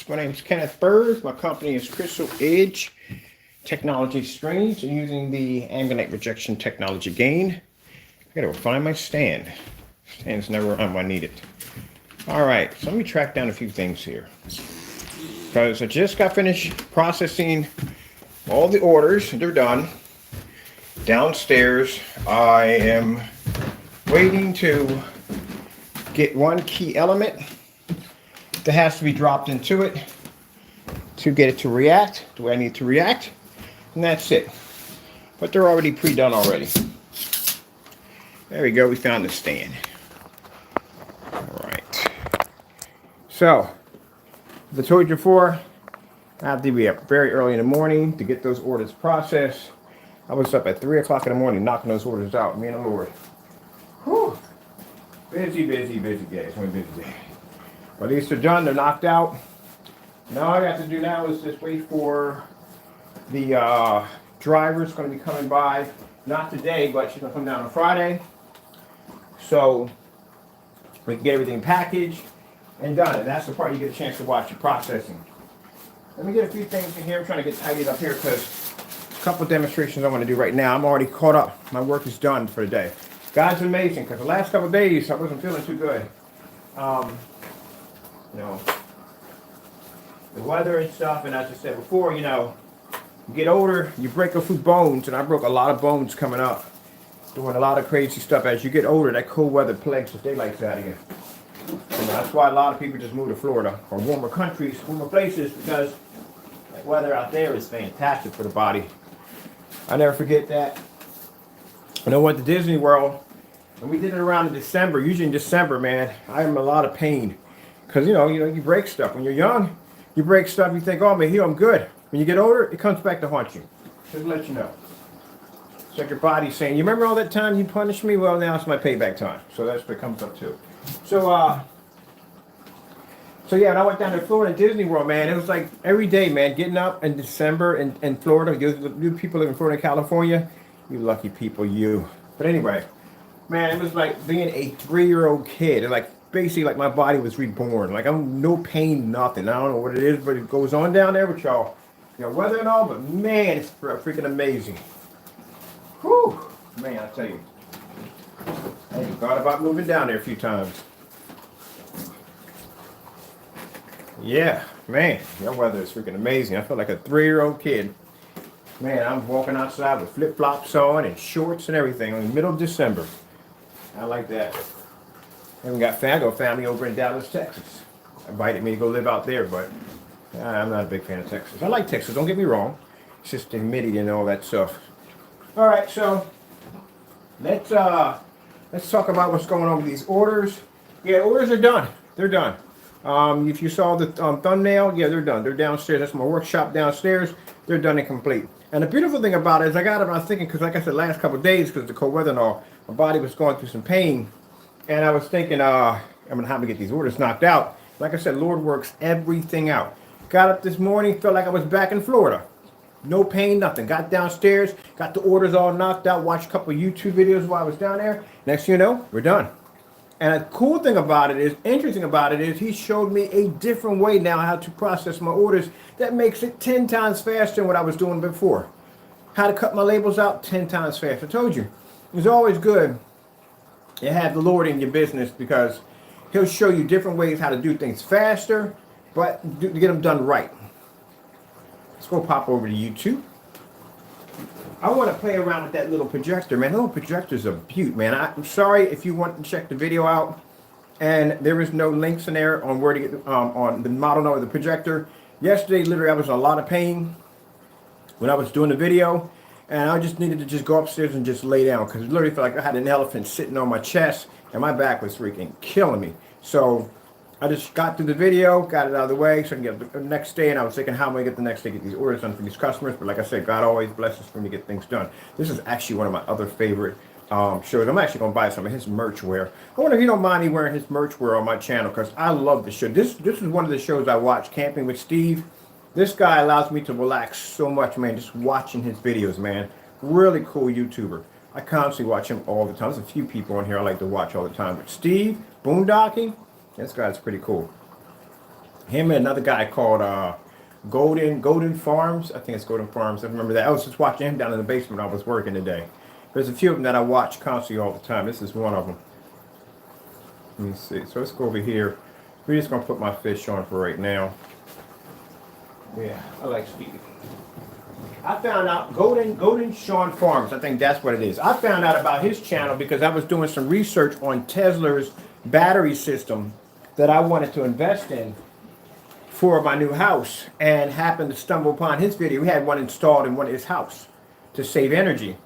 My name is Kenneth Bird. My company is Crystal Edge Technology Screens, and using the ambient rejection technology gain. I gotta find my stand. Stand's never on when I need it. All right, so let me track down a few things here. Because I just got finished processing all the orders. They're done. Downstairs, I am waiting to get one key element that has to be dropped into it to get it to react the way I need it to react, and that's it. But they're already pre-done already. There we go, we found the stand. All right. So, as I told you before, I have to be up very early in the morning to get those orders processed. I was up at 3 o'clock in the morning knocking those orders out, me and the Lord. Whew. Busy day. It's been a busy day. But these are done, they're knocked out. Now all I got to do now is just wait for the driver's going to be coming by. Not today, but she's going to come down on Friday. So we can get everything packaged and done. And that's the part you get a chance to watch the processing. Let me get a few things in here. I'm trying to get tidied up here because a couple of demonstrations I want to do right now. I'm already caught up. My work is done for the day. God's amazing because the last couple of days I wasn't feeling too good. You know, the weather and stuff, and as I said before, you know, you get older, you break a few bones, and I broke a lot of bones coming up, doing a lot of crazy stuff. As you get older, that cold weather plagues the daylights out of you. And that's why a lot of people just move to Florida or warmer countries, warmer places, because that weather out there is fantastic for the body. I never forget that. When I went to Disney World, and we did it around in December, usually in December, man, I am in a lot of pain. Because, you know, you break stuff. When you're young, you break stuff, you think, oh, man, I'm good. When you get older, it comes back to haunt you. Just to let you know. It's like your body's saying, you remember all that time you punished me? Well, now it's my payback time. So that's what comes up too. So yeah, when I went down to Florida, Disney World, man, it was like every day, man, getting up in December in Florida. You people live in Florida, California, you lucky people, you. But anyway, man, it was like being a 3-year-old kid. And like, basically like my body was reborn. Like I'm no pain, nothing. I don't know what it is, but it goes on down there with y'all. You know, weather and all, but man, it's freaking amazing. Whew. Man, I tell you. I thought about moving down there a few times. Yeah, man, your weather is freaking amazing. I feel like a 3-year-old kid. Man, I'm walking outside with flip-flops on and shorts and everything in the middle of December. I like that. And we got family over in Dallas, Texas. Invited me to go live out there, but I'm not a big fan of Texas. I like Texas, don't get me wrong. It's just the humidity and all that stuff. All right, so let's talk about what's going on with these orders. Yeah, orders are done. They're done. If you saw the thumbnail, yeah, they're done. They're downstairs. That's my workshop downstairs. They're done and complete. And the beautiful thing about it is I got them, I was thinking, because like I said, last couple of days, because of the cold weather and all, my body was going through some pain. And I was thinking, I'm going to have to get these orders knocked out. Like I said, Lord works everything out. Got up this morning, felt like I was back in Florida. No pain, nothing. Got downstairs, got the orders all knocked out, watched a couple of YouTube videos while I was down there. Next thing you know, we're done. And the cool thing about it is, interesting about it is, he showed me a different way now how to process my orders that makes it 10 times faster than what I was doing before. How to cut my labels out 10 times faster. I told you, it's always good you have the Lord in your business because he'll show you different ways how to do things faster, but to get them done right. Let's go pop over to YouTube. I want to play around with that little projector, man. Little projector's a beaut, man. I'm sorry if you want to check the video out, and there is no links in there on where to get on the model number of the projector. Yesterday, literally, I was in a lot of pain when I was doing the video. And I just needed to just go upstairs and just lay down because it literally felt like I had an elephant sitting on my chest and my back was freaking killing me. So I just got through the video, got it out of the way so I can get the next day. And I was thinking, how am I going to get the next day, get these orders done for these customers? But like I said, God always blesses for me to get things done. This is actually one of my other favorite shows. I'm actually going to buy some of his merch wear. I wonder if you don't mind me wearing his merch wear on my channel because I love the show. This is one of the shows I watch, Camping with Steve. This guy allows me to relax so much, man, just watching his videos, man. Really cool YouTuber. I constantly watch him all the time. There's a few people on here I like to watch all the time. But Steve, Boondocking, this guy's pretty cool. Him and another guy called Golden Farms. I think it's Golden Farms. I remember that. I was just watching him down in the basement when I was working today. There's a few of them that I watch constantly all the time. This is one of them. Let me see. So let's go over here. We're just gonna put my fish on for right now. Yeah, I like speaking. I found out Golden Sean Farms. I think that's what it is. I found out about his channel because I was doing some research on Tesla's battery system that I wanted to invest in for my new house, and happened to stumble upon his video. He had one installed in one of his house to save energy.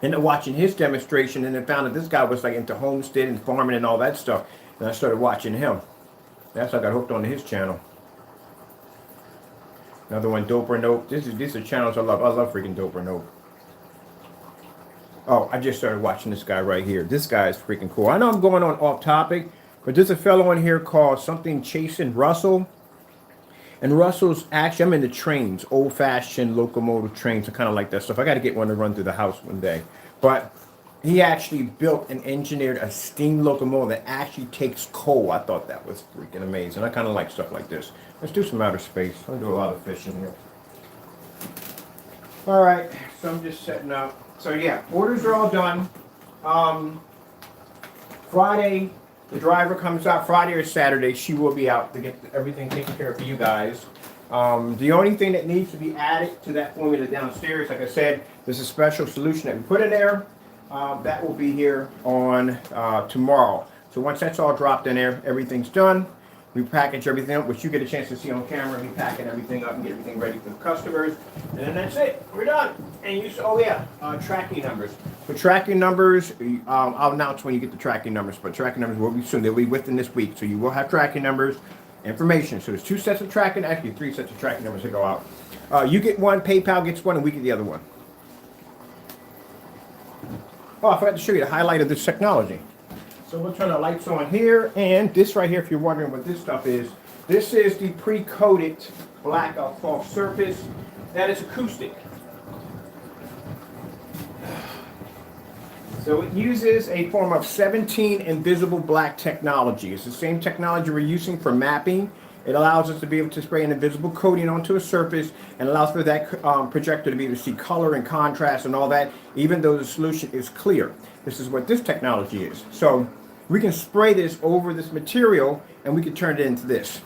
Ended up watching his demonstration and then found that this guy was like into homestead and farming and all that stuff. And I started watching him. That's how I got hooked onto his channel. Another one, Doper Nope. These are channels I love. I love freaking Doper Nope. Oh, I just started watching this guy right here. This guy is freaking cool. I know I'm going on off topic, but there's a fellow in here called something Chasing Russell. And Russell's actually, I'm into trains, old-fashioned locomotive trains. I kind of like that stuff. I got to get one to run through the house one day. But he actually built and engineered a steam locomotive that actually takes coal. I thought that was freaking amazing. I kind of like stuff like this. Let's do some outer space. I'll do a lot of fishing here. All right, so I'm just setting up. So yeah, orders are all done. Friday, the driver comes out. Friday or Saturday, she will be out to get everything taken care of for you guys. The only thing that needs to be added to that formula downstairs, like I said, there's a special solution that we put in there. That will be here on tomorrow. So once that's all dropped in there, everything's done. We package everything up, which you get a chance to see on camera. We packing everything up and get everything ready for the customers. And then that's it. We're done. And you, oh yeah, tracking numbers. For tracking numbers, I'll announce when you get the tracking numbers, but tracking numbers will be soon. They'll be within this week. So you will have tracking numbers, information. So there's 2 sets of tracking, actually 3 sets of tracking numbers that go out. You get one, PayPal gets one, and we get the other one. Oh, I forgot to show you the highlight of this technology. So we'll turn the lights on here, and this right here, if you're wondering what this stuff is, this is the pre-coated black cloth surface that is acoustic. So it uses a form of 17 invisible black technology. It's the same technology we're using for mapping. It allows us to be able to spray an invisible coating onto a surface and allows for that projector to be able to see color and contrast and all that, even though the solution is clear. This is what this technology is. So we can spray this over this material and we can turn it into this.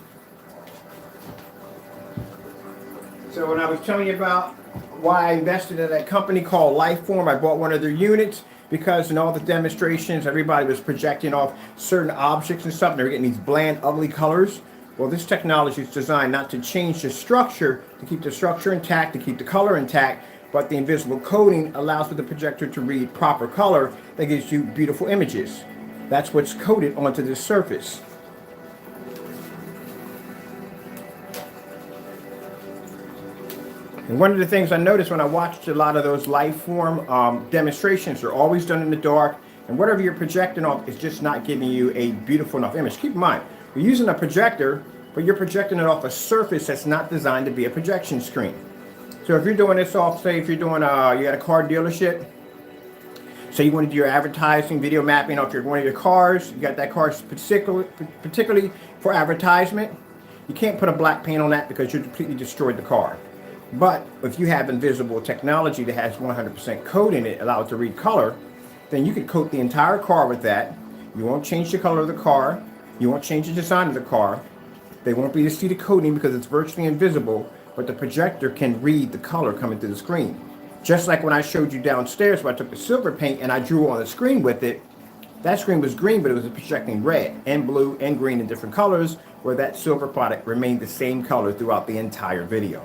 So when I was telling you about why I invested in that company called Lifeform, I bought one of their units because in all the demonstrations, everybody was projecting off certain objects and stuff, and they were getting these bland, ugly colors. Well, this technology is designed not to change the structure, to keep the structure intact, to keep the color intact, but the invisible coating allows for the projector to read proper color that gives you beautiful images. That's what's coated onto this surface. And one of the things I noticed when I watched a lot of those Lifeform demonstrations, they're always done in the dark, and whatever you're projecting off is just not giving you a beautiful enough image. Keep in mind, you're using a projector, but you're projecting it off a surface that's not designed to be a projection screen. So if you're doing this off, say if you're doing, you got a car dealership, say you want to do your advertising, video mapping off one of your cars, you got that car particularly for advertisement, you can't put a black paint on that because you completely destroyed the car. But if you have invisible technology that has 100% coat in it, allowed to read color, then you can coat the entire car with that. You won't change the color of the car. You won't change the design of the car. They won't be able to see the coating because it's virtually invisible, but the projector can read the color coming through the screen. Just like when I showed you downstairs where I took the silver paint and I drew on the screen with it, that screen was green, but it was projecting red and blue and green in different colors, where that silver product remained the same color throughout the entire video.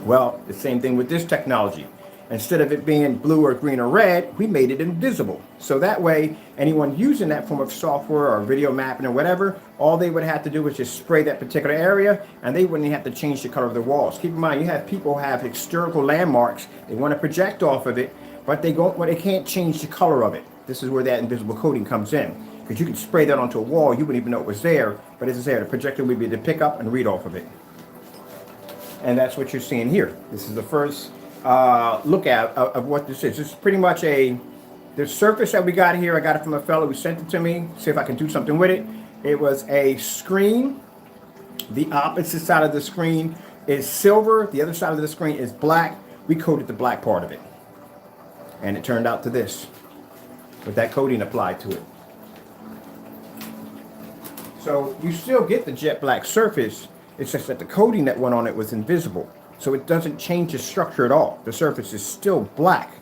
Well, the same thing with this technology. Instead of it being blue or green or red, we made it invisible. So that way, anyone using that form of software or video mapping or whatever, all they would have to do was just spray that particular area and they wouldn't have to change the color of the walls. Keep in mind, you have people who have historical landmarks. They want to project off of it, but they can't change the color of it. This is where that invisible coating comes in. Because you could spray that onto a wall, you wouldn't even know it was there, but it's there. The projector would be able to pick up and read off of it. And that's what you're seeing here. This is the first look at of what this is. This is pretty much the surface that we got here. I got it from a fellow who sent it to me. See if I can do something with it. It was a screen The opposite side of the screen is silver. The other side of the screen is black. We coated the black part of it. And it turned out to this, with that coating applied to it. So you still get the jet black surface. It's just that the coating that went on it was invisible. So it doesn't change the structure at all. The surface is still black.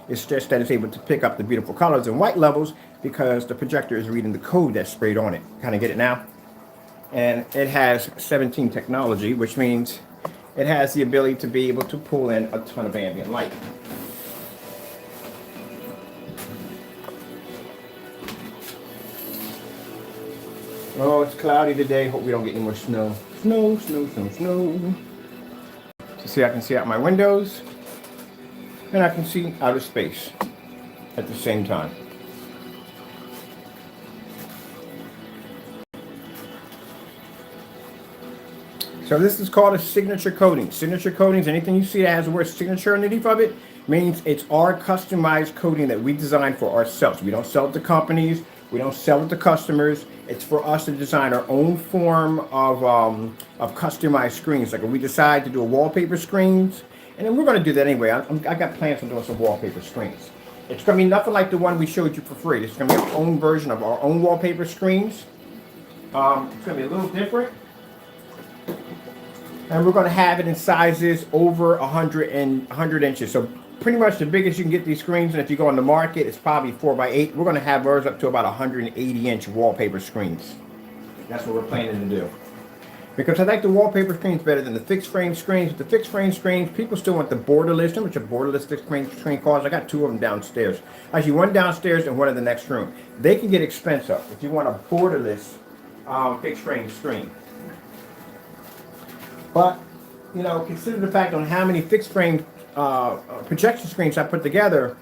It's just that it's able to pick up the beautiful colors and white levels because the projector is reading the code that's sprayed on it. Kind of get it now? And it has 17 technology, which means it has the ability to be able to pull in a ton of ambient light. Oh, it's cloudy today. Hope we don't get any more snow. Snow, snow, snow, snow. So see, I can see out my windows and I can see outer space at the same time. So this is called a signature coating. Signature coatings, anything you see that has the word signature underneath of it, means it's our customized coating that we design for ourselves. We don't sell it to companies. We don't sell it to customers. It's for us to design our own form of customized screens. Like if we decide to do a wallpaper screens, and then we're going to do that anyway. I got plans on doing some wallpaper screens. It's going to be nothing like the one we showed you for free. It's going to be our own version of our own wallpaper screens. It's going to be a little different. And we're going to have it in sizes over 100 inches. So pretty much the biggest you can get these screens, and if you go on the market, it's probably 4x8. We're going to have ours up to about 180-inch wallpaper screens. That's what we're planning to do. Because I like the wallpaper screens better than the fixed frame screens. With the fixed frame screens, people still want the borderless, which a borderless fixed frame screen costs. I got two of them downstairs. Actually, one downstairs and one in the next room. They can get expensive if you want a borderless fixed frame screen. But, you know, consider the fact on how many fixed frame projection screens I put together.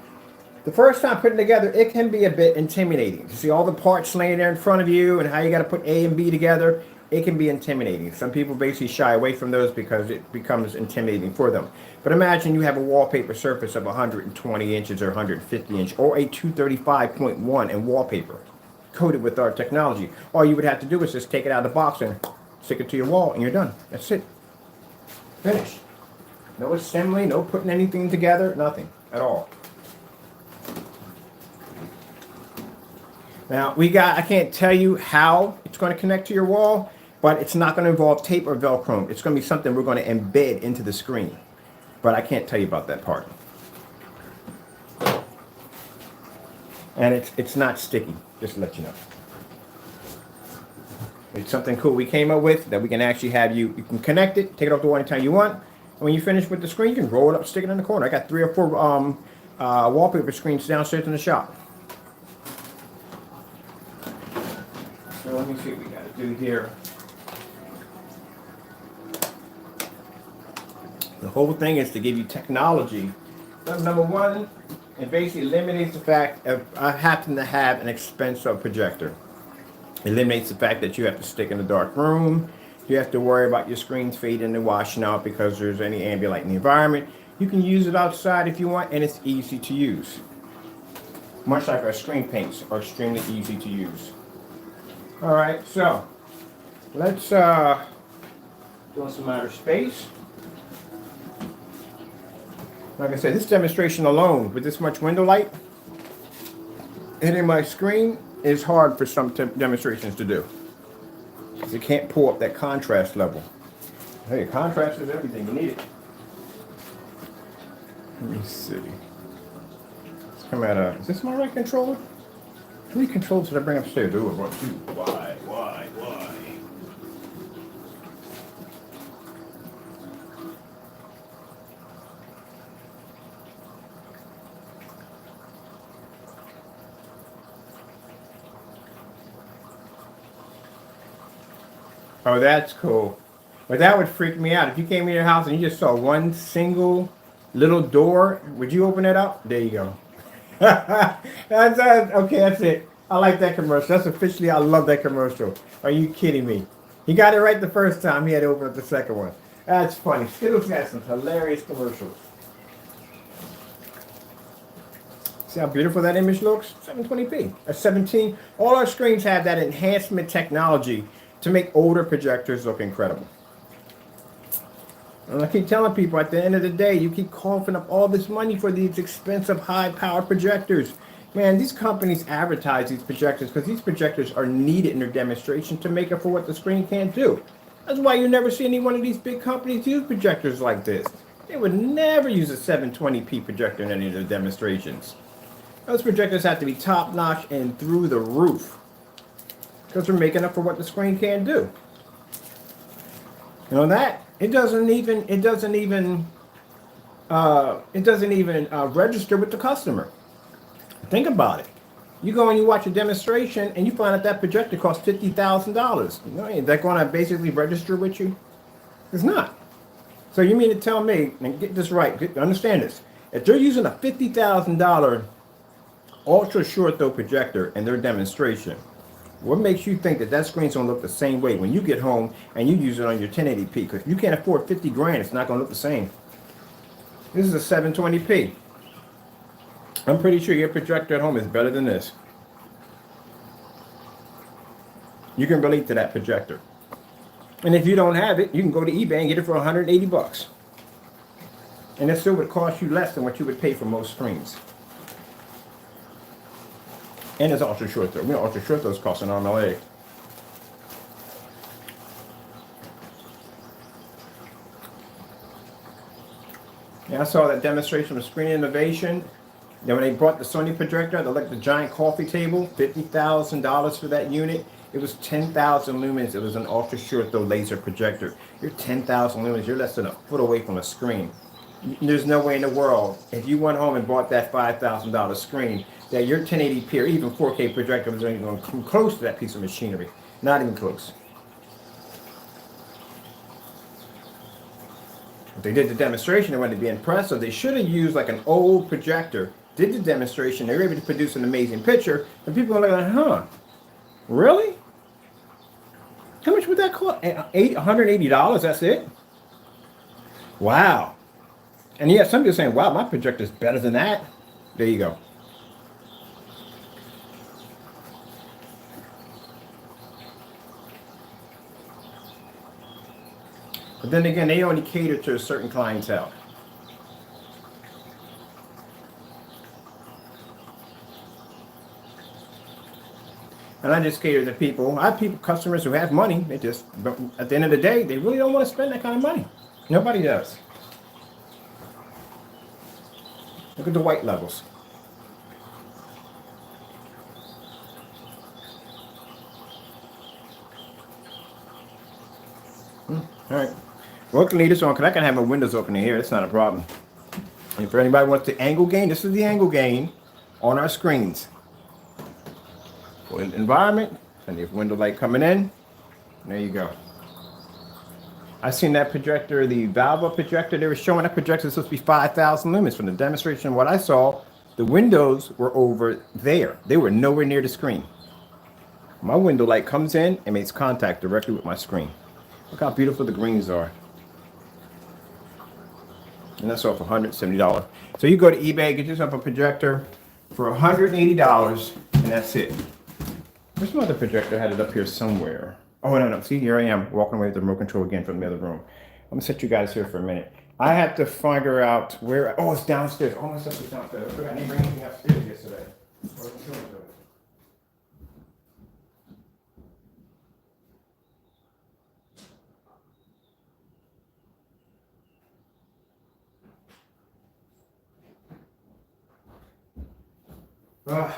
The first time putting together, it can be a bit intimidating. To see all the parts laying there in front of you and how you got to put A and B together, it can be intimidating. Some people basically shy away from those because it becomes intimidating for them. But imagine you have a wallpaper surface of 120 inches or 150 inch or a 235.1 in wallpaper coated with our technology. All you would have to do is just take it out of the box and stick it to your wall and you're done. That's it. Finished. No assembly, no putting anything together, nothing at all. Now, I can't tell you how it's going to connect to your wall, but it's not going to involve tape or Velcro. It's going to be something we're going to embed into the screen. But I can't tell you about that part. And it's not sticky, just to let you know. It's something cool we came up with that we can actually have you can connect it, take it off the wall anytime you want. And when you finish with the screen, you can roll it up, stick it in the corner. I got 3 or 4 wallpaper screens downstairs in the shop. So let me see what we got to do here. The whole thing is to give you technology. Number one, it basically eliminates the fact of I happen to have an expensive projector. It eliminates the fact that you have to stick in a dark room. You have to worry about your screens fading and washing out because there's any ambient light in the environment. You can use it outside if you want, and it's easy to use. Much like our screen paints are extremely easy to use. All right, so let's do some outer space. Like I said, this demonstration alone with this much window light hitting my screen is hard for some demonstrations to do. Because you can't pull up that contrast level. Hey, contrast is everything. You need it. Let me see. Let's come out of... Is this my right controller? How many controls did I bring upstairs? Oh, I brought 2. Why? Oh, that's cool. But that would freak me out. If you came in your house and you just saw one single little door, would you open it up? There you go. Okay, that's it. I like that commercial. That's officially, I love that commercial. Are you kidding me? He got it right the first time. He had to open up the second one. That's funny. Skittles got some hilarious commercials. See how beautiful that image looks? 720p. At 17. All our screens have that enhancement technology to make older projectors look incredible. And I keep telling people, at the end of the day, you keep coughing up all this money for these expensive high-power projectors. Man, these companies advertise these projectors because these projectors are needed in their demonstration to make up for what the screen can't do. That's why you never see any one of these big companies use projectors like this. They would never use a 720p projector in any of their demonstrations. Those projectors have to be top-notch and through the roof because they're making up for what the screen can't do. You know that? It doesn't even register with the customer. Think about it. You go and you watch a demonstration and you find out that projector costs $50,000. You know, is that going to basically register with you? It's not. So you mean to tell me, and get this right, understand this, if they're using a $50,000 ultra short throw projector in their demonstration, what makes you think that that screen's going to look the same way when you get home and you use it on your 1080p? Because if you can't afford 50 grand, it's not going to look the same. This is a 720p. I'm pretty sure your projector at home is better than this. You can relate to that projector. And if you don't have it, you can go to eBay and get it for 180 bucks. And it still would cost you less than what you would pay for most screens. And it's ultra short throw. You know, ultra short throws cost an arm and a leg. Yeah, I saw that demonstration of Screen Innovation. Then when they brought the Sony projector, they like the giant coffee table, $50,000 for that unit. It was 10,000 lumens. It was an ultra short throw laser projector. You're 10,000 lumens. You're less than a foot away from a screen. There's no way in the world, if you went home and bought that $5,000 screen, that your 1080p or even 4K projector was even going to come close to that piece of machinery. Not even close. If they did the demonstration, they wanted to be impressed, so they should have used like an old projector, did the demonstration, they were able to produce an amazing picture, and people are like, huh, really? How much would that cost? $180, that's it? Wow. And yeah, some people are saying, wow, my projector's better than that. There you go. But then again, they only cater to a certain clientele. And I just cater to people. I have people, customers who have money. They just, but at the end of the day, they really don't want to spend that kind of money. Nobody does. Look at the white levels. All right. Well, we can leave this on because I can have my windows open in here. It's not a problem. And for anybody who wants the angle gain, this is the angle gain on our screens. For environment, and the window light coming in. There you go. I seen that projector, the Valva projector. They were showing that projector was supposed to be 5,000 lumens. From the demonstration, what I saw, the windows were over there. They were nowhere near the screen. My window light comes in and makes contact directly with my screen. Look how beautiful the greens are. And that's off $170. So you go to eBay, get yourself a projector for $180, and that's it. There's some other projector. I had it up here somewhere. Oh, no. See, here I am walking away with the remote control again from the other room. I'm going to set you guys here for a minute. I have to figure out where... Oh, it's downstairs. Oh, my stuff is downstairs. I didn't bring anything upstairs yesterday.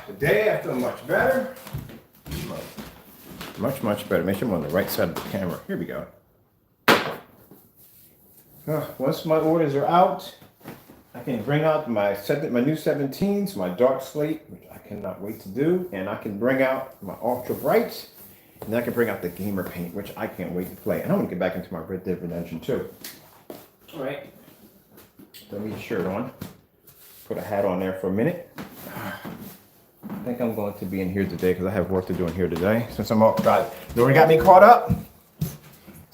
Today I feel much better. Much better. Make sure I'm on the right side of the camera. Here we go. Once my orders are out, I can bring out my new 17s, my dark slate, which I cannot wait to do, and I can bring out my ultra bright, and then I can bring out the gamer paint, which I can't wait to play. And I'm gonna get back into my Red Dead Redemption too. All right. Let me get a shirt on. Put a hat on there for a minute. I think I'm going to be in here today because I have work to do in here today. Since I'm outside, they already got me caught up.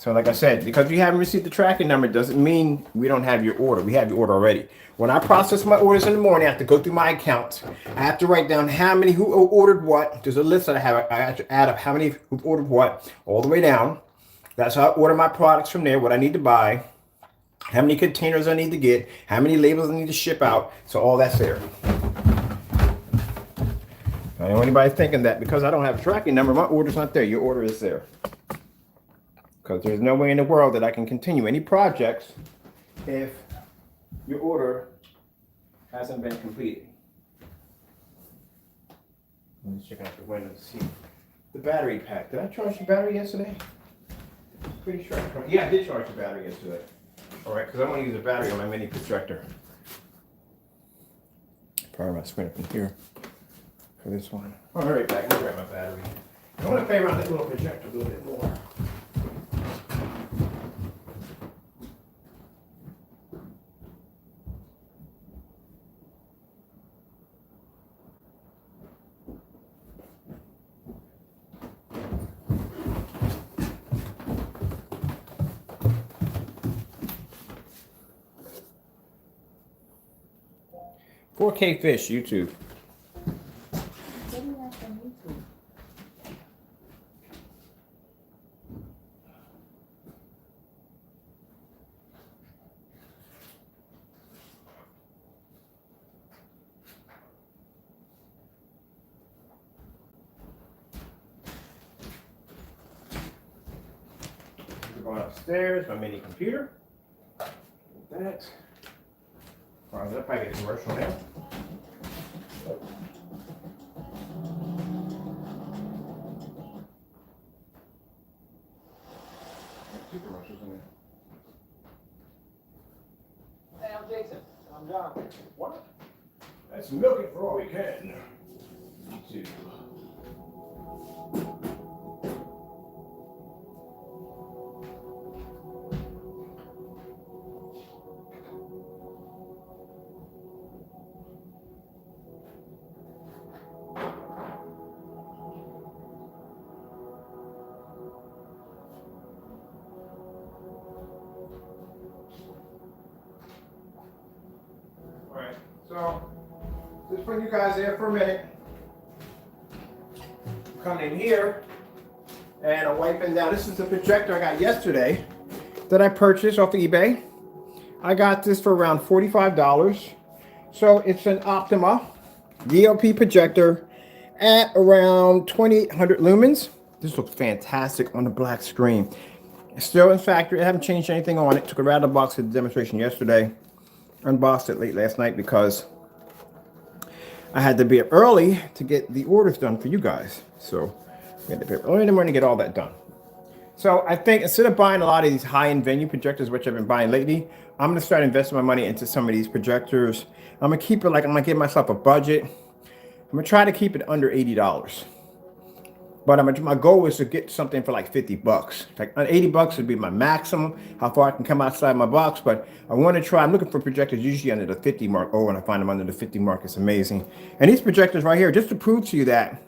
So like I said, because you haven't received the tracking number doesn't mean we don't have your order. We have your order already. When I process my orders in the morning, I have to go through my accounts. I have to write down how many who ordered what. There's a list that I have. I have to add up how many who ordered what all the way down. That's how I order my products from there, what I need to buy, how many containers I need to get, how many labels I need to ship out. So all that's there. I don't want anybody thinking that because I don't have a tracking number, my order's not there. Your order is there. Because there's no way in the world that I can continue any projects if your order hasn't been completed. Let me check out the window to see the battery pack. Did I charge the battery yesterday? Pretty sure I charged. Yeah, I did charge the battery yesterday. All right, because I want to use a battery on my mini projector. Power my screen up in here for this one. All right, back. I'll grab my battery. I want to play around that little projector a little bit more. 4K Fish, YouTube. We're going upstairs, my mini computer. That. Well, that'll probably get a commercial now. Two commercials in there. Hey, I'm Jason. I'm John. What? That's milking for all we can. YouTube. Alright, so just put you guys there for a minute. Come in here and I'm wiping down. This is the projector I got yesterday that I purchased off of eBay. I got this for around $45. So it's an Optima DLP projector at around 2800 lumens. This looks fantastic on the black screen. It's still in factory. I haven't changed anything on it. Took it out of the box at the demonstration yesterday. Unboxed it late last night because I had to be up early to get the orders done for you guys. So we had to be up early in the morning to get all that done. So I think instead of buying a lot of these high-end venue projectors, which I've been buying lately, I'm going to start investing my money into some of these projectors. I'm going to keep it like I'm going to give myself a budget. I'm going to try to keep it under $80. But my goal is to get something for like 50 bucks. Like 80 bucks would be my maximum, how far I can come outside my box. But I want to try, I'm looking for projectors usually under the 50 mark. Oh, when I find them under the 50 mark, it's amazing. And these projectors right here, just to prove to you that,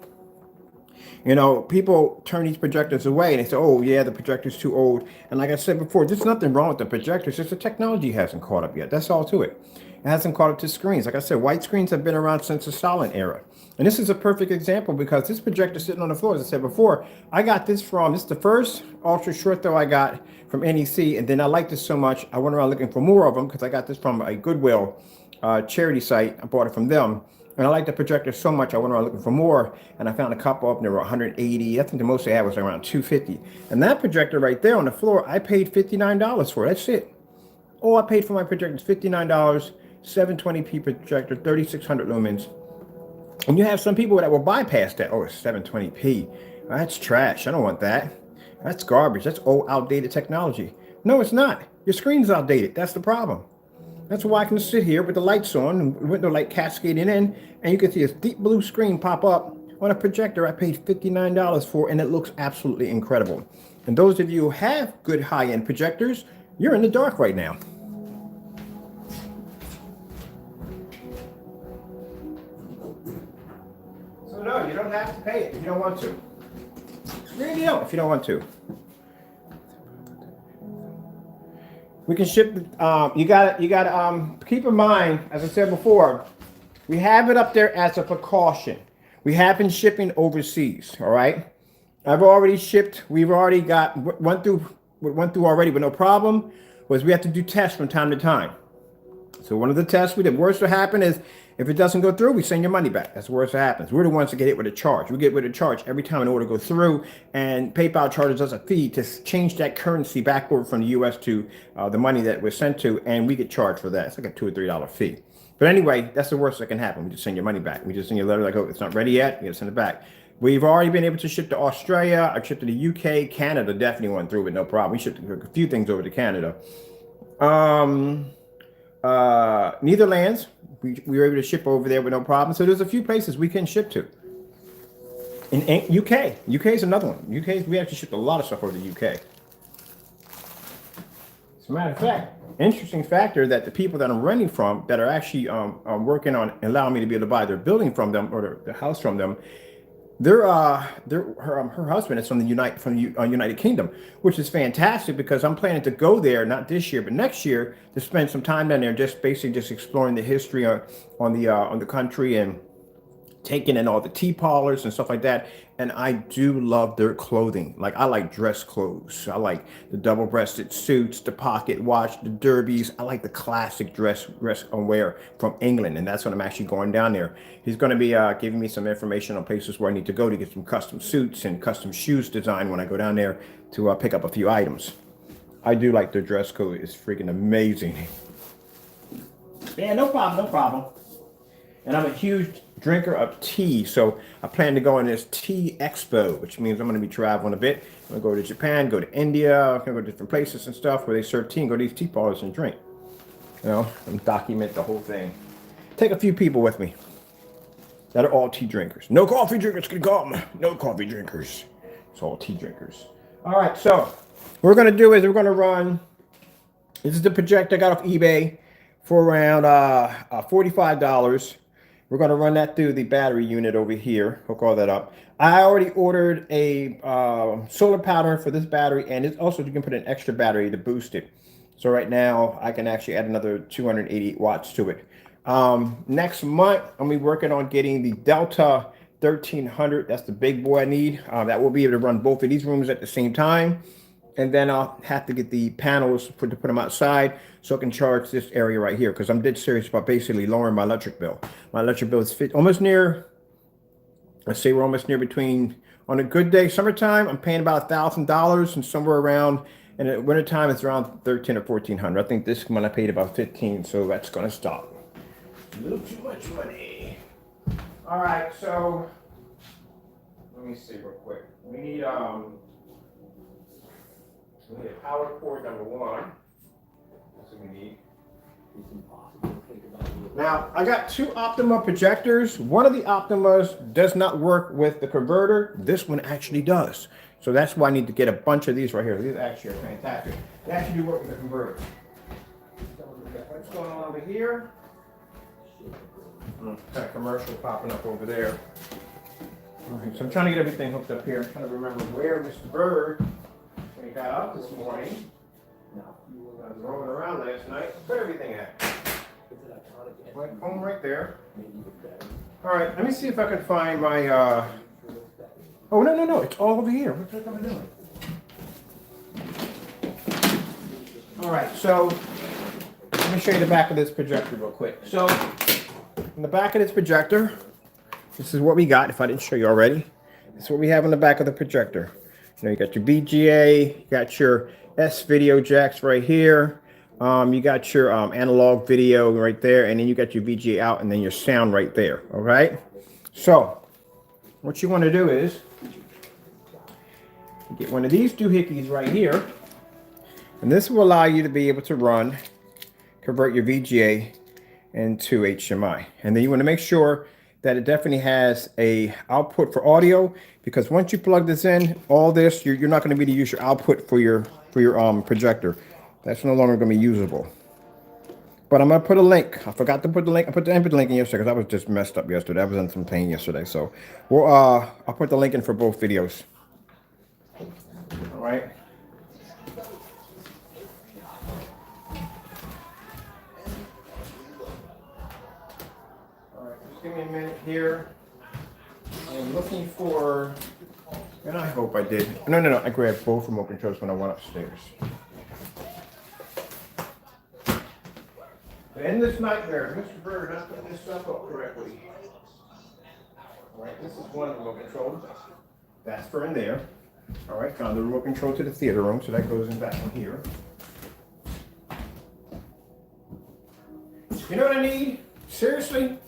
you know, people turn these projectors away and they say, oh yeah, the projector's too old. And like I said before, there's nothing wrong with the projectors. Just the technology hasn't caught up yet. That's all to it. It hasn't caught up to screens. Like I said, white screens have been around since the Stalin era. And this is a perfect example because this projector sitting on the floor, as I said before, I got this is the first ultra short throw I got from NEC. And then I liked this so much, I went around looking for more of them because I got this from a Goodwill charity site. I bought it from them. And I liked the projector so much, I went around looking for more. And I found a couple of them. They were 180. I think the most they had was around 250. And that projector right there on the floor, I paid $59 for. That's it. All I paid for my projector is $59. 720p projector, 3600 lumens. And you have some people that will bypass that. Oh, it's 720p. That's trash. I don't want that. That's garbage. That's old, outdated technology. No, it's not. Your screen's outdated. That's the problem. That's why I can sit here with the lights on and window light cascading in, and you can see a deep blue screen pop up on a projector I paid $59 for, and it looks absolutely incredible. And those of you who have good high-end projectors, you're in the dark right now. No, you don't have to pay it if you don't want to. Really don't if you don't want to. We can ship. You got to keep in mind, as I said before, we have it up there as a precaution. We have been shipping overseas. All right. I've already shipped. We've already went through already with no problem. Was we have to do tests from time to time. So one of the tests we did, worst that happen is if it doesn't go through, we send your money back. That's the worst that happens. We're the ones that get hit with a charge. We get with a charge every time an order goes through, and PayPal charges us a fee to change that currency back over from the U.S. to the money that we're sent to, and we get charged for that. It's like a $2 or $3 fee. But anyway, that's the worst that can happen. We just send your money back. We just send you a letter like, oh, it's not ready yet. You got to send it back. We've already been able to ship to Australia. I shipped to the UK. Canada definitely went through with no problem. We shipped a few things over to Canada. Netherlands, we were able to ship over there with no problem. So there's a few places we can ship to. In UK is another one. UK, we actually shipped a lot of stuff over to UK. As a matter of fact, interesting factor that the people that I'm renting from that are actually working on allowing me to be able to buy their building from them or the house from them, her husband is from the United Kingdom, which is fantastic because I'm planning to go there not this year but next year to spend some time down there, just basically just exploring the history on the country and taking in all the tea parlors and stuff like that. And I do love their clothing. Like I like dress clothes. I like the double-breasted suits, the pocket watch, the derbies. I like the classic dress wear from England, and that's when I'm actually going down there. He's going to be giving me some information on places where I need to go to get some custom suits and custom shoes designed when I go down there to pick up a few items. I do like their dress code. It's freaking amazing. Yeah, no problem. And I'm a huge drinker of tea, so I plan to go on this tea expo, which means I'm going to be traveling a bit. I'm going to go to Japan, go to India, I'm going to go to different places and stuff where they serve tea and go to these tea parlors and drink. You know, and document the whole thing. Take a few people with me that are all tea drinkers. No coffee drinkers can come. No coffee drinkers. It's all tea drinkers. All right, so what we're going to do is we're going to run, this is the projector I got off eBay for around $45. We're going to run that through the battery unit over here. Hook all that up. I already ordered a solar pattern for this battery, and it's also you can put an extra battery to boost it. So right now I can actually add another 288 watts to it. Next month I'm be working on getting the Delta 1300. That's the big boy I need. That will be able to run both of these rooms at the same time. And then I'll have to get the panels to put them outside so I can charge this area right here because I'm dead serious about basically lowering my electric bill. My electric bill is almost near, let's say we're almost near between, on a good day, summertime, I'm paying about $1,000 and somewhere around, and at wintertime it's around 1,300 or 1,400. I think this month I paid about 15, so that's going to stop. A little too much money. All right, so let me see real quick. We need a power cord number one. That's what we need. It's impossible to think about it. Now, I got two Optima projectors. One of the Optimas does not work with the converter. This one actually does. So that's why I need to get a bunch of these right here. These actually are fantastic. They actually do work with the converter. What's going on over here? Got a commercial popping up over there. All right, so I'm trying to get everything hooked up here. I'm trying to remember where Mr. Bird, when he got up this morning, I was rolling around last night. Put everything at. Went home right there. All right, let me see if I can find my. Oh no! It's all over here. What's that doing? All right, so let me show you the back of this projector real quick. So in the back of this projector, this is what we got. If I didn't show you already, this is what we have on the back of the projector. You know, you got your VGA, you got your S video jacks right here. You got your analog video right there, and then you got your VGA out, and then your sound right there. All right. So what you want to do is get one of these doohickeys right here, and this will allow you to be able to convert your VGA into HDMI. And then you want to make sure that it definitely has a output for audio, because once you plug this in, all this, you're not going to be able to use your output for your projector. That's no longer going to be usable. But I'm going to put a link. I forgot to put the link. I put the input link in yesterday because I was just messed up yesterday. I was in some pain yesterday. So I'll put the link in for both videos. All right. here. I'm looking for, and I hope I did. No, I grabbed both remote controls when I went upstairs. In this nightmare, Mr. Bird not putting this stuff up correctly. All right, this is one remote control. That's for in there. All right, found the remote control to the theater room, so that goes in back in here. You know what I need? Seriously?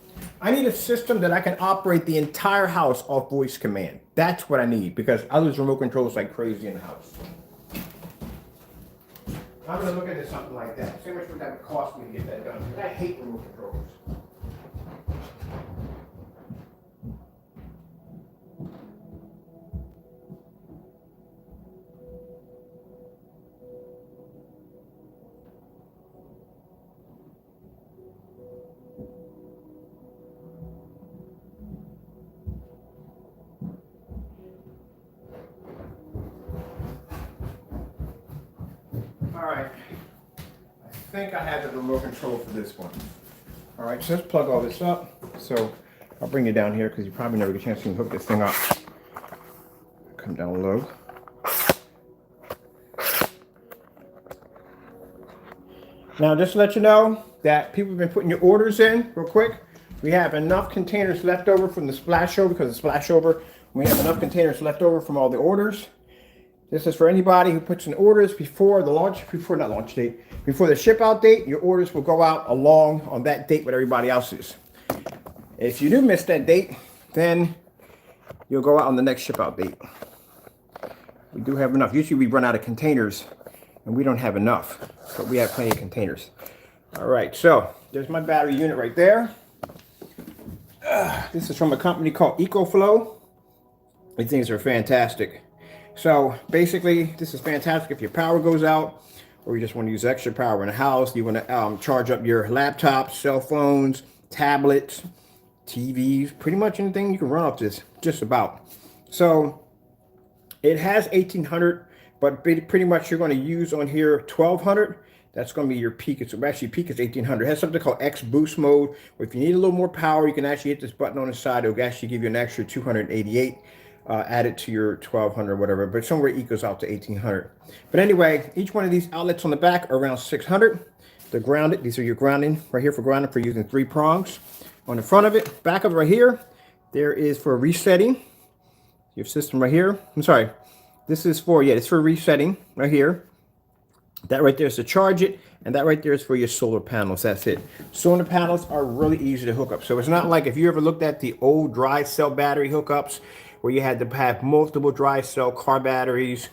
I need a system that I can operate the entire house off voice command. That's what I need, because I lose remote controls like crazy in the house. I'm gonna look into something like that. See how much would that cost me to get that done? Because I hate remote controls. All right, I think I have the remote control for this one. All right, so let's plug all this up. So I'll bring you down here because you probably never get a chance to hook this thing up. Come down low. Now, just to let you know that people have been putting your orders in real quick. We have enough containers left over from the splashover, because the splashover, we have enough containers left over from all the orders. This is for anybody who puts in orders before the launch, before the ship out date. Your orders will go out along on that date with everybody else's. If you do miss that date, then you'll go out on the next ship out date. We do have enough. Usually we run out of containers and we don't have enough, but we have plenty of containers. All right, so there's my battery unit right there. This is from a company called EcoFlow. These things are fantastic. So basically, this is fantastic if your power goes out, or you just want to use extra power in the house. You want to charge up your laptops, cell phones, tablets, TVs, pretty much anything you can run off this, just about. So it has 1800, but pretty much you're going to use on here 1200. That's going to be your peak. It's actually peak is 1800. It has something called X boost mode, where if you need a little more power, you can actually hit this button on the side. It'll actually give you an extra 288. Add it to your 1200 or whatever, but somewhere equals out to 1800. But anyway, each one of these outlets on the back are around 600. They're grounded. These are your grounding right here for grounding for using 3 prongs. On the front of it, back of it right here, there is for resetting your system right here. I'm sorry, this is for, it's for resetting right here. That right there is to charge it, and that right there is for your solar panels. That's it. Solar panels are really easy to hook up. So it's not like if you ever looked at the old dry cell battery hookups, where you had to have multiple dry cell car batteries.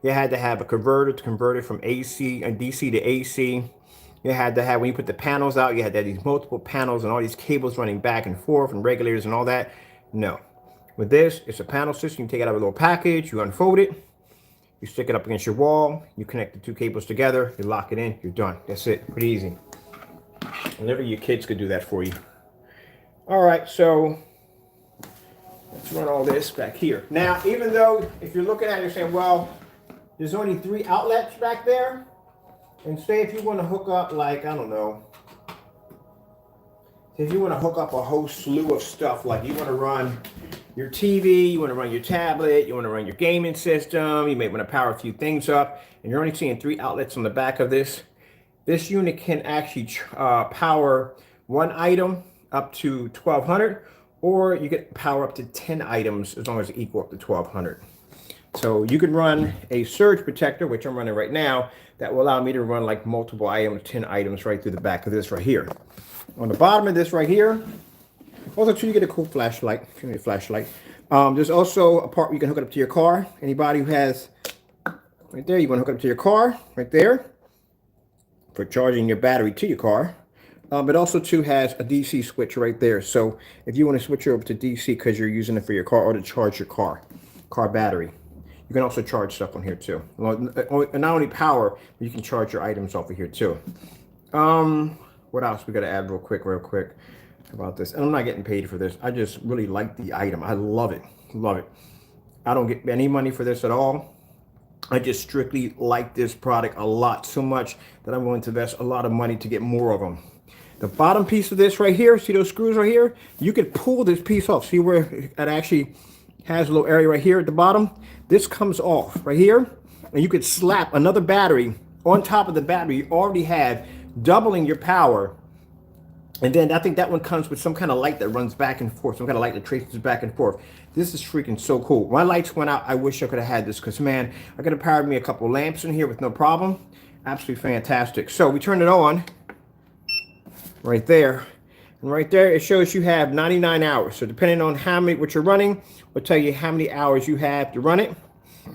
You had to have a converter to convert it from AC and DC to AC. You had to have, when you put the panels out, you had to have these multiple panels and all these cables running back and forth and regulators and all that. No. With this, it's a panel system. You take it out of a little package, you unfold it, you stick it up against your wall, you connect the 2 cables together, you lock it in, you're done. That's it. Pretty easy. Whenever your kids could do that for you. All right, so let's run all this back here. Now, even though if you're looking at it, you're saying, well, there's only 3 outlets back there. And say if you want to hook up, like, I don't know, if you want to hook up a whole slew of stuff, like you want to run your TV, you want to run your tablet, you want to run your gaming system, you may want to power a few things up, and you're only seeing 3 outlets on the back of this. This unit can actually power 1 item up to 1200. Or you get power up to 10 items as long as they equal up to 1200. So you can run a surge protector, which I'm running right now, that will allow me to run like multiple items, 10 items right through the back of this right here. On the bottom of this right here, also too, you get a cool flashlight, if you need a flashlight. There's also a part where you can hook it up to your car. Anybody who has, right there, you want to hook it up to your car, right there, for charging your battery to your car. But also too has a DC switch right there. So if you want to switch over to DC because you're using it for your car or to charge your car battery, you can also charge stuff on here too. Not only power, but you can charge your items off of here too. What else we got to add real quick about this? And I'm not getting paid for this. I just really like the item. I love it. Love it. I don't get any money for this at all. I just strictly like this product a lot, so much that I'm willing to invest a lot of money to get more of them. The bottom piece of this right here, see those screws right here? You could pull this piece off. See where it actually has a little area right here at the bottom? This comes off right here, and you could slap another battery on top of the battery you already had, doubling your power. And then I think that one comes with some kind of light that runs back and forth, some kind of light that traces back and forth. This is freaking so cool. My lights went out. I wish I could have had this because, man, I could have powered me a couple lamps in here with no problem. Absolutely fantastic. So we turn it on right there. And right there, it shows you have 99 hours. So depending on what you're running, will tell you how many hours you have to run it.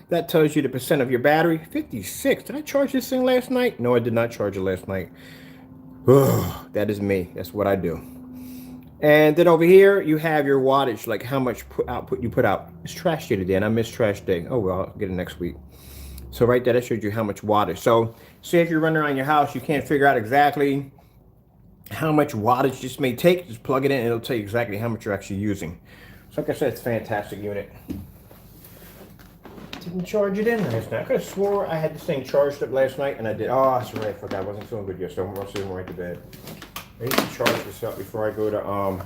That tells you the percent of your battery. 56. Did I charge this thing last night? No, I did not charge it last night. That is me. That's what I do. And then over here, you have your wattage, like how much output you put out. It's trash day today, and I missed trash day. Oh, well, I'll get it next week. So right there, that shows you how much wattage. So say if you're running around your house, you can't figure out exactly how much wattage this may take. Just plug it in, and it'll tell you exactly how much you're actually using. So like I said, it's a fantastic unit. Didn't charge it in last night. I could have swore I had this thing charged up last night, and I did. Oh, that's right. I forgot. I wasn't feeling good yesterday. I'm also right to bed. I need to charge this up before I go to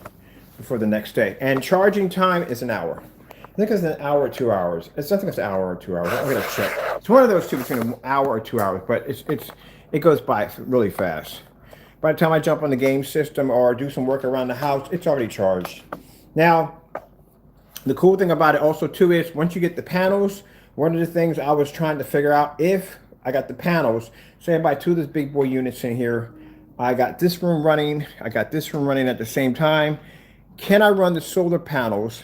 before the next day. And charging time is an hour. I think it's an hour or 2 hours. I think it's an hour or 2 hours. I'm gonna check. It's one of those two, between an hour or 2 hours, but it goes by really fast. By the time I jump on the game system or do some work around the house, it's already charged. Now, the cool thing about it also too is once you get the panels, one of the things I was trying to figure out, if I got the panels, say I buy two of these big boy units in here, I got this room running, I got this room running at the same time. Can I run the solar panels,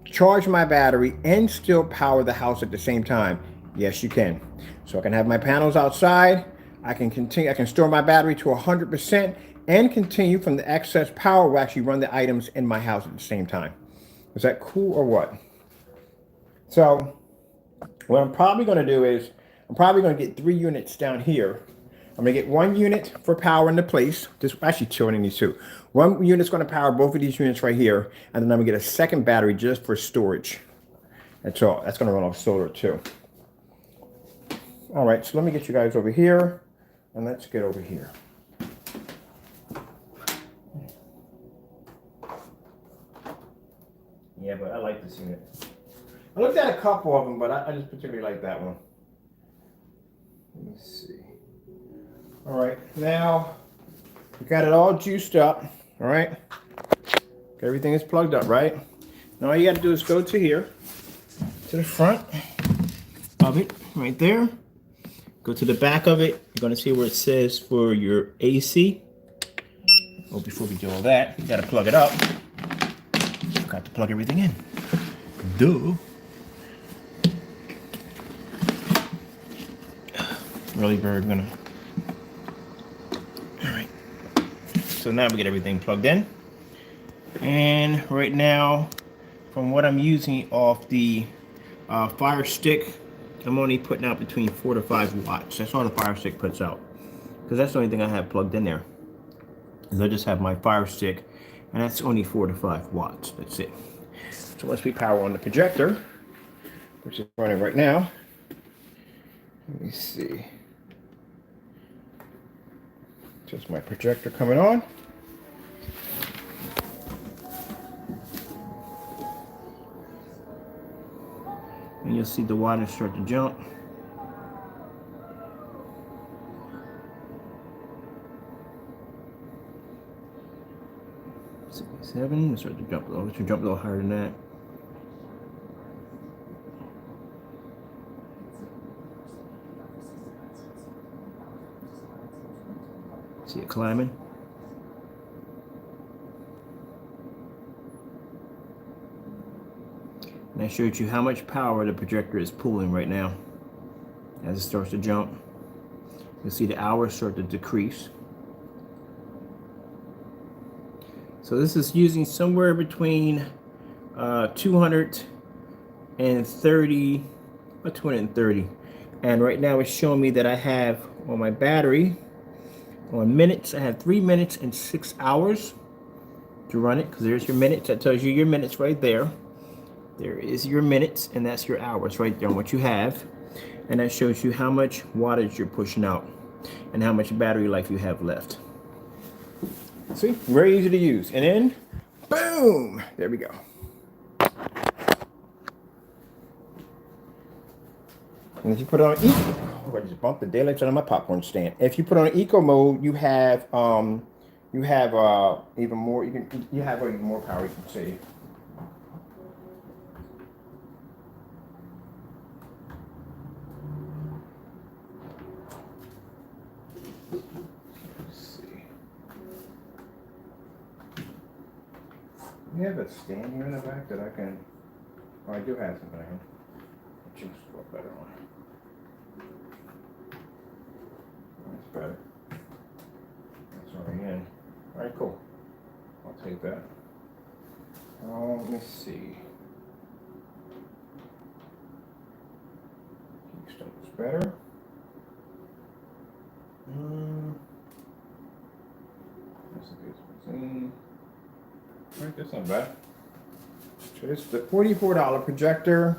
charge my battery, and still power the house at the same time? Yes, you can. So I can have my panels outside, I can store my battery to 100% and continue from the excess power to actually run the items in my house at the same time. Is that cool or what? So what I'm probably going to do is I'm probably going to get 3 units down here. I'm going to get 1 unit for power into place. This actually 2 in these 2. 1 unit's going to power both of these units right here, and then I'm going to get a second battery just for storage. That's all. That's going to run off solar too. All right, so let me get you guys over here, and let's get over here. Yeah, but I like this unit. I looked at a couple of them, but I just particularly like that one. Let me see. All right, now we got it all juiced up. All right, everything is plugged up, right? Now all you got to do is go to here, to the front of it, right there. Go to the back of it. You're going to see where it says for your AC. Oh, before we do all that, you got to plug it up. Got to plug everything in. Duh. Really very gonna. All right. So now we get everything plugged in, and right now, from what I'm using off the Fire Stick, I'm only putting out between 4 to 5 watts. That's all the Fire Stick puts out, because that's the only thing I have plugged in there. And I just have my Fire Stick, and that's only 4 to 5 watts. That's it. So once we power on the projector, which is running right now, let me see. Just my projector coming on. And you'll see the water start to jump. Seven, start to jump a little. Let's jump a little higher than that. See it climbing. And I showed you how much power the projector is pulling right now. As it starts to jump, you'll see the hours start to decrease. So this is using somewhere between 230 or 230. And right now it's showing me that I have on my battery, on minutes, I have 3 minutes and 6 hours to run it, because there's your minutes. That tells you your minutes right there. There is your minutes, and that's your hours right there on what you have. And that shows you how much wattage you're pushing out and how much battery life you have left. See, very easy to use. And then, boom, there we go. And if you put it on eco, I just bumped the daylights out of my popcorn stand. If you put on eco mode, you have even more. You have even more power. You can see. Let's see. You have a stand here in the back that I can. Oh, I do have something I can choose to look better on. That's better. That's already in. All right, cool. I'll take that. Let me see. Kickstart is better. That's a good zoom. All right, that's not bad. So this is the $44 projector,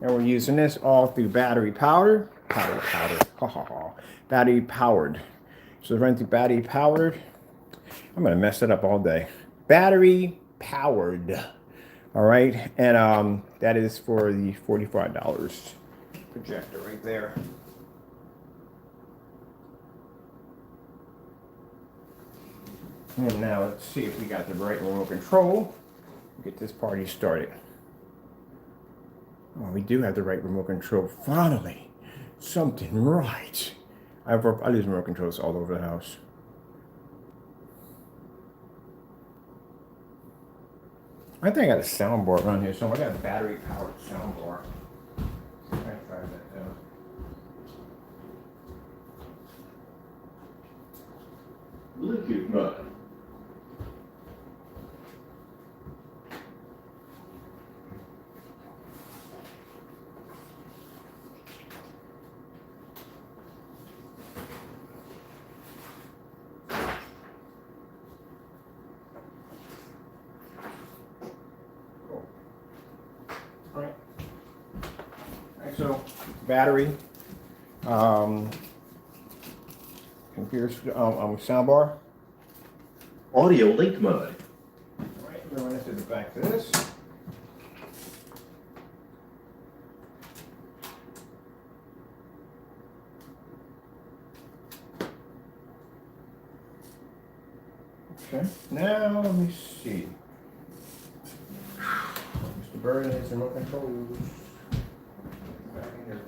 and we're using this all through battery powered. Battery powered. So it's running through battery powered. I'm gonna mess it up all day. Battery powered. All right, and that is for the $45 projector right there. And now let's see if we got the right remote control. Get this party started. Oh, we do have the right remote control. Finally, something right. I use remote controls all over the house. I think I got a soundboard around here somewhere. I got a battery-powered soundboard. I try that out. Bluetooth mode. So battery, computer, soundbar. Audio link mode. All right, we're going to run this back to this. Okay, now let me see. Mr. Bird and his remote controls. Back in here again.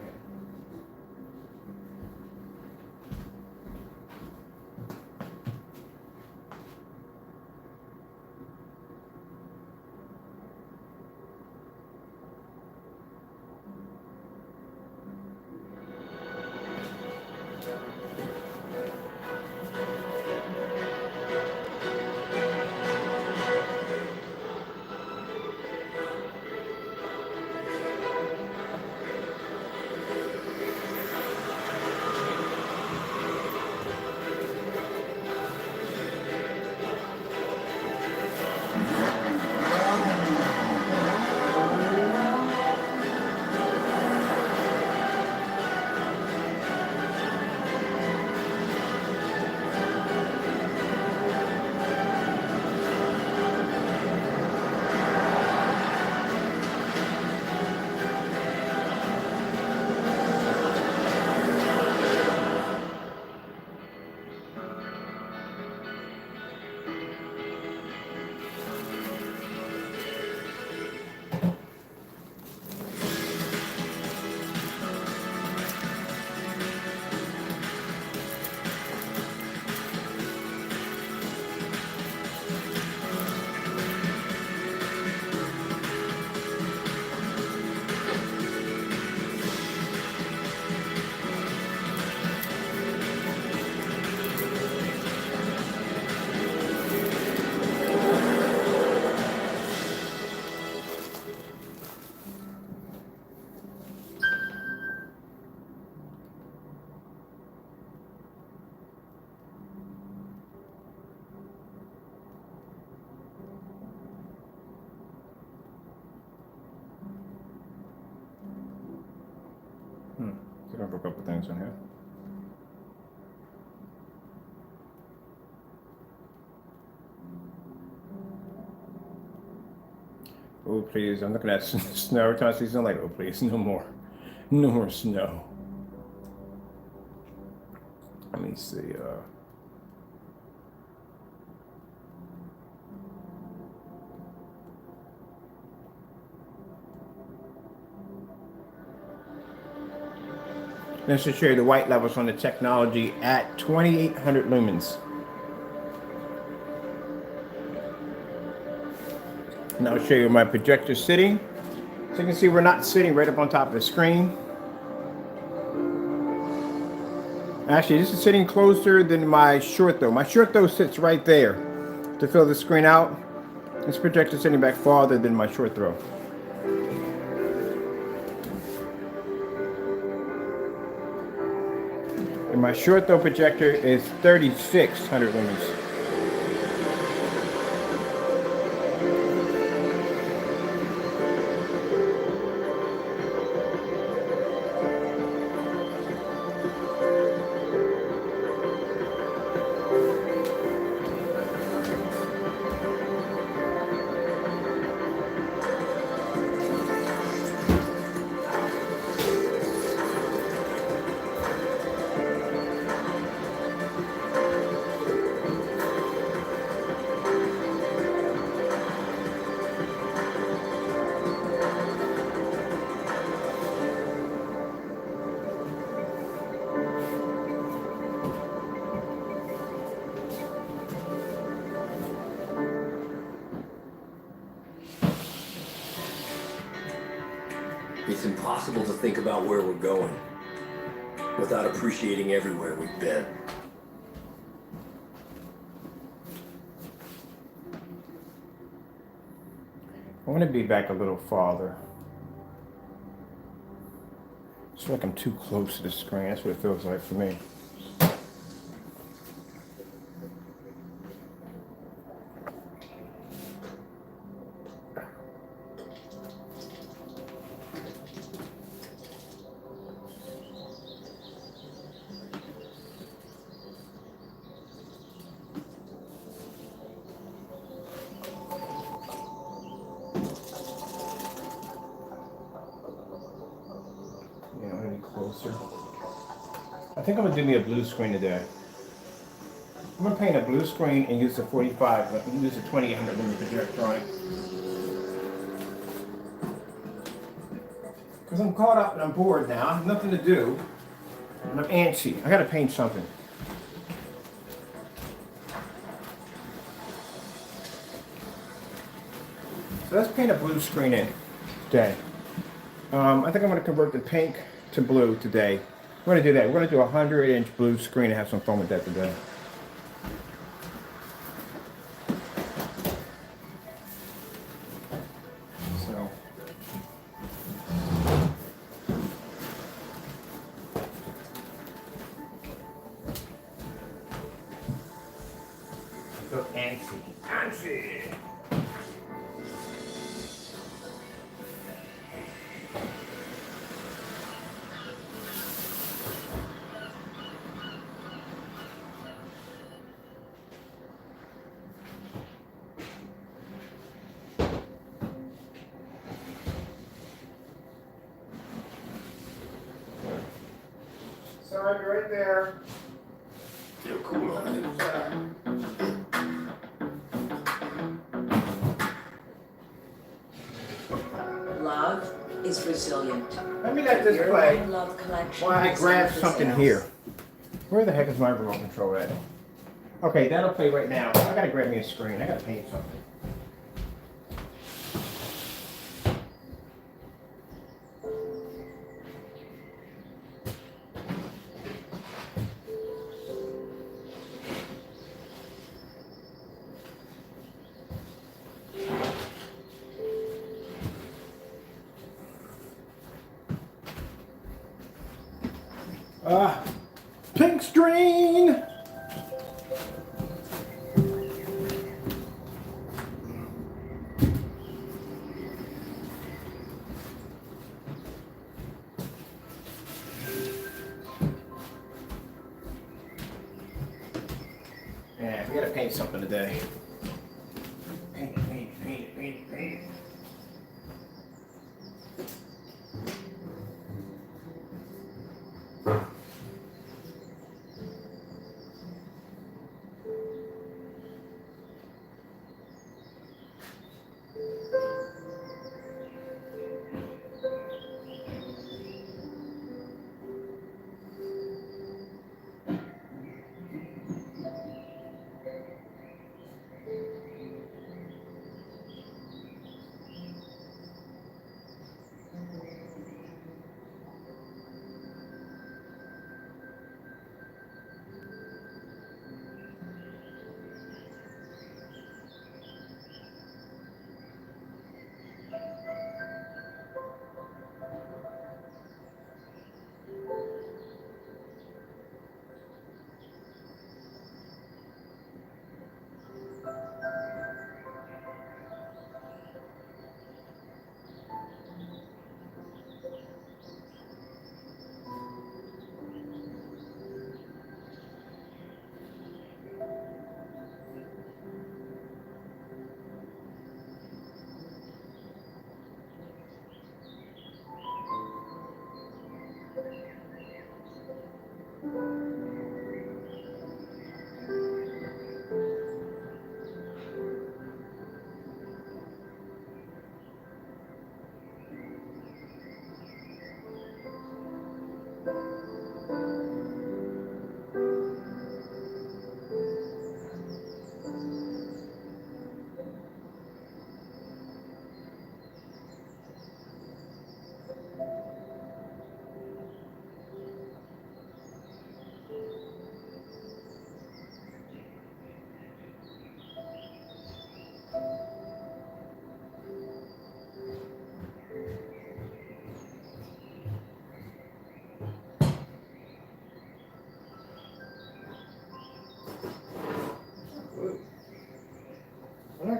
Set up a couple things on here. Oh, please. I'm looking at snow. Every time I see snow, I'm like, oh, please, no more. No more snow. Let me see. Let's just show you the white levels on the technology at 2800 lumens. And I'll show you my projector sitting. So you can see we're not sitting right up on top of the screen. Actually, this is sitting closer than my short throw. My short throw sits right there to fill the screen out. This projector is sitting back farther than my short throw. And my short throw projector is 3600 lumens. It's impossible to think about where we're going without appreciating everywhere we've been. I want to be back a little farther. It's like I'm too close to the screen. That's what it feels like for me. Closer. I think I'm gonna do me a blue screen today. I'm gonna paint a blue screen and use the 45, but use the 2800 lumen projector on it. Because I'm caught up and I'm bored now. I have nothing to do. And I'm antsy. I gotta paint something. So let's paint a blue screen in today. I think I'm gonna convert the pink to blue today. We're going to do that. We're going to do a 100-inch blue screen and have some fun with that today. So antsy. Sorry, be right there. You're cool on it. Love is resilient. Let me let this Your play Own Love collection. while I is grab for something sale. here. Where the heck is my remote control at? Okay, that'll play right now. I gotta grab me a screen. I gotta paint something. Pink screen! Yeah, we gotta paint something today. Paint it.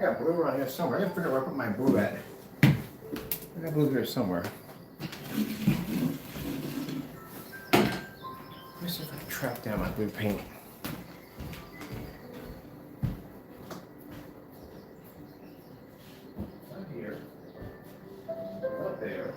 got blue around here somewhere. I gotta figure out where I put my blue at. I got blue here somewhere. Let's see if I can track down my blue paint. Not here. Not there.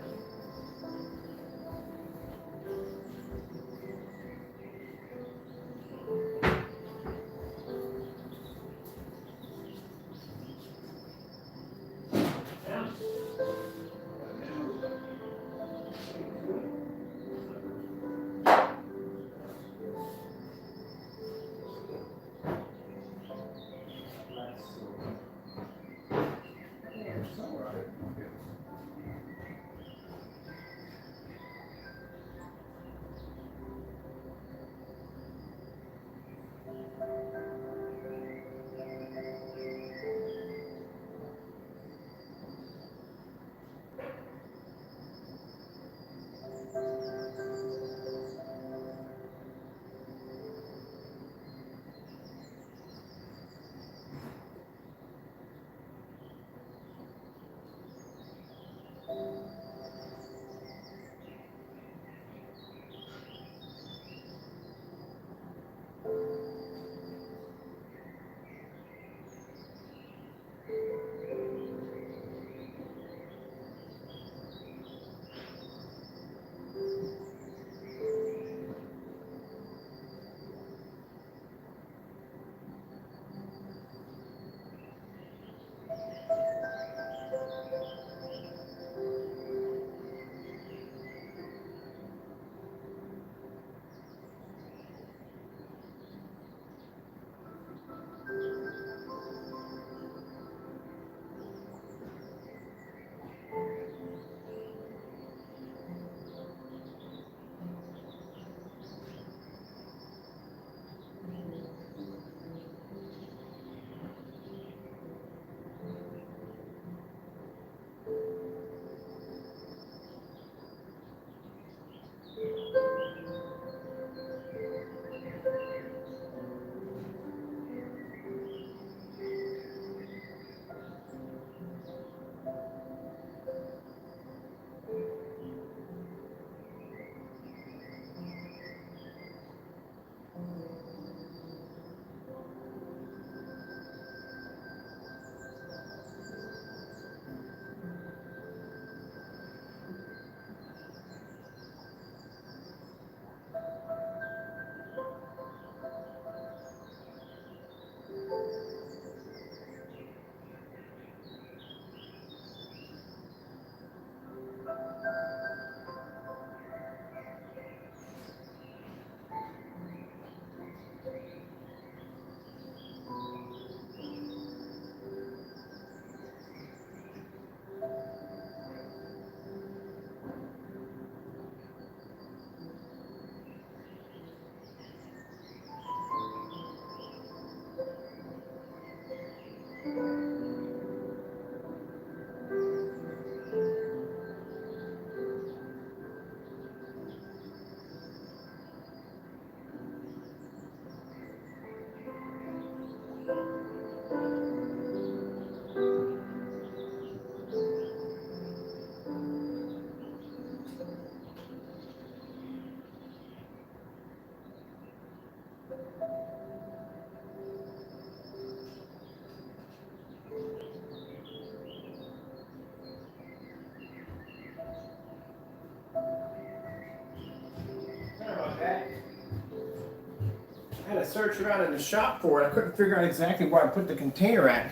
I had to search around in the shop for it. I couldn't figure out exactly where I put the container at.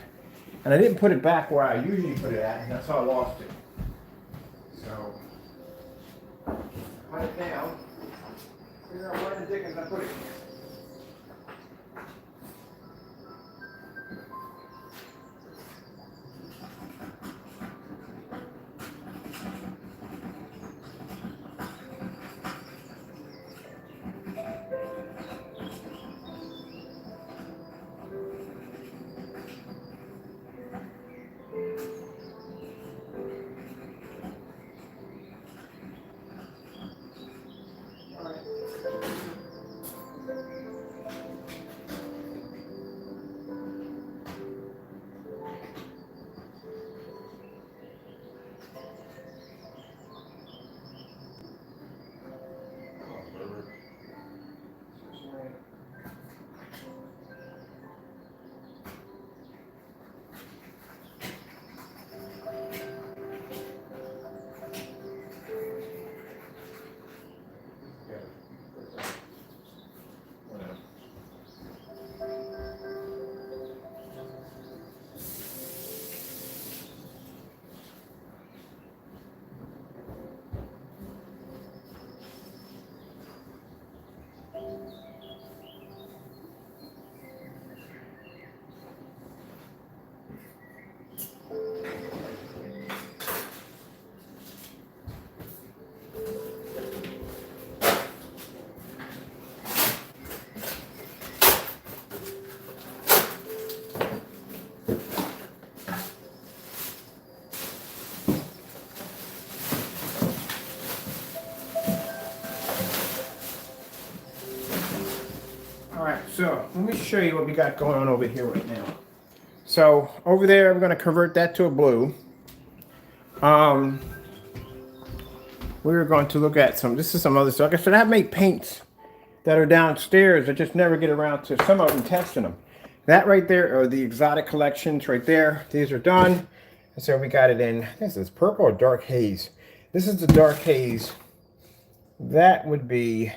And I didn't put it back where I usually put it at, and that's how I lost it. So, hunt it down, figure out where the dickens I put it. So let me show you what we got going on over here right now. So over there, we're going to convert that to a blue. We're going to look at this is some other stuff. Like I said, I make paints that are downstairs. I just never get around to some of them testing them. That right there are the exotic collections right there. These are done. And so we got it in, this is purple or dark haze. This is the dark haze. That would be,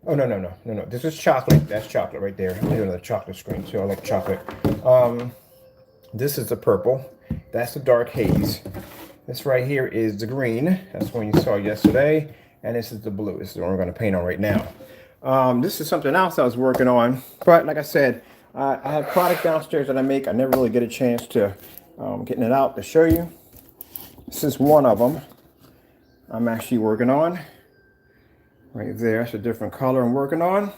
oh, no. This is chocolate. That's chocolate right there. I'm doing the chocolate screen, so I like chocolate. This is the purple. That's the dark haze. This right here is the green. That's the one you saw yesterday. And this is the blue. This is the one we're going to paint on right now. This is something else I was working on. But like I said, I have product downstairs that I make. I never really get a chance to getting it out to show you. This is one of them I'm actually working on. Right there. It's a different color I'm working on.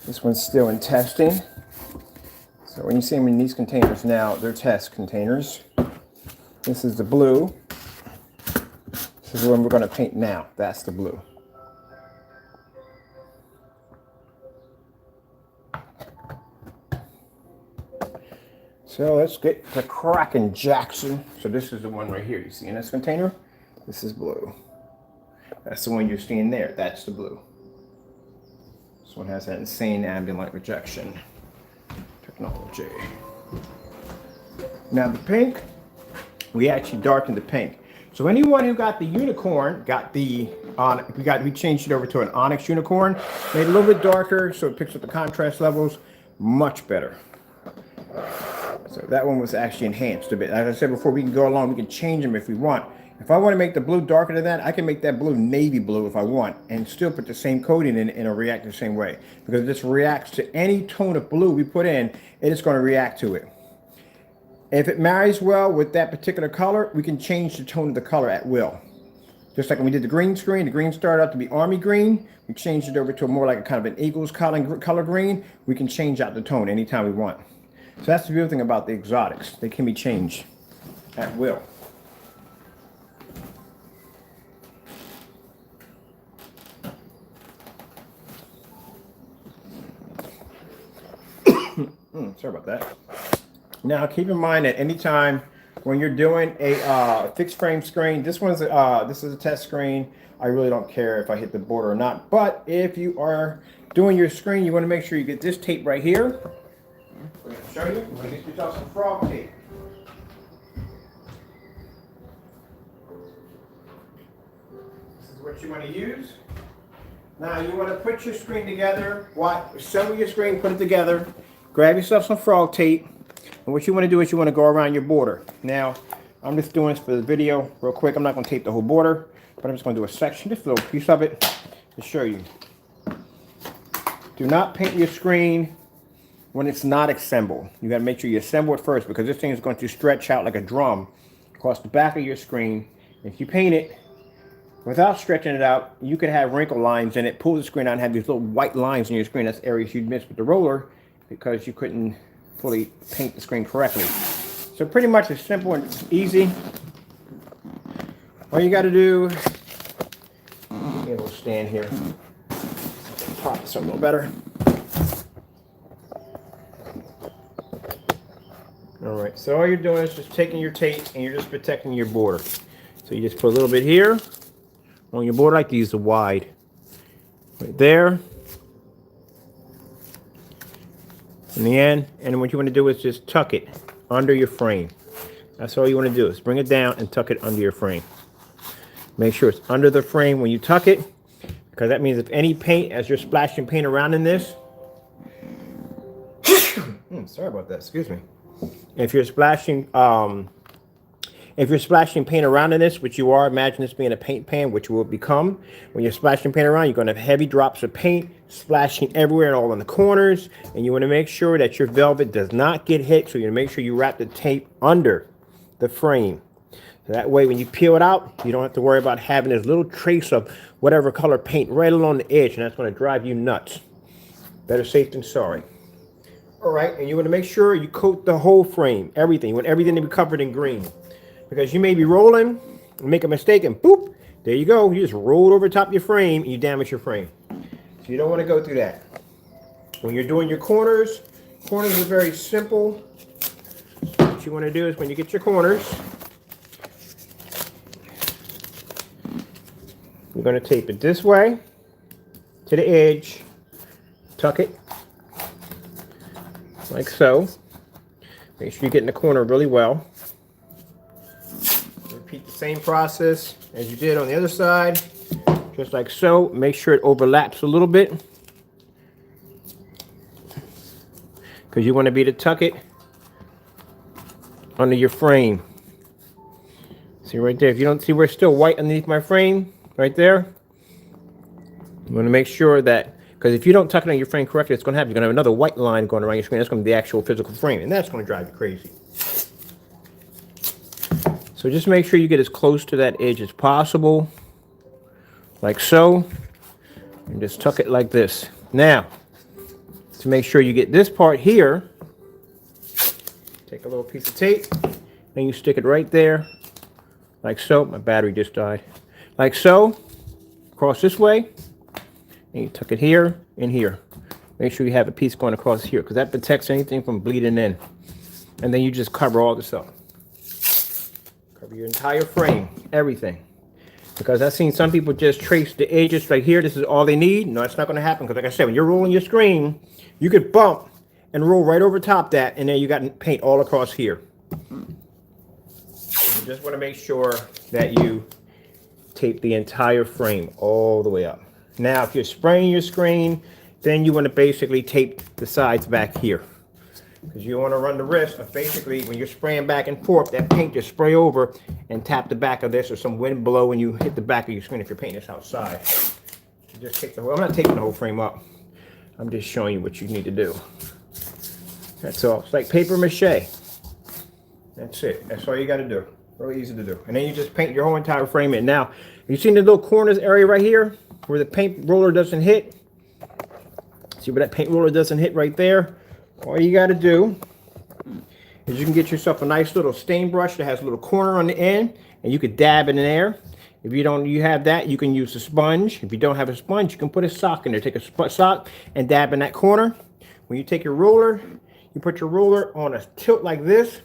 This one's still in testing. So when you see them in these containers now, they're test containers. This is the blue. This is the one we're going to paint now. That's the blue. So let's get the Kraken Jackson. So this is the one right here. You see in this container? This is blue. That's the one you're seeing there. That's the blue. This one has that insane ambient light rejection technology. Now the pink, we actually darkened the pink. So anyone who got the unicorn got the we changed it over to an onyx unicorn, made it a little bit darker so it picks up the contrast levels much better. So that one was actually enhanced a bit. As I said before, we can go along, we can change them if we want. If I want to make the blue darker than that, I can make that blue navy blue if I want and still put the same coating in and it'll react the same way. Because this reacts to any tone of blue we put in, it is going to react to it. If it marries well with that particular color, we can change the tone of the color at will. Just like when we did the green screen, the green started out to be army green. We changed it over to more like a kind of an Eagles color green. We can change out the tone anytime we want. So that's the beautiful thing about the exotics. They can be changed at will. Sorry about that. Now keep in mind that anytime when you're doing a fixed frame screen, this is a test screen. I really don't care if I hit the border or not. But if you are doing your screen, you want to make sure you get this tape right here. I'm going to show you. I'm going to get yourself some frog tape. This is what you want to use. Now you want to put your screen together. Assemble your screen, put it together. Grab yourself some frog tape. And what you want to do is you want to go around your border. Now, I'm just doing this for the video real quick. I'm not going to tape the whole border, but I'm just going to do a section, just a little piece of it to show you. Do not paint your screen when it's not assembled. You got to make sure you assemble it first because this thing is going to stretch out like a drum across the back of your screen. If you paint it without stretching it out, you could have wrinkle lines in it, pull the screen out and have these little white lines in your screen. That's areas you'd miss with the roller because you couldn't fully paint the screen correctly. So pretty much it's simple and easy. All you got to do, maybe we'll stand here, prop this up a little better. All right, so all you're doing is just taking your tape and you're just protecting your border. So you just put a little bit here on your border. I like to use the wide right there. In the end, and what you want to do is just tuck it under your frame. That's all you want to do is bring it down and tuck it under your frame. Make sure it's under the frame when you tuck it, because that means if any paint, as you're splashing paint around in this, sorry about that, excuse me. If you're splashing paint around in this, which you are, imagine this being a paint pan, which will become. When you're splashing paint around, you're going to have heavy drops of paint splashing everywhere and all in the corners. And you want to make sure that your velvet does not get hit. So you want to make sure you wrap the tape under the frame. So that way, when you peel it out, you don't have to worry about having this little trace of whatever color paint right along the edge. And that's going to drive you nuts. Better safe than sorry. All right, and you want to make sure you coat the whole frame, everything. You want everything to be covered in green. Because you may be rolling and make a mistake and boop, there you go. You just rolled over top your frame and you damage your frame. So you don't want to go through that. When you're doing your corners are very simple. What you want to do is when you get your corners, you're going to tape it this way to the edge, tuck it like so. Make sure you're getting the corner really well. Repeat the same process as you did on the other side, just like so. Make sure it overlaps a little bit, because you want to be to tuck it under your frame. See right there, if you don't see where it's still white underneath my frame, right there, you want to make sure that, because if you don't tuck it on your frame correctly, it's going to happen. You're going to have another white line going around your screen. That's going to be the actual physical frame, and that's going to drive you crazy. So just make sure you get as close to that edge as possible, like so, and just tuck it like this. Now, to make sure you get this part here, take a little piece of tape, and you stick it right there, like so. My battery just died. Like so, across this way, and you tuck it here and here. Make sure you have a piece going across here, because that protects anything from bleeding in. And then you just cover all this up. Cover your entire frame, everything. Because I've seen some people just trace the edges right here. This is all they need. No, it's not going to happen, because like I said, when you're rolling your screen, you could bump and roll right over top that, and then you got paint all across here. You just want to make sure that you tape the entire frame all the way up. Now, if you're spraying your screen, then you want to basically tape the sides back here, because you don't want to run the risk of basically when you're spraying back and forth, that paint just spray over and tap the back of this, or some wind blow and you hit the back of your screen if you're painting this outside. You just take the whole, I'm not taping the whole frame up. I'm just showing you what you need to do. That's all. It's like paper mache. That's it. That's all you got to do. Really easy to do. And then you just paint your whole entire frame in. Now, you see the little corners area right here where the paint roller doesn't hit? See where that paint roller doesn't hit right there? All you got to do is you can get yourself a nice little stain brush that has a little corner on the end, and you could dab it in there. If you don't, you have that, you can use a sponge. If you don't have a sponge, you can put a sock in there. Take a sock and dab in that corner. When you take your roller, you put your roller on a tilt like this,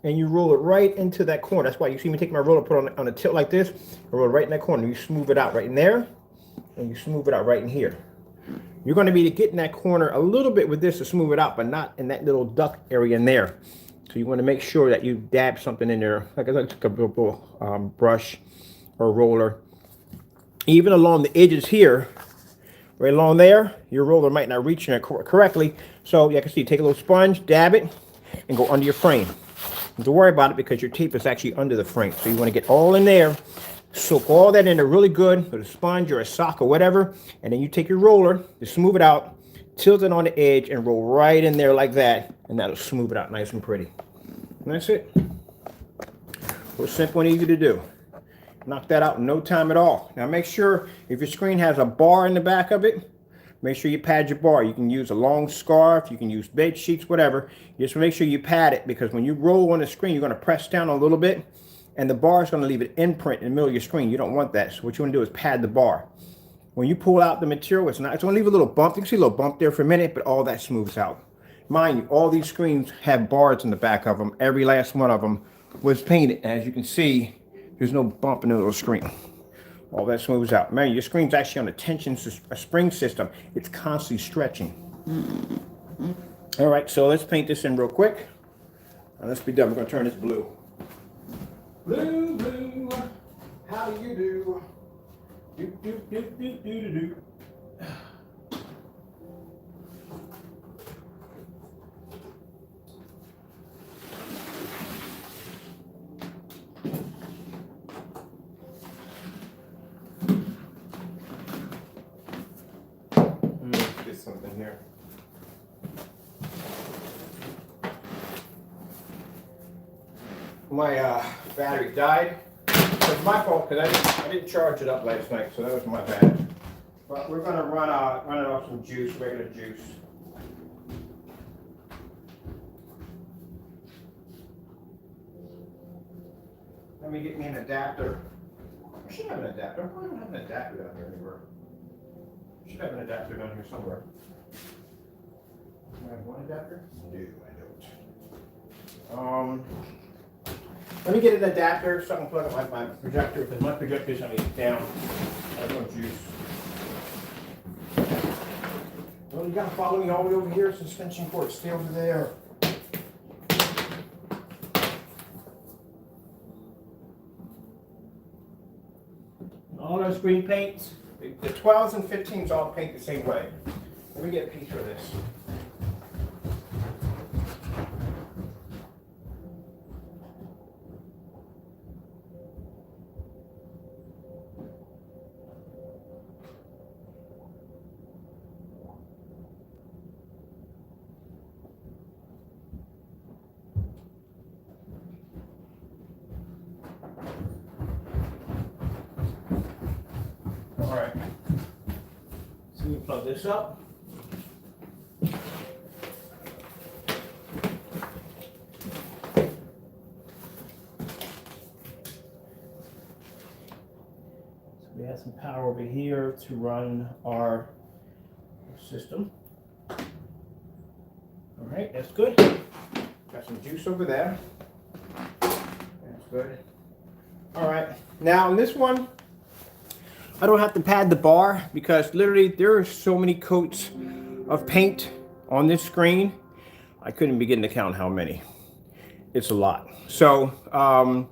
and you roll it right into that corner. That's why you see me take my roller, put on a tilt like this, and roll it right in that corner. You smooth it out right in there, and you smooth it out right in here. You're going to be getting that corner a little bit with this to smooth it out, but not in that little duck area in there. So you want to make sure that you dab something in there, like a brush or roller. Even along the edges here, right along there, your roller might not reach in there correctly. So you can see, take a little sponge, dab it, and go under your frame. Don't worry about it, because your tape is actually under the frame. So you want to get all in there, soak all that in there really good with a sponge or a sock or whatever, and then you take your roller to smooth it out, tilt it on the edge, and roll right in there like that, and that'll smooth it out nice and pretty. And that's it. Real simple and easy to do. Knock that out in no time at all. Now make sure, if your screen has a bar in the back of it, make sure you pad your bar. You can use a long scarf, you can use bed sheets, whatever. Just make sure you pad it, because when you roll on the screen, you're going to press down a little bit, and the bar is going to leave an imprint in the middle of your screen. You don't want that. So what you want to do is pad the bar. When you pull out the material, it's going to leave a little bump. You can see a little bump there for a minute, but all that smooths out. Mind you, all these screens have bars in the back of them. Every last one of them was painted. As you can see, there's no bump in the little screen. All that smooths out. Man, your screen's actually on a spring system. It's constantly stretching. All right, so let's paint this in real quick. And let's be done. We're going to turn this blue. Blue, blue, how do you do? Do, do, do, do, do, do, do. Get something here. My battery died. It's my fault, because I didn't charge it up last night, so that was my bad. But we're gonna run it off some juice, regular juice. Let me get me an adapter. I should have an adapter. I don't have an adapter down here anywhere. Should have an adapter down here somewhere. Do I have one adapter? No, I don't. Let me get an adapter so I can plug up my projector, because my projector is down. I don't use. Well, you gotta follow me all the way over here. Suspension cord, stay over there. All those green paints, the 12s and 15s all paint the same way. Let me get a piece of this. All right, so we plug this up. So we have some power over here to run our system. All right, that's good. Got some juice over there. That's good. All right, now on this one, I don't have to pad the bar because literally there are so many coats of paint on this screen. I couldn't begin to count how many. It's a lot. So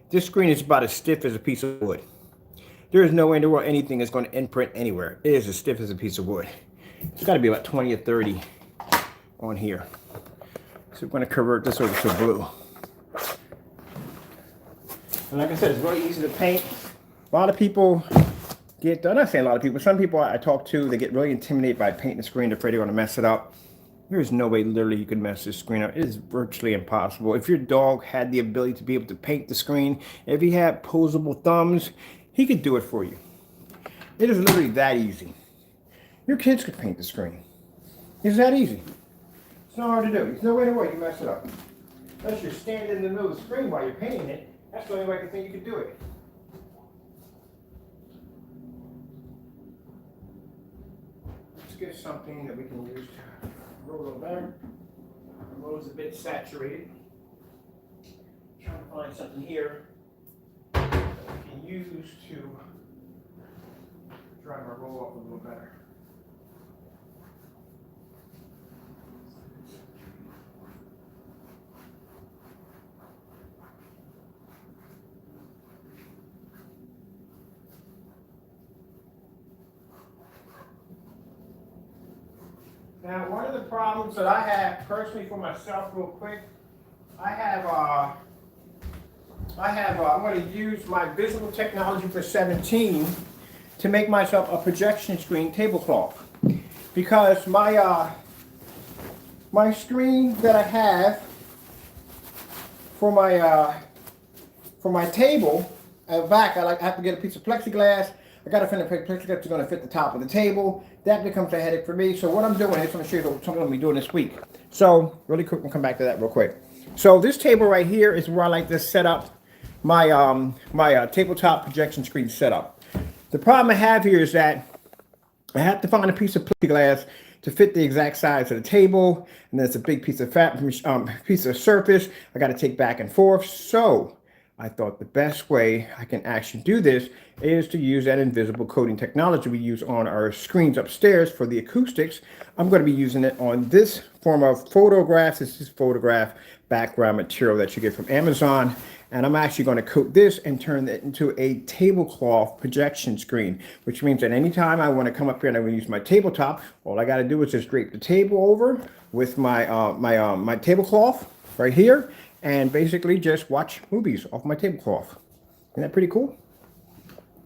this screen is about as stiff as a piece of wood. There is no way in the world anything is going to imprint anywhere. It is as stiff as a piece of wood. It's got to be about 20 or 30 on here. So we're going to convert this over to blue. And like I said, it's really easy to paint. A lot of people I'm not saying a lot of people, some people I talk to, they get really intimidated by painting the screen, they're afraid they're going to mess it up. There is no way literally you could mess this screen up. It is virtually impossible. If your dog had the ability to be able to paint the screen, if he had posable thumbs, he could do it for you. It is literally that easy. Your kids could paint the screen. It's that easy. It's not hard to do. There's no way in the world you can mess it up. Unless you're standing in the middle of the screen while you're painting it, that's the only way I can think you could do it. Get something that we can use to roll over there. The roll's a bit saturated. Trying to find something here that we can use to dry my roll off a little better. Now, one of the problems that I have personally for myself, real quick, I'm going to use my Visible Technology for 17 to make myself a projection screen tablecloth, because my my screen that I have for my table at back, I have to get a piece of plexiglass. I got to find a plexiglass that's going to fit the top of the table. That becomes a headache for me. So what I'm doing is I'm going to show you something I'm going to be doing this week. So really quick, we'll come back to that real quick. So this table right here is where I like to set up my tabletop projection screen setup. The problem I have here is that I have to find a piece of plexiglass to fit the exact size of the table, and then it's a big piece of piece of surface I got to take back and forth. So I thought the best way I can actually do this is to use that invisible coating technology we use on our screens upstairs for the acoustics. I'm going to be using it on this form of photographs. This is photograph background material that you get from Amazon. And I'm actually going to coat this and turn it into a tablecloth projection screen, which means that anytime I want to come up here and I want to use my tabletop, all I got to do is just drape the table over with my my tablecloth right here, and basically just watch movies off my tablecloth. Isn't that pretty cool?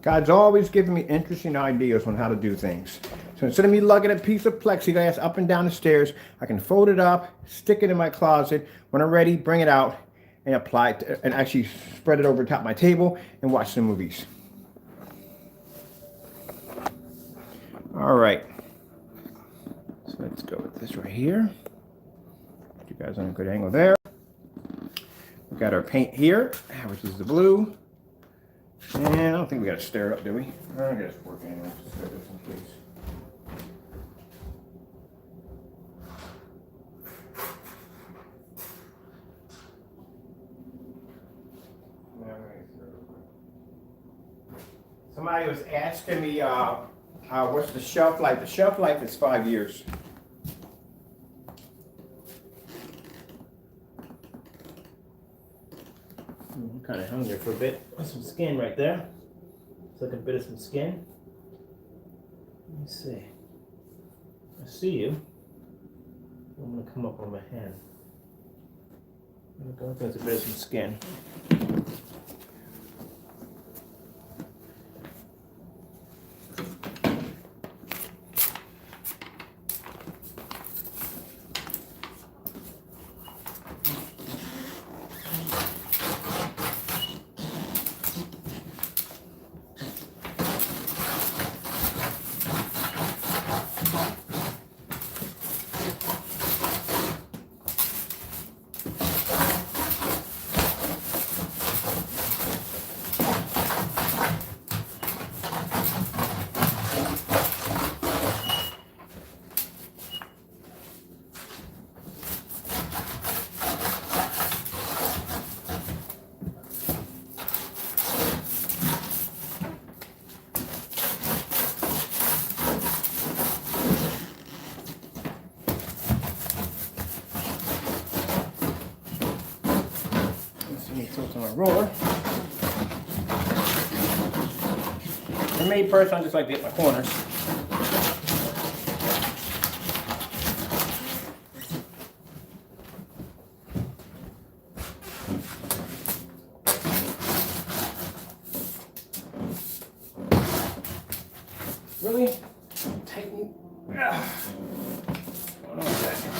God's always giving me interesting ideas on how to do things. So instead of me lugging a piece of plexiglass up and down the stairs, I can fold it up, stick it in my closet. When I'm ready, bring it out and apply it and actually spread it over top my table and watch some movies. All right. So let's go with this right here. Put you guys on a good angle there. We got our paint here, which is the blue. And I don't think we got to stir it up, do we? I guess it's working anyway, just stir this in case. Somebody was asking me, what's the shelf life? The shelf life is 5 years. I'm kind of hungry for a bit. There's some skin right there. It's like a bit of some skin. Let me see. I see you. I'm gonna come up on my hand. There we go. There's a bit of some skin. Tilt on my roller. For me personally, I just like to hit my corners. Really? Tighten. Hold on a second.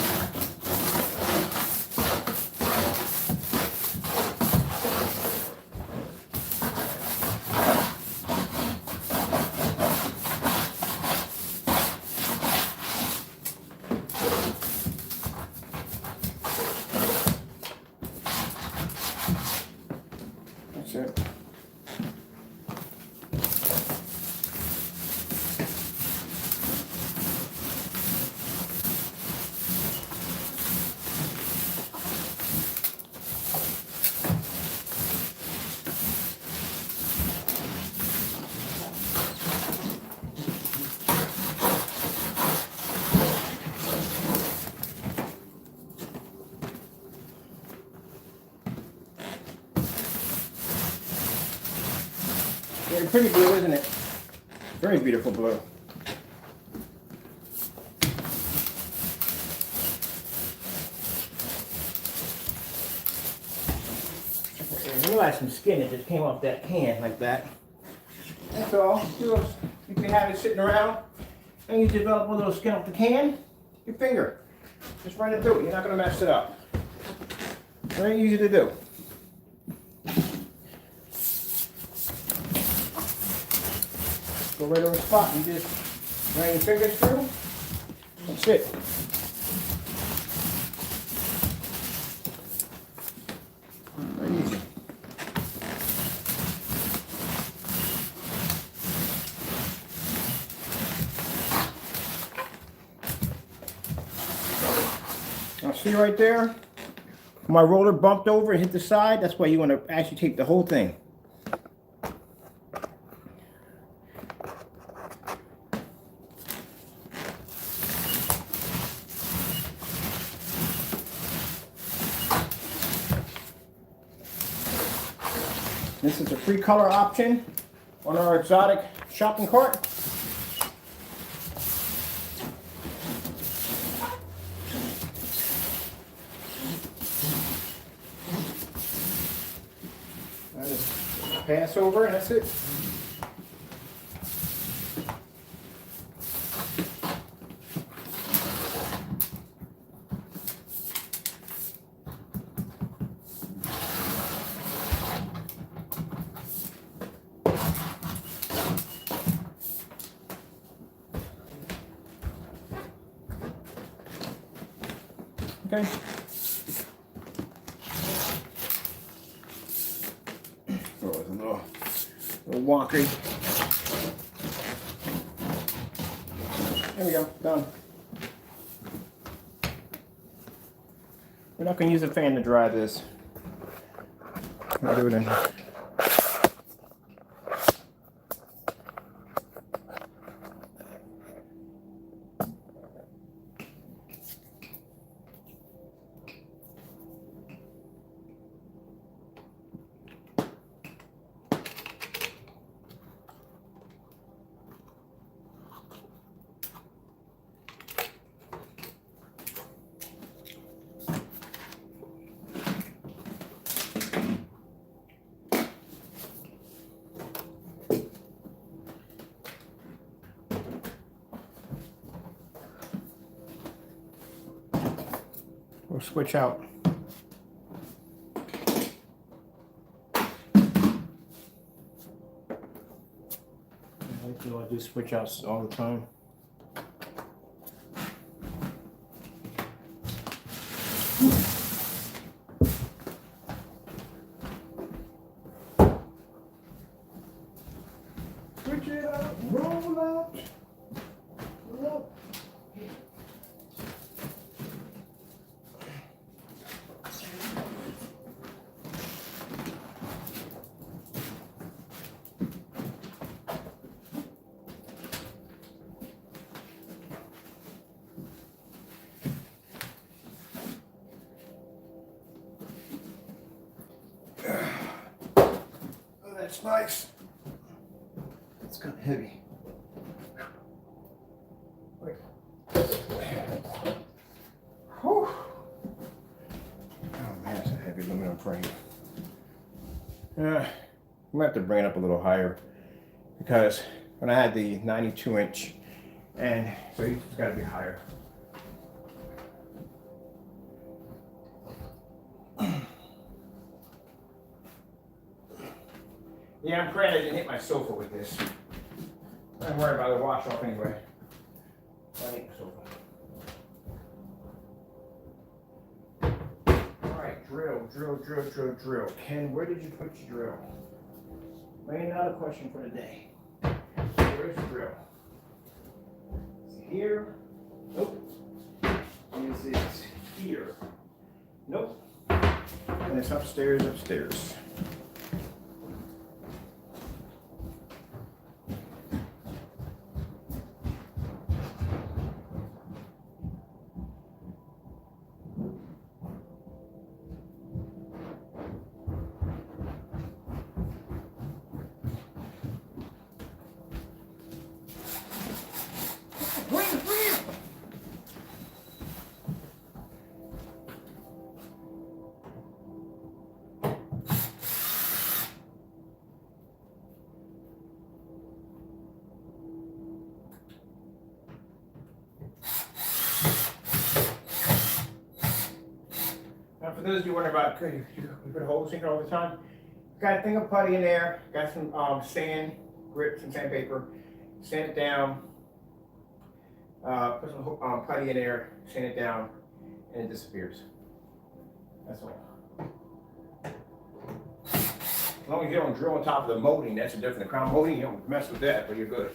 That's it. Yeah, pretty blue, isn't it? Very beautiful blue. I realized some skin that just came off that can like that. That's all. You can have it sitting around and you develop a little skin off the can, your finger. Just run it through it. You're not going to mess it up. Very easy to do. Go right on the spot. You just run your fingers through. That's it. Very easy. Now see right there? My roller bumped over and hit the side. That's why you want to actually take the whole thing. This is a free color option on our exotic shopping cart. I just pass over and that's it. Okay. Oh, it's a little wonky. There we go, done. We're not going to use a fan to dry this. I'll do it in here. we'll switch out. I do switch outs all the time. Switch it out, roll out. Roll out. Oh, that's nice. It's kind of heavy. Wait. Whew. Oh man, it's a heavy aluminum frame. I'm gonna have to bring it up a little higher because when I had the 92-inch, and so it's got to be higher. Yeah, I'm praying I didn't hit my sofa with this. I'm worried about the wash off anyway. I hit the sofa. Alright, drill. Ken, where did you put your drill? Maybe not a question for the day. Where's the drill? Is it here? Nope. Is it here? Nope. And it's upstairs. Now, for those of you wondering about, you put holes in here all the time. Got a thing of putty in there. Got some sand, grit, some sandpaper. Sand it down. Put some putty in there. Sand it down, and it disappears. That's all. As long as you don't drill on top of the molding, that's a different. The crown molding, you don't mess with that, but you're good.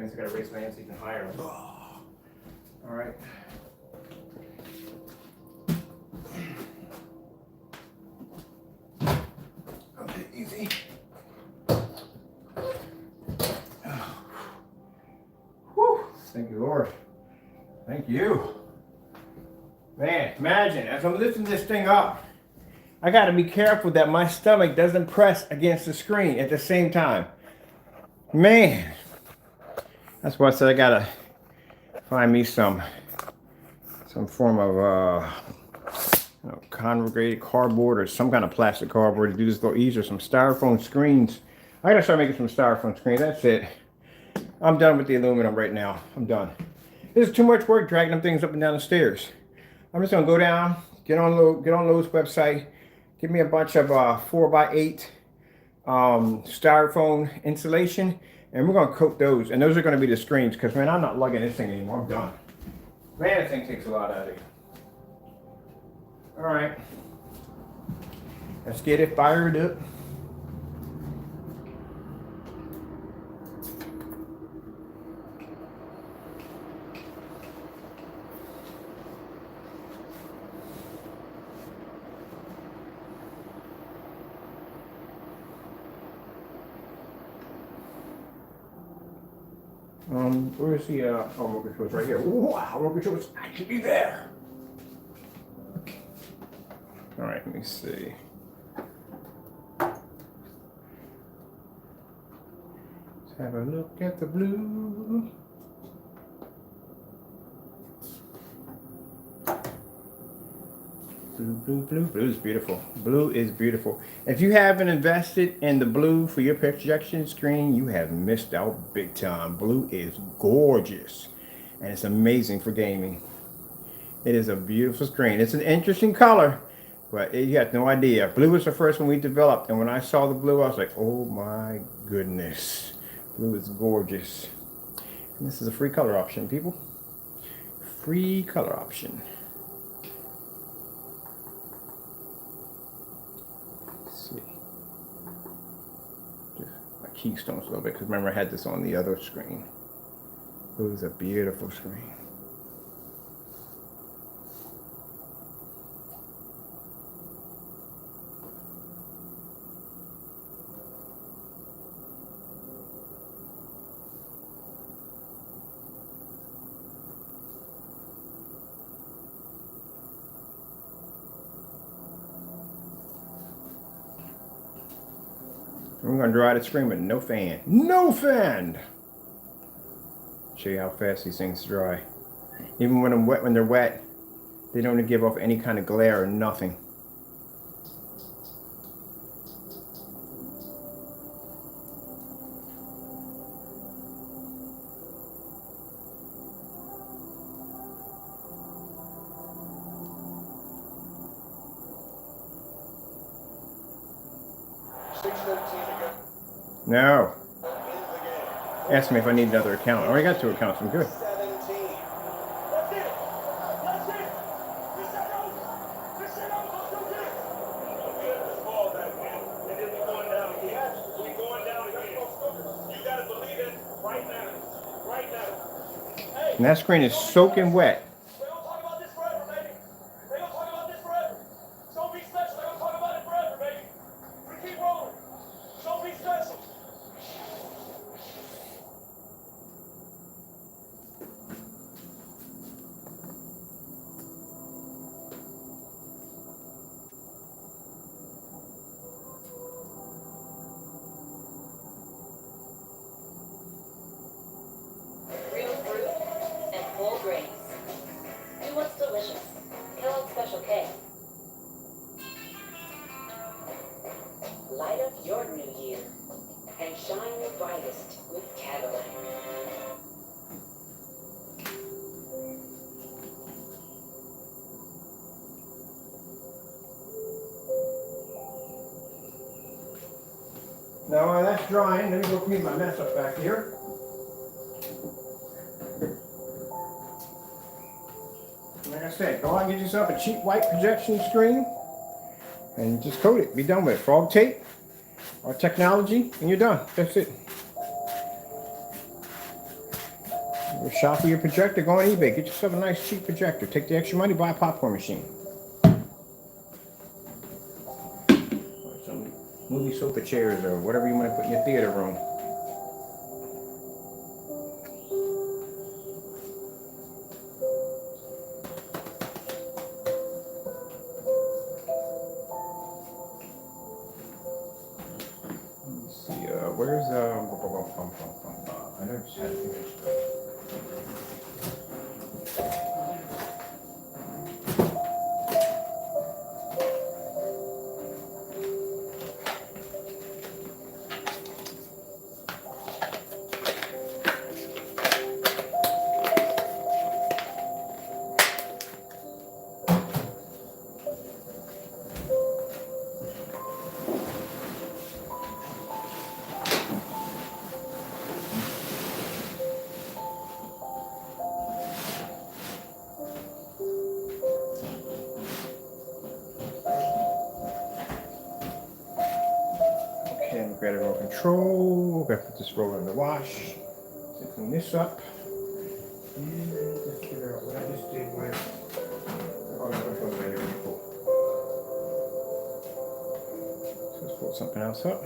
I gotta raise my hands even higher. All right. Okay, easy. Whew. Thank you, Lord. Thank you. Man, imagine as I'm lifting this thing up, I gotta be careful that my stomach doesn't press against the screen at the same time. Man. That's why I said I gotta find me some form of corrugated cardboard or some kind of plastic cardboard to do this a little easier. Some styrofoam screens. I gotta start making some styrofoam screens. That's it. I'm done with the aluminum right now. I'm done. This is too much work dragging them things up and down the stairs. I'm just gonna go down, get on Lowe's website, give me a bunch of 4x8 styrofoam insulation. And we're gonna coat those, and those are gonna be the screens, because man, I'm not lugging this thing anymore. I'm done. Man, this thing takes a lot out of you. All right, let's get it fired up. Where's the remote controls? Right here. Wow, remote controls actually there. All right, let me see. Have a look at the blue. Blue is beautiful. Blue is beautiful. If you haven't invested in the blue for your projection screen, you have missed out big time. Blue is gorgeous, and it's amazing for gaming. It is a beautiful screen. It's an interesting color, but you have no idea. Blue was the first one we developed, and when I saw the blue, I was like, oh my goodness. Blue is gorgeous. And this is a free color option, people. Free color option. My keystones a little bit, because remember I had this on the other screen. It was a beautiful screen. I'm gonna dry the screen with no fan. No fan! Show you how fast these things dry. Even when they're wet, they don't give off any kind of glare or nothing. No. Ask me if I need another account. I already got 2 accounts. I'm good. And that screen is soaking wet. Real fruit and whole grains. Do what's delicious. Kellogg's Special K. Light up your new year and shine your brightest with Cadillac. Now while that's drying, let me go clean my mess up back here. Like I said, go out and get yourself a cheap white projection screen and just coat it. Be done with it. Frog tape or technology, and you're done. That's it. You shop for your projector, go on eBay. Get yourself a nice cheap projector. Take the extra money, buy a popcorn machine. Or some movie sofa chairs or whatever you want to put in your theater room. Where's I never just had to finish grab it on control. Gotta put this roller in the wash. So clean this up. And just figure out what I just did with. Oh, no, that goes right here. Cool. So let's pull something else up.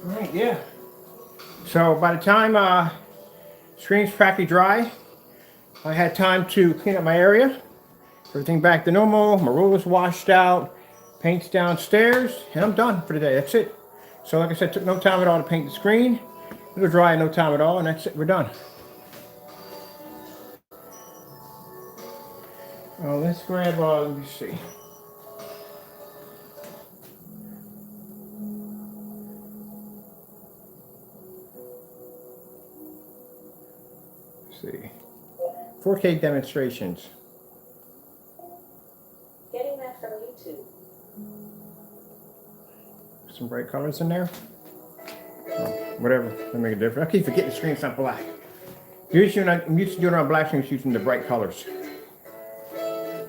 Right, yeah. So by the time screen's practically dry, I had time to clean up my area. Everything back to normal. My ruler's washed out. Paint's downstairs, and I'm done for the day. That's it. So like I said, took no time at all to paint the screen. It'll dry in no time at all, and that's it. We're done. Oh, let's grab. Let me see. See, 4K demonstrations. Getting that from YouTube. Some bright colors in there. Oh, whatever, that make a difference. I keep forgetting the screen's not black. Usually, when I'm used to doing it on black screens, using the bright colors.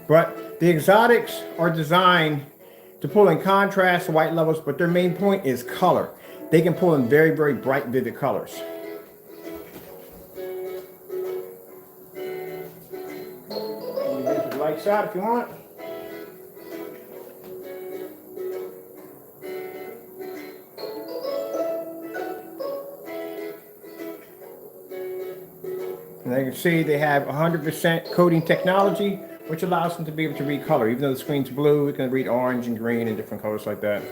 But the exotics are designed to pull in contrast, white levels, but their main point is color. They can pull in very, very bright, vivid colors. You can get the lights out if you want. And you can see they have 100% coding technology, which allows them to be able to read color. Even though the screen's blue, it can read orange and green and different colors like that.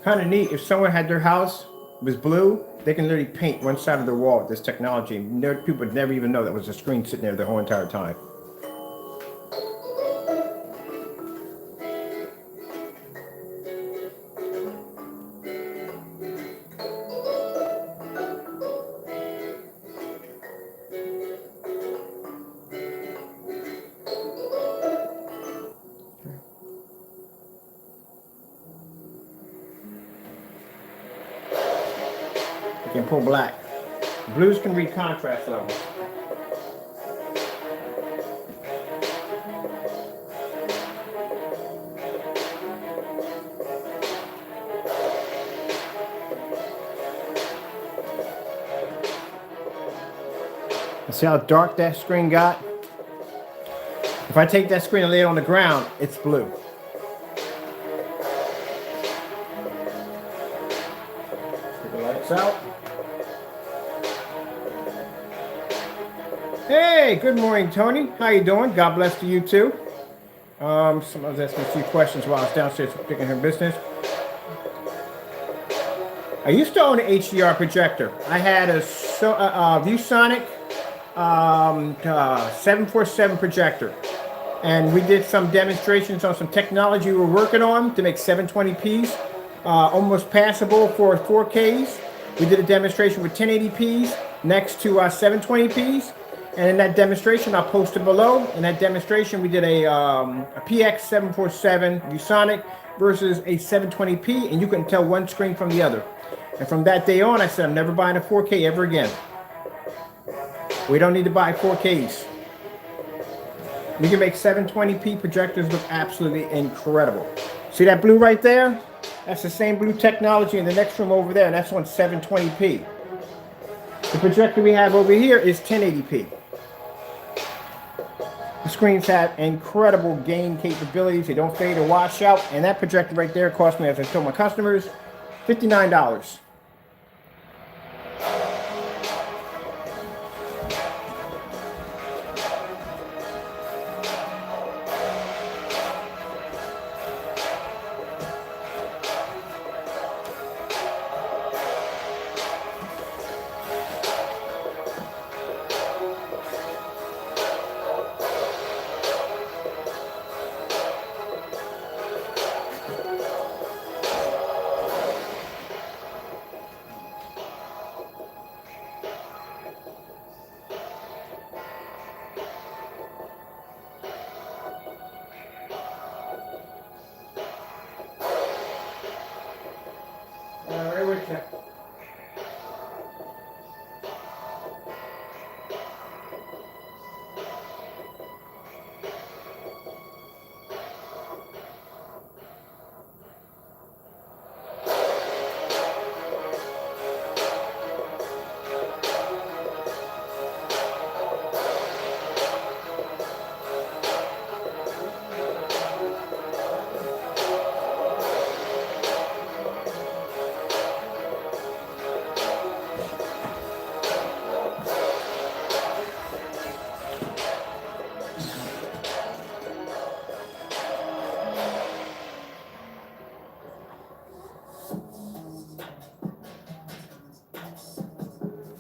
Kind of neat. If someone had their house was blue, they can literally paint one side of the wall with this technology. People would never even know that was a screen sitting there the whole entire time. You can pull black. Blues can read contrast levels. See how dark that screen got? If I take that screen and lay it on the ground, it's blue. Put the lights out. Hey, good morning, Tony. How you doing? God bless to you too. Someone was asking a few questions while I was downstairs picking her business. I used to own an HDR projector. I had a ViewSonic 747 projector, and we did some demonstrations on some technology we were working on to make 720p's almost passable for 4Ks. We did a demonstration with 1080p's next to 720p's. And in that demonstration, I'll post it below. In that demonstration, we did a PX747 ViewSonic versus a 720p, and you couldn't tell one screen from the other. And from that day on, I said, I'm never buying a 4K ever again. We don't need to buy 4Ks. We can make 720p projectors look absolutely incredible. See that blue right there? That's the same blue technology in the next room over there, and that's on 720p. The projector we have over here is 1080p. The screens have incredible gain capabilities. They don't fade or wash out. And that projector right there cost me, as I told my customers, $59.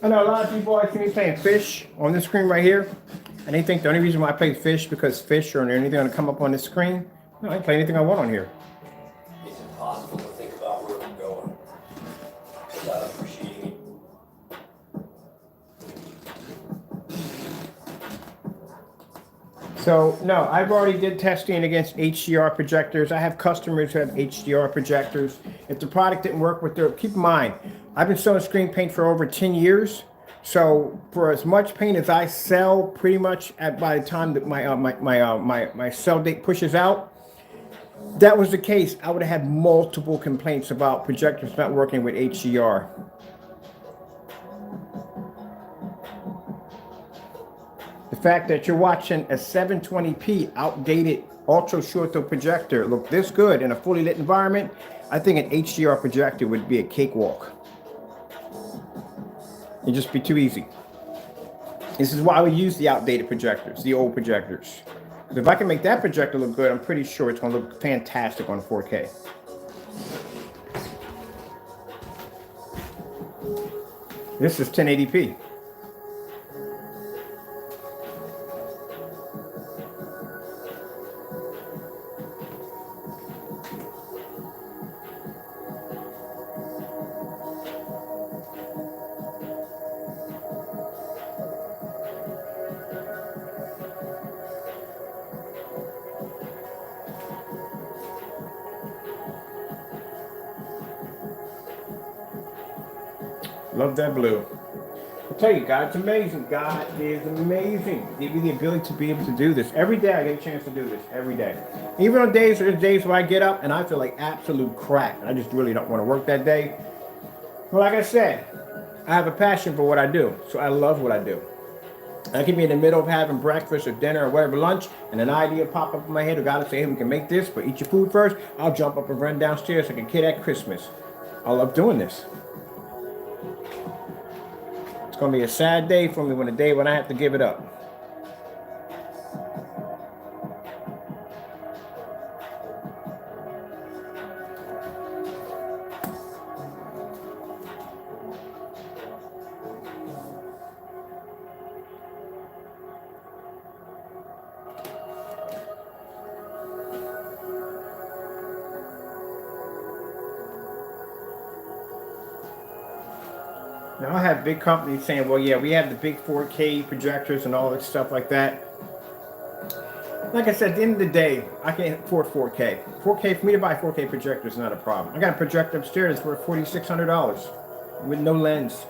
I know a lot of people always see me playing fish on this screen right here, and they think the only reason why I play fish because fish or anything going to come up on this screen. No, I can play anything I want on here. It's impossible to think about where we're going without appreciating it. So no, I've already did testing against HDR projectors. I have customers who have HDR projectors. If the product didn't work with their, keep in mind, I've been selling screen paint for over 10 years. So for as much paint as I sell, pretty much by the time that my sell date pushes out, that was the case. I would have had multiple complaints about projectors not working with HDR. The fact that you're watching a 720p outdated ultra short throw projector look this good in a fully lit environment, I think an HDR projector would be a cakewalk. It'd just be too easy. This is why we use the outdated projectors, the old projectors. If I can make that projector look good, I'm pretty sure it's going to look fantastic on 4K. This is 1080p. Love that blue. I tell you, God, it's amazing. God is amazing. Give me the ability to be able to do this. Every day I get a chance to do this. Every day. Even on days, there's days where I get up and I feel like absolute crap. I just really don't want to work that day. Well, like I said, I have a passion for what I do. So I love what I do. I can be in the middle of having breakfast or dinner or whatever, lunch, and an idea pop up in my head. Or God will say, hey, we can make this, but eat your food first. I'll jump up and run downstairs like a kid at Christmas. I love doing this. It's going to be a sad day for me, when I have to give it up. Now I have big companies saying, well, yeah, we have the big 4K projectors and all that stuff like that. Like I said, at the end of the day, I can't afford 4K. 4K, for me to buy a 4K projector is not a problem. I got a projector upstairs for $4,600 with no lens.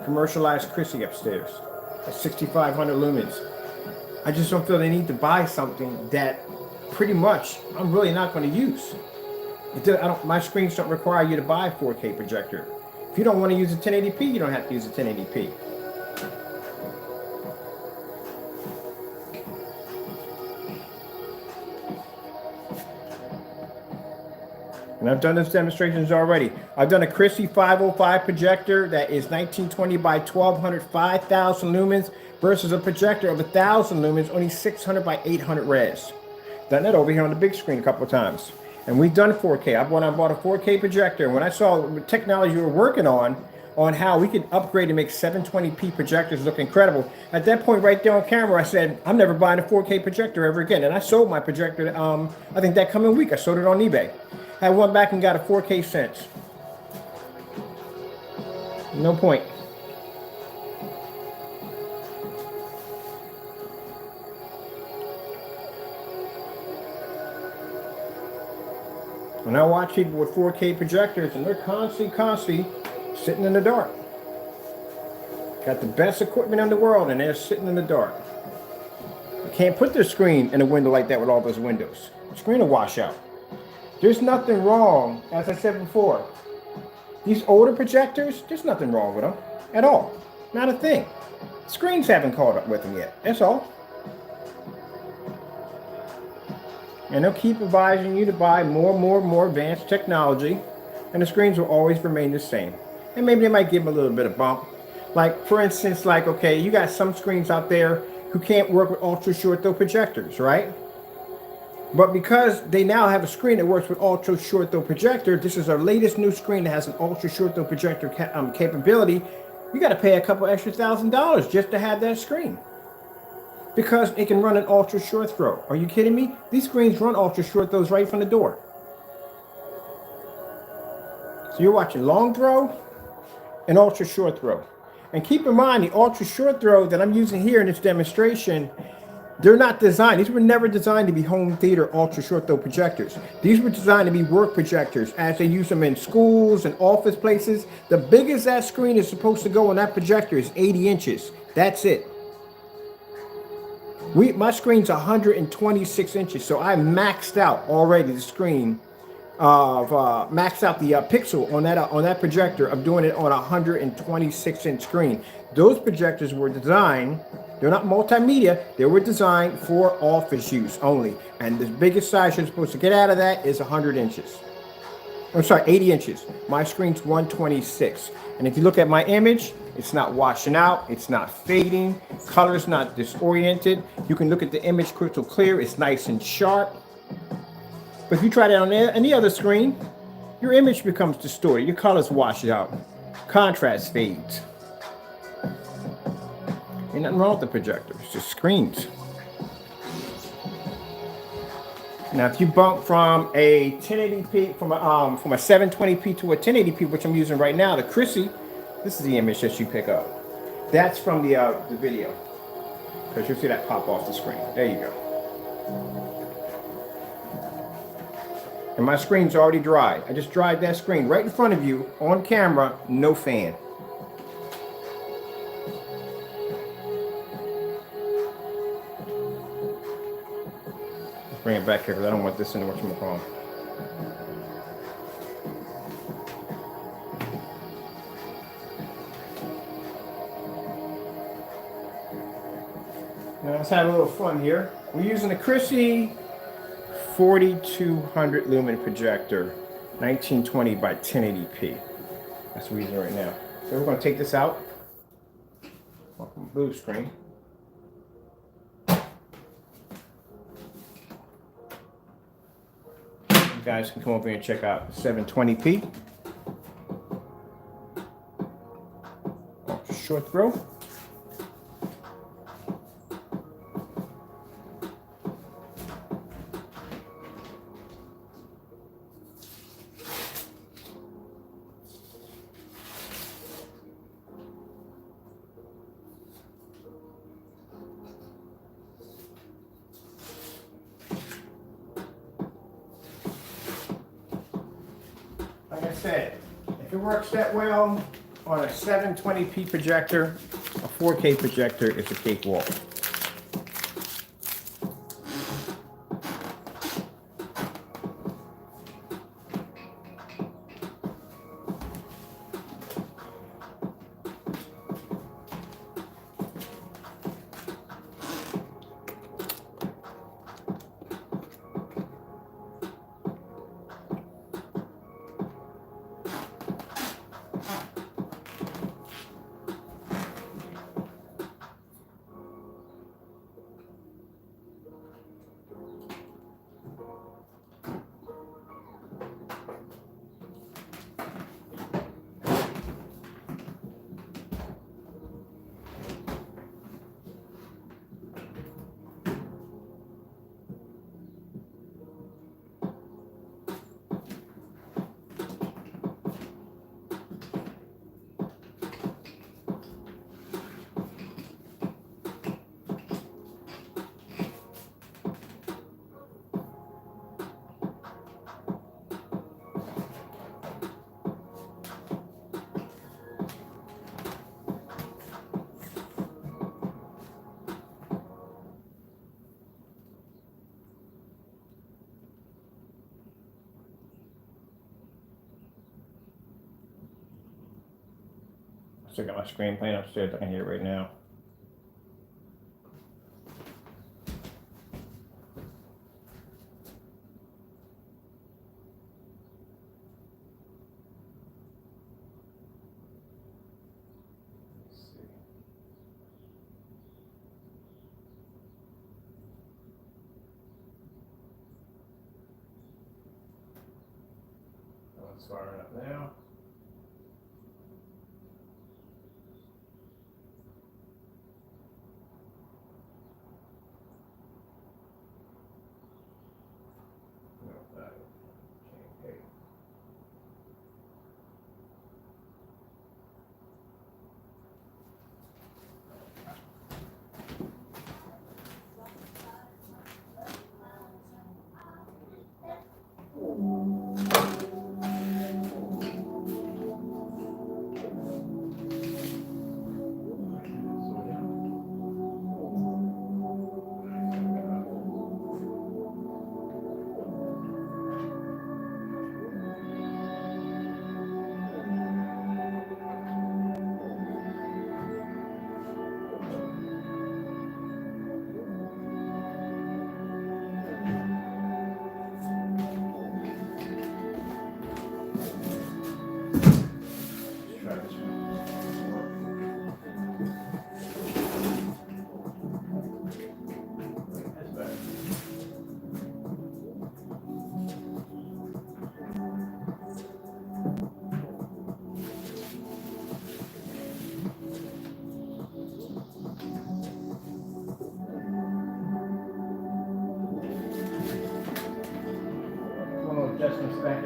Commercialized Chrissy upstairs at 6,500 lumens. I just don't feel the need to buy something that pretty much I'm really not going to use. My screens don't require you to buy a 4K projector. If you don't want to use a 1080p, you don't have to use a 1080p. And I've done those demonstrations already. I've done a Chrissy 505 projector that is 1920 by 1200, 5,000 lumens versus a projector of 1,000 lumens, only 600 by 800 res. Done that over here on the big screen a couple of times. And we've done 4K. I bought a 4K projector. And when I saw the technology we were working on how we could upgrade and make 720p projectors look incredible, at that point right there on camera, I said, I'm never buying a 4K projector ever again. And I sold my projector, I think that coming week, I sold it on eBay. I went back and got a 4K Sense. No point. And I watch people with 4K projectors and they're constantly sitting in the dark. Got the best equipment in the world and they're sitting in the dark. You can't put their screen in a window like that with all those windows. The screen will wash out. There's nothing wrong, as I said before. These older projectors, there's nothing wrong with them at all. Not a thing. Screens haven't caught up with them yet. That's all. And they'll keep advising you to buy more advanced technology, and the screens will always remain the same. And maybe they might give them a little bit of bump. Like, for instance, like, okay, you got some screens out there who can't work with ultra short throw projectors, right? But because they now have a screen that works with ultra short throw projector, this is our latest new screen that has an ultra short throw projector capability. You got to pay a couple extra $1,000 just to have that screen. Because it can run an ultra short throw. Are you kidding me? These screens run ultra short throws right from the door. So you're watching long throw and ultra short throw. And keep in mind, the ultra short throw that I'm using here in this demonstration, they're not designed. These were never designed to be home theater ultra short throw projectors. These were designed to be work projectors as they use them in schools and office places. The biggest that screen is supposed to go on that projector is 80 inches. That's it. My screen's 126 inches, so I maxed out already the screen of maxed out the pixel on that projector of doing it on a 126-inch screen. Those projectors were designed, they're not multimedia, they were designed for office use only. And the biggest size you're supposed to get out of that is 100 inches. I'm sorry, 80 inches. My screen's 126. And if you look at my image, it's not washing out, it's not fading, color's not disoriented. You can look at the image crystal clear, it's nice and sharp. But if you try that on any other screen, your image becomes distorted, your colors wash out, contrast fades. Ain't nothing wrong with the projector, it's just screens. Now, if you bump from a 1080p, from a 720p to a 1080p, which I'm using right now, the Chrissy, this is the image that you pick up. That's from the video, because you'll see that pop off the screen. There you go. And my screen's already dried. I just dried that screen right in front of you on camera, no fan. Let's bring it back here because I don't want this in the whatchamacallit. Now let's have a little fun here. We're using the Chrissy 4200 lumen projector, 1920 by 1080p. That's what we're using right now. So we're going to take this out. Welcome blue screen. You guys can come over here and check out 720p. Ultra short throw. Like I said, if it works that well on a 720p projector, a 4K projector is a cakewalk. I got my screen playing upstairs. I can hear it right now. Let's fire it up now.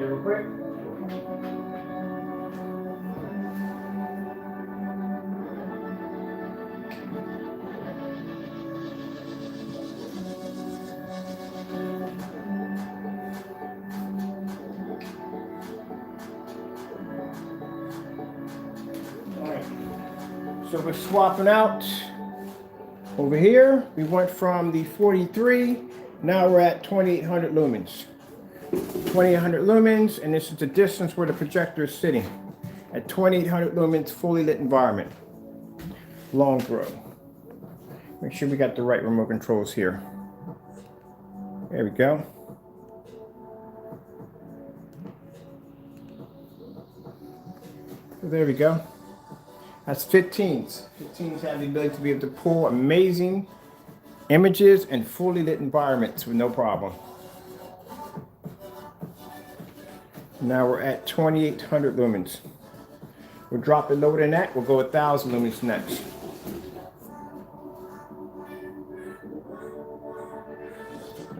real quick. Alright, so we're swapping out over here. We went from the 43, now we're at 2800 lumens. 2800 lumens, and this is the distance where the projector is sitting at 2800 lumens, fully lit environment. Long throw. Make sure we got the right remote controls here. There we go. There we go. That's 15s. 15s have the ability to be able to pull amazing images and fully lit environments with no problem. Now we're at 2800 lumens. We'll drop it lower than that. We'll go 1000 lumens next.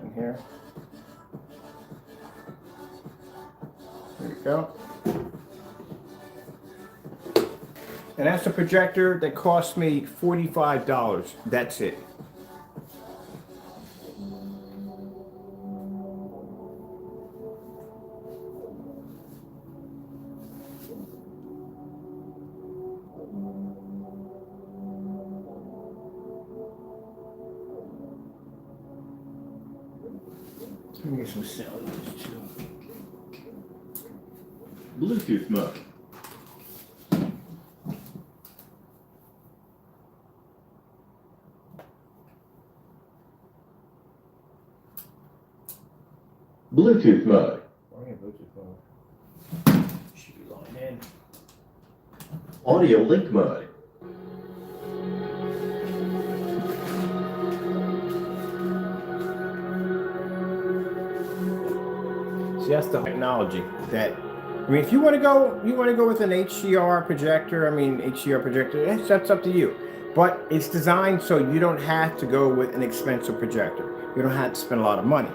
In here. There we go. And that's a projector that cost me $45. That's it. Let me get some sound too. Bluetooth mode. Bluetooth mode. Oh, yeah, Bluetooth mode. Should be logged in. Audio link mode. See, that's the technology that, I mean, if you want to go with an HDR projector, that's up to you. But it's designed so you don't have to go with an expensive projector. You don't have to spend a lot of money.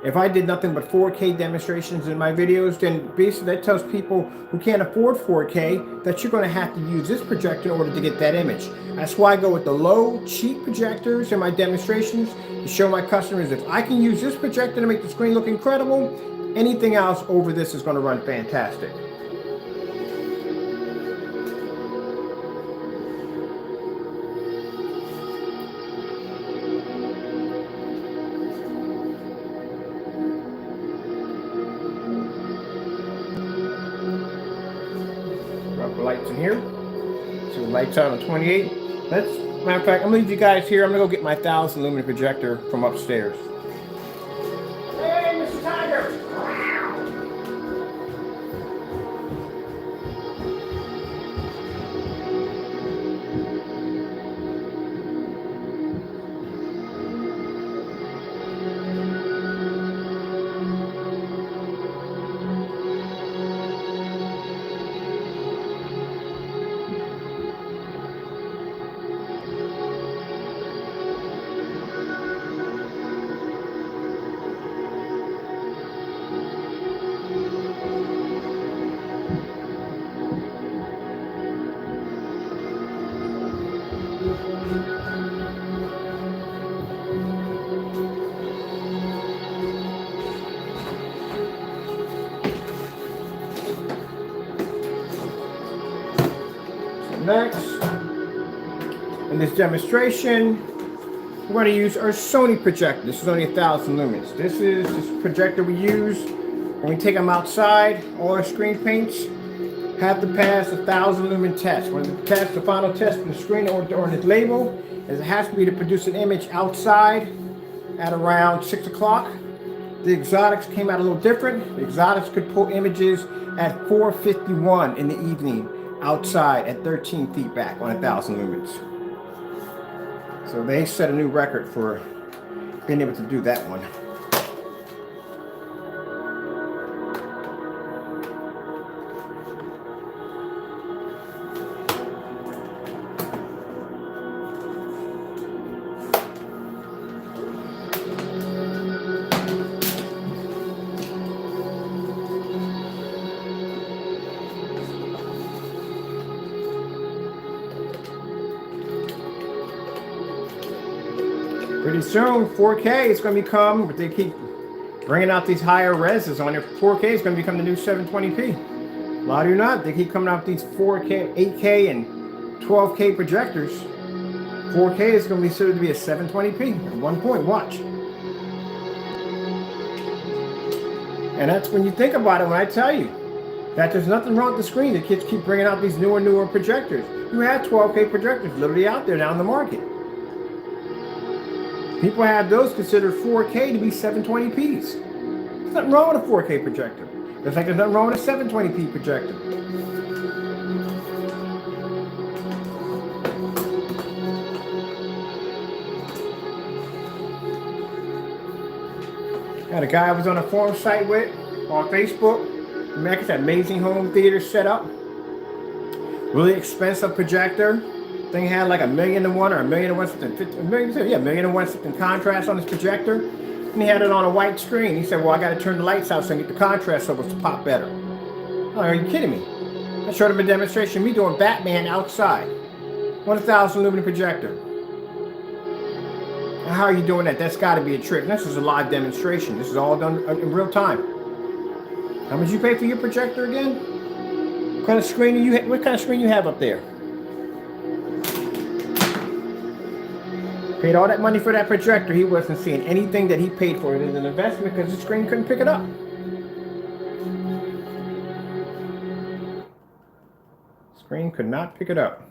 If I did nothing but 4K demonstrations in my videos, then basically that tells people who can't afford 4K that you're going to have to use this projector in order to get that image. That's why I go with the low, cheap projectors in my demonstrations to show my customers if I can use this projector to make the screen look incredible, anything else over this is going to run fantastic. Drop the lights in here. So the lights out on 28. Matter of fact, I'm gonna leave you guys here. I'm gonna go get my 1000 lumen projector from upstairs. Hey, Mr. Tiger! Next, in this demonstration, we're going to use our Sony projector. This is only 1000 lumens. This is this projector we use when we take them outside. All our screen paints have to pass a 1000 lumen test. When we test the final test on the screen or on the label, is it has to be to produce an image outside at around 6 o'clock. The exotics came out a little different. The exotics could pull images at 4:51 in the evening outside at 13 feet back on 1000 lumens. So they set a new record for being able to do that one. Pretty soon, 4K is going to become, but they keep bringing out these higher reses on it. 4K is going to become the new 720p. Lie or not, they keep coming out with these 4K, 8K, and 12K projectors. 4K is going to be considered to be a 720p at one point. Watch. And that's when you think about it, when I tell you that there's nothing wrong with the screen. The kids keep bringing out these newer and newer projectors. You have 12K projectors literally out there now in the market. People have those considered 4K to be 720p's. There's nothing wrong with a 4K projector. Just like there's nothing wrong with a 720p projector. Got a guy I was on a forum site with on Facebook. America's amazing home theater setup. Really expensive projector. Thing had like 1,000,001 or 1,000,001 something. Yeah, 1,000,001 something contrast on this projector. And he had it on a white screen. He said, well, I got to turn the lights out so I can get the contrast so it's to pop better. Oh, are you kidding me? I showed him a demonstration of me doing Batman outside. 1,000 lumen projector. How are you doing that? That's got to be a trick. This is a live demonstration. This is all done in real time. How much you pay for your projector again? What kind of screen you have up there? Paid all that money for that projector. He wasn't seeing anything that he paid for it as an investment because the screen couldn't pick it up. Screen could not pick it up.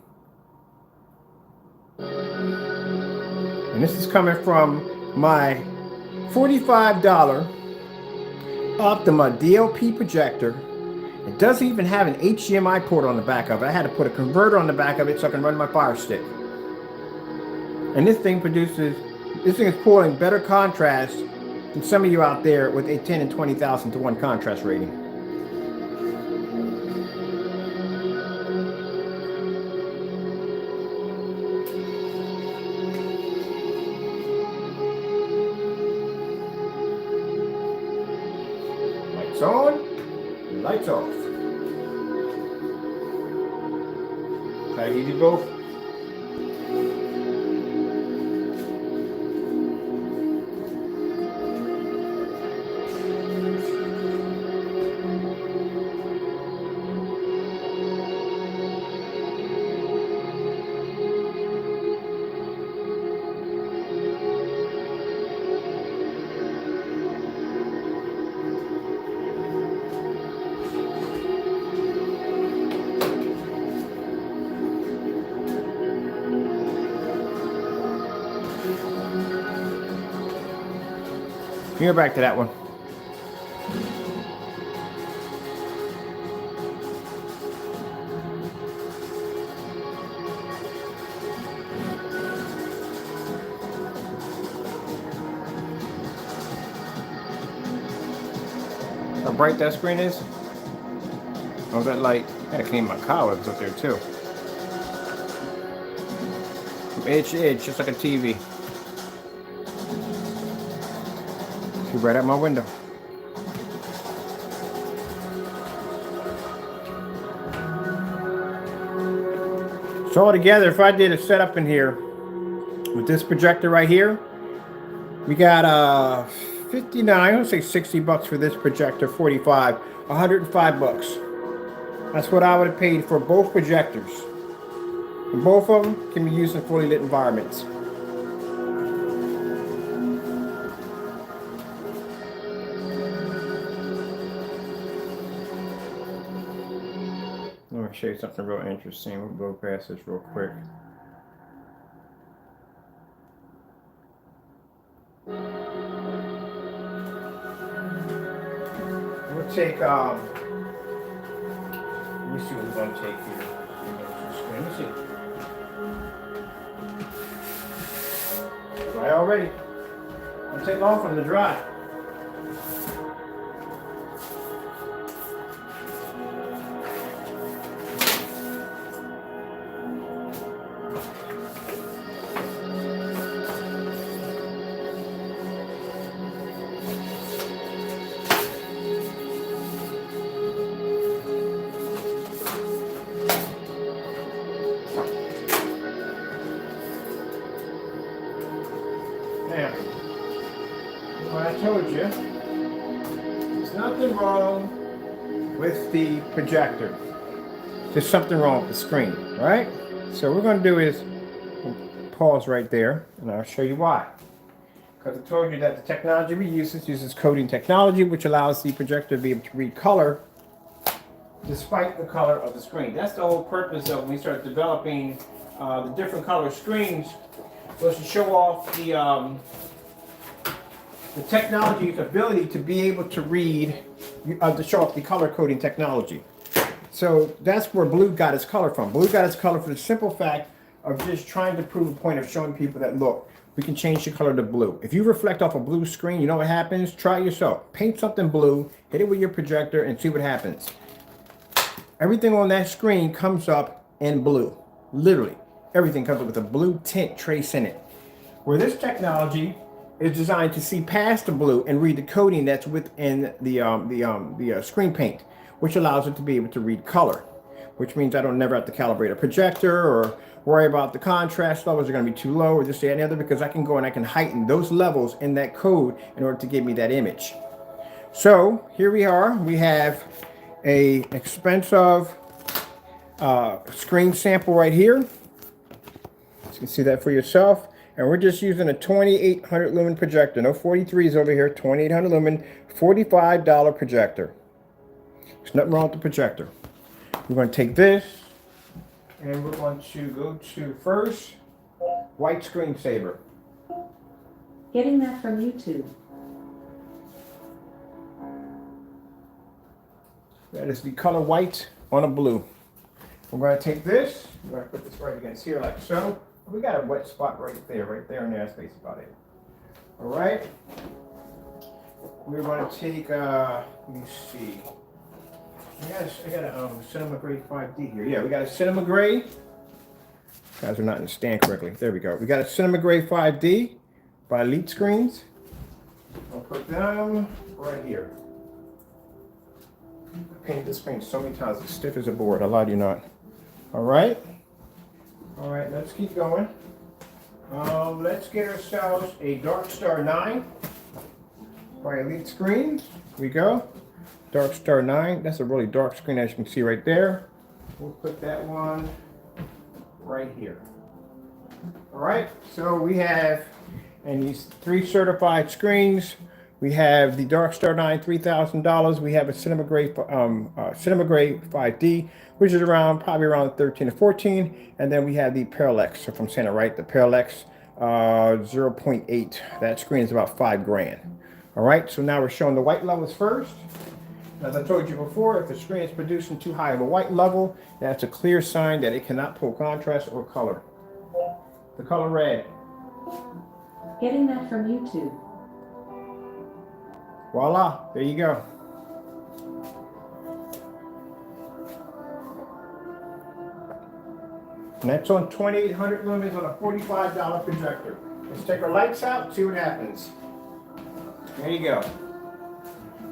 And this is coming from my $45 Optima DLP projector. It doesn't even have an HDMI port on the back of it. I had to put a converter on the back of it so I can run my Fire Stick. And this thing is pulling better contrast than some of you out there with a 10 and 20,000 to 1 contrast rating. Lights on, lights off. How easy both. Go back to that one. How bright that screen is? Oh, that light. I gotta clean my car up there too. From edge to edge, just like a TV. Right out my window. So altogether, if I did a setup in here with this projector right here, we got 59, I would say 60 bucks for this projector, 45, 105 bucks. That's what I would have paid for both projectors. And both of them can be used in fully lit environments. Let me show you something real interesting. We'll go past this real quick. We'll take, let me see what we're going to take here. Let me see. Dry already. It'll take long for them to dry. with the projector. There's something wrong with the screen, right? So what we're going to do is pause right there, and I'll show you why. Because I told you that the technology we use uses coding technology, which allows the projector to be able to read color despite the color of the screen. That's the whole purpose of when we start developing the different color screens, was to show off the technology's ability to be able to read, to show off the color coding technology. So that's where blue got its color from. Blue got its color for the simple fact of just trying to prove a point of showing people that, look, we can change the color to blue. If you reflect off a blue screen, you know what happens? Try it yourself. Paint something blue, hit it with your projector, and see what happens. Everything on that screen comes up in blue. Literally, everything comes up with a blue tint trace in it. Where this technology is designed to see past the blue and read the coding that's within the screen paint, which allows it to be able to read color, which means I don't never have to calibrate a projector or worry about the contrast levels are going to be too low or this, that, and the other, because I can go and I can heighten those levels in that code in order to give me that image. So here we are. We have a expensive screen sample right here. You can see that for yourself. And we're just using a 2800 lumen projector. No 43s over here. 2800 lumen, $45 projector. There's nothing wrong with the projector. We're going to take this and we're going to go to first white screensaver. Getting that from YouTube. That is the color white on a blue. We're going to take this. We're going to put this right against here like so. We got a wet spot right there and there. That's basically about it. All right. We're going to take, let me see. I got a Cinema Gray 5D here. Yeah, we got a Cinema Gray. Guys are not in the stand correctly. There we go. We got a Cinema Gray 5D by Elite Screens. I'll put them right here. I painted this screen so many times, it's stiff as a board. I lied to you not. All right. All right, let's keep going. Let's get ourselves a Dark Star 9 by Elite Screens. Here we go. Dark Star 9. That's a really dark screen, as you can see right there. We'll put that one right here. All right, so we have, and these 3 certified screens. We have the Dark Star 9, $3,000. We have a Cinema Gray 5D, which is probably around 13 to 14. And then we have the Parallax, if I'm saying it right, the Parallax 0.8. That screen is about $5,000. All right, so now we're showing the white levels first. As I told you before, if the screen is producing too high of a white level, that's a clear sign that it cannot pull contrast or color. The color red. Getting that from YouTube. Voila, there you go. And that's on 2800 lumens on a $45 projector. Let's take our lights out, see what happens. There you go.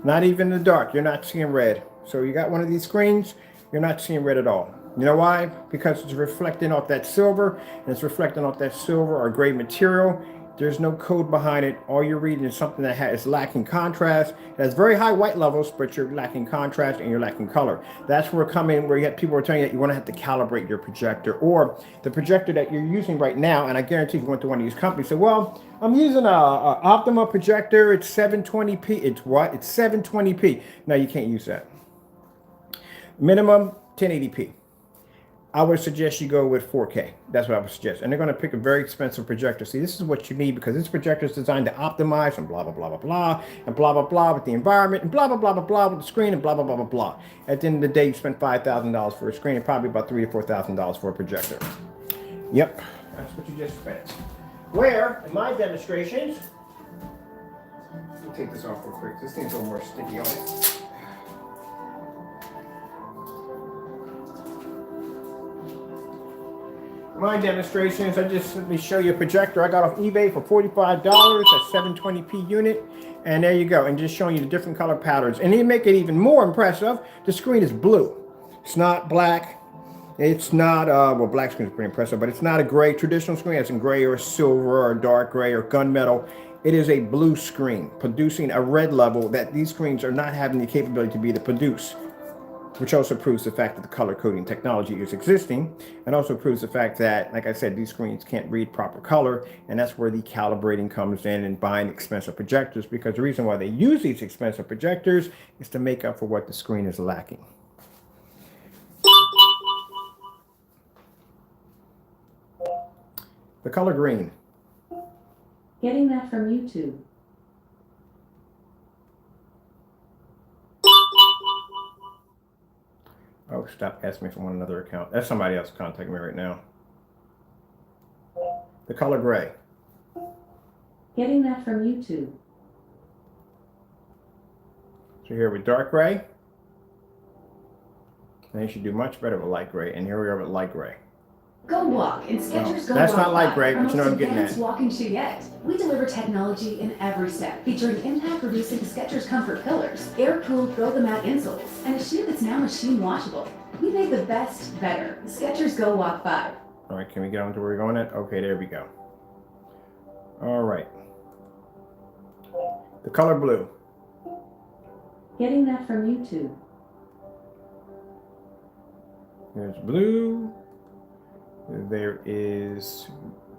Not even in the dark, you're not seeing red. So you got one of these screens, you're not seeing red at all. You know why? Because it's reflecting off that silver, and it's reflecting off that silver or gray material. There's no code behind it. All you're reading is something that is lacking contrast. It has very high white levels, but you're lacking contrast and you're lacking color. That's where where you have people are telling you that you want to have to calibrate your projector, or the projector that you're using right now. And I guarantee if you went to one of these companies, say, well, I'm using a Optima projector. It's 720p. It's what? It's 720p. No, you can't use that. Minimum 1080p. I would suggest you go with 4K. That's what I would suggest. And they're going to pick a very expensive projector. See, this is what you need, because this projector is designed to optimize and blah, blah, blah, blah, blah, and blah, blah, blah with the environment, and blah, blah, blah, blah, blah with the screen, and blah, blah, blah, blah, blah. At the end of the day, you spend $5,000 for a screen and probably about $3,000 to $4,000 for a projector. Yep, that's what you just spent. Where, in my demonstrations, let me take this off real quick. This thing's a little more sticky on it. My demonstrations, let me show you a projector I got off eBay for $45, a 720p unit, and there you go, and just showing you the different color patterns. And to make it even more impressive, the screen is blue. It's not black. It's not, well, black screen is pretty impressive, but it's not a gray traditional screen. It's in gray or silver or dark gray or gunmetal. It is a blue screen producing a red level that these screens are not having the capability to be to produce. which also proves the fact that the color coding technology is existing, and also proves the fact that, like I said, these screens can't read proper color, and that's where the calibrating comes in and buying expensive projectors, because the reason why they use these expensive projectors is to make up for what the screen is lacking. The color green. Getting that from YouTube. Oh, stop asking me for one another account. That's somebody else contacting me right now. The color gray. Getting that from YouTube. So here with dark gray. And you should do much better with light gray. And here we are with light gray. Go Walk and Skechers Go That's Walk not light 5, gray, our but you know what I'm most getting advanced at. walking shoe yet. We deliver technology in every step, featuring impact-reducing Skechers Comfort pillars, air-cooled Go-The-Mat insoles, and a shoe that's now machine washable. We made the best better. Skechers Go Walk 5. All right, can we get on to where we're going at? Okay, there we go. All right. The color blue. Getting that from YouTube. There's blue. There is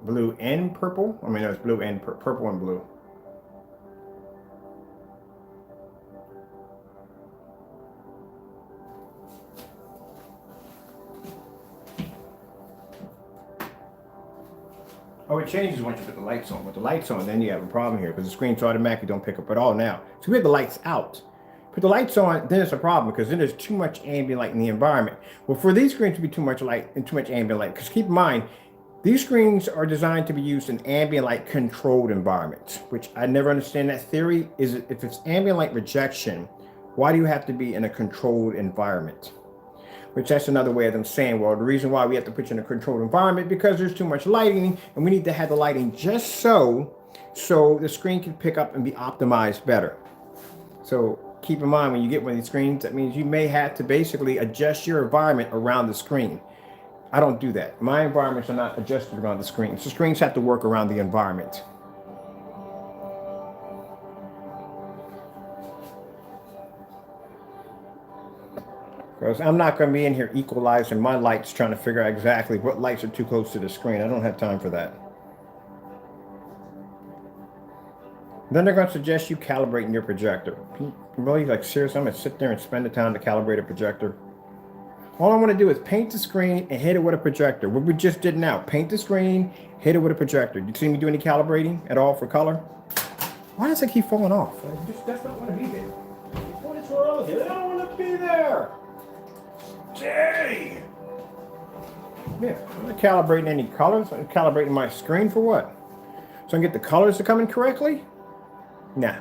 blue and purple. I mean, there's blue and purple and blue. Oh, it changes once you put the lights on. With the lights on, then you have a problem here because the screens automatically don't pick up at all now. So we have the lights out. Put the lights on, then it's a problem because then there's too much ambient light in the environment. Well, for these screens to be too much light and too much ambient light, because keep in mind, these screens are designed to be used in ambient light controlled environments, which I never understand that theory. Is if it's ambient light rejection, why do you have to be in a controlled environment? Which that's another way of them saying, well, the reason why we have to put you in a controlled environment because there's too much lighting and we need to have the lighting just so the screen can pick up and be optimized better. So keep in mind when you get one of these screens, that means you may have to basically adjust your environment around the screen. I don't do that. My environments are not adjusted around the screen. So screens have to work around the environment. Because I'm not going to be in here equalizing my lights trying to figure out exactly what lights are too close to the screen. I don't have time for that. Then they're going to suggest you calibrating your projector. Really, like seriously, I'm going to sit there and spend the time to calibrate a projector. All I want to do is paint the screen and hit it with a projector. What we just did now, paint the screen, hit it with a projector. You see me do any calibrating at all for color? Why does it keep falling off? I just does not want to be there. What is wrong with it? I don't want to be there. Dang. Yeah, I'm not calibrating any colors. I'm calibrating my screen for what? So I can get the colors to come in correctly? Nah.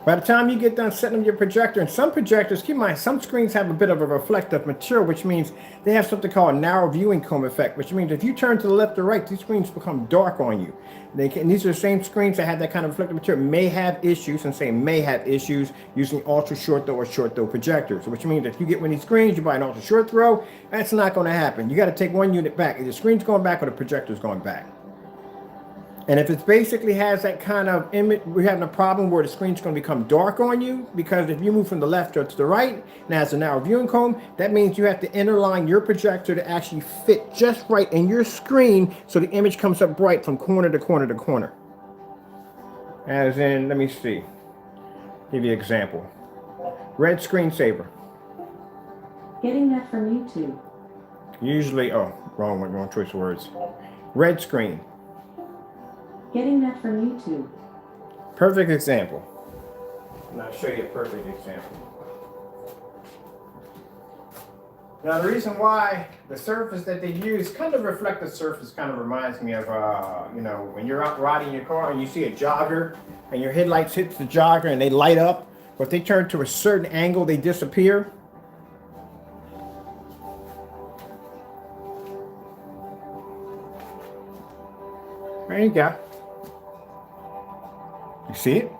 By the time you get done setting up your projector, and some projectors, keep in mind, some screens have a bit of a reflective material, which means they have something called a narrow viewing cone effect, which means if you turn to the left or right, these screens become dark on you. And these are the same screens that have that kind of reflective material, may have issues, and say may have issues using ultra short throw or short throw projectors, which means if you get one of these screens, you buy an ultra short throw, that's not going to happen. You got to take one unit back. Either the screen's going back or the projector's going back. And if it basically has that kind of image, we're having a problem where the screen's going to become dark on you, because if you move from the left or to the right, and has a narrow viewing cone, that means you have to interline your projector to actually fit just right in your screen so the image comes up bright from corner to corner to corner. As in, let me see, give you an example. Red screensaver. Getting that from YouTube. Usually, oh, wrong choice of words. Red screen. Getting that from YouTube. Perfect example. And I'll show you a perfect example. Now the reason why the surface that they use, kind of reflective surface, kind of reminds me of, you know, when you're out riding your car and you see a jogger and your headlights hit the jogger and they light up, but if they turn to a certain angle, they disappear. There you go. You see it?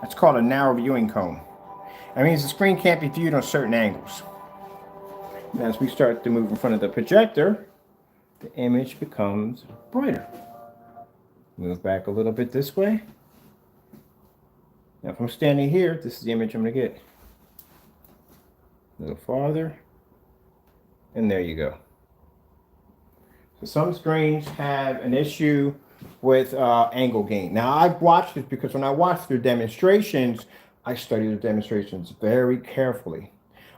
That's called a narrow viewing cone. That means the screen can't be viewed on certain angles. And as we start to move in front of the projector, the image becomes brighter. Move back a little bit this way. Now, if I'm standing here, this is the image I'm going to get. A little farther. And there you go. So some screens have an issue with angle gain. Now, I've watched this because when I watch their demonstrations, I study the demonstrations very carefully.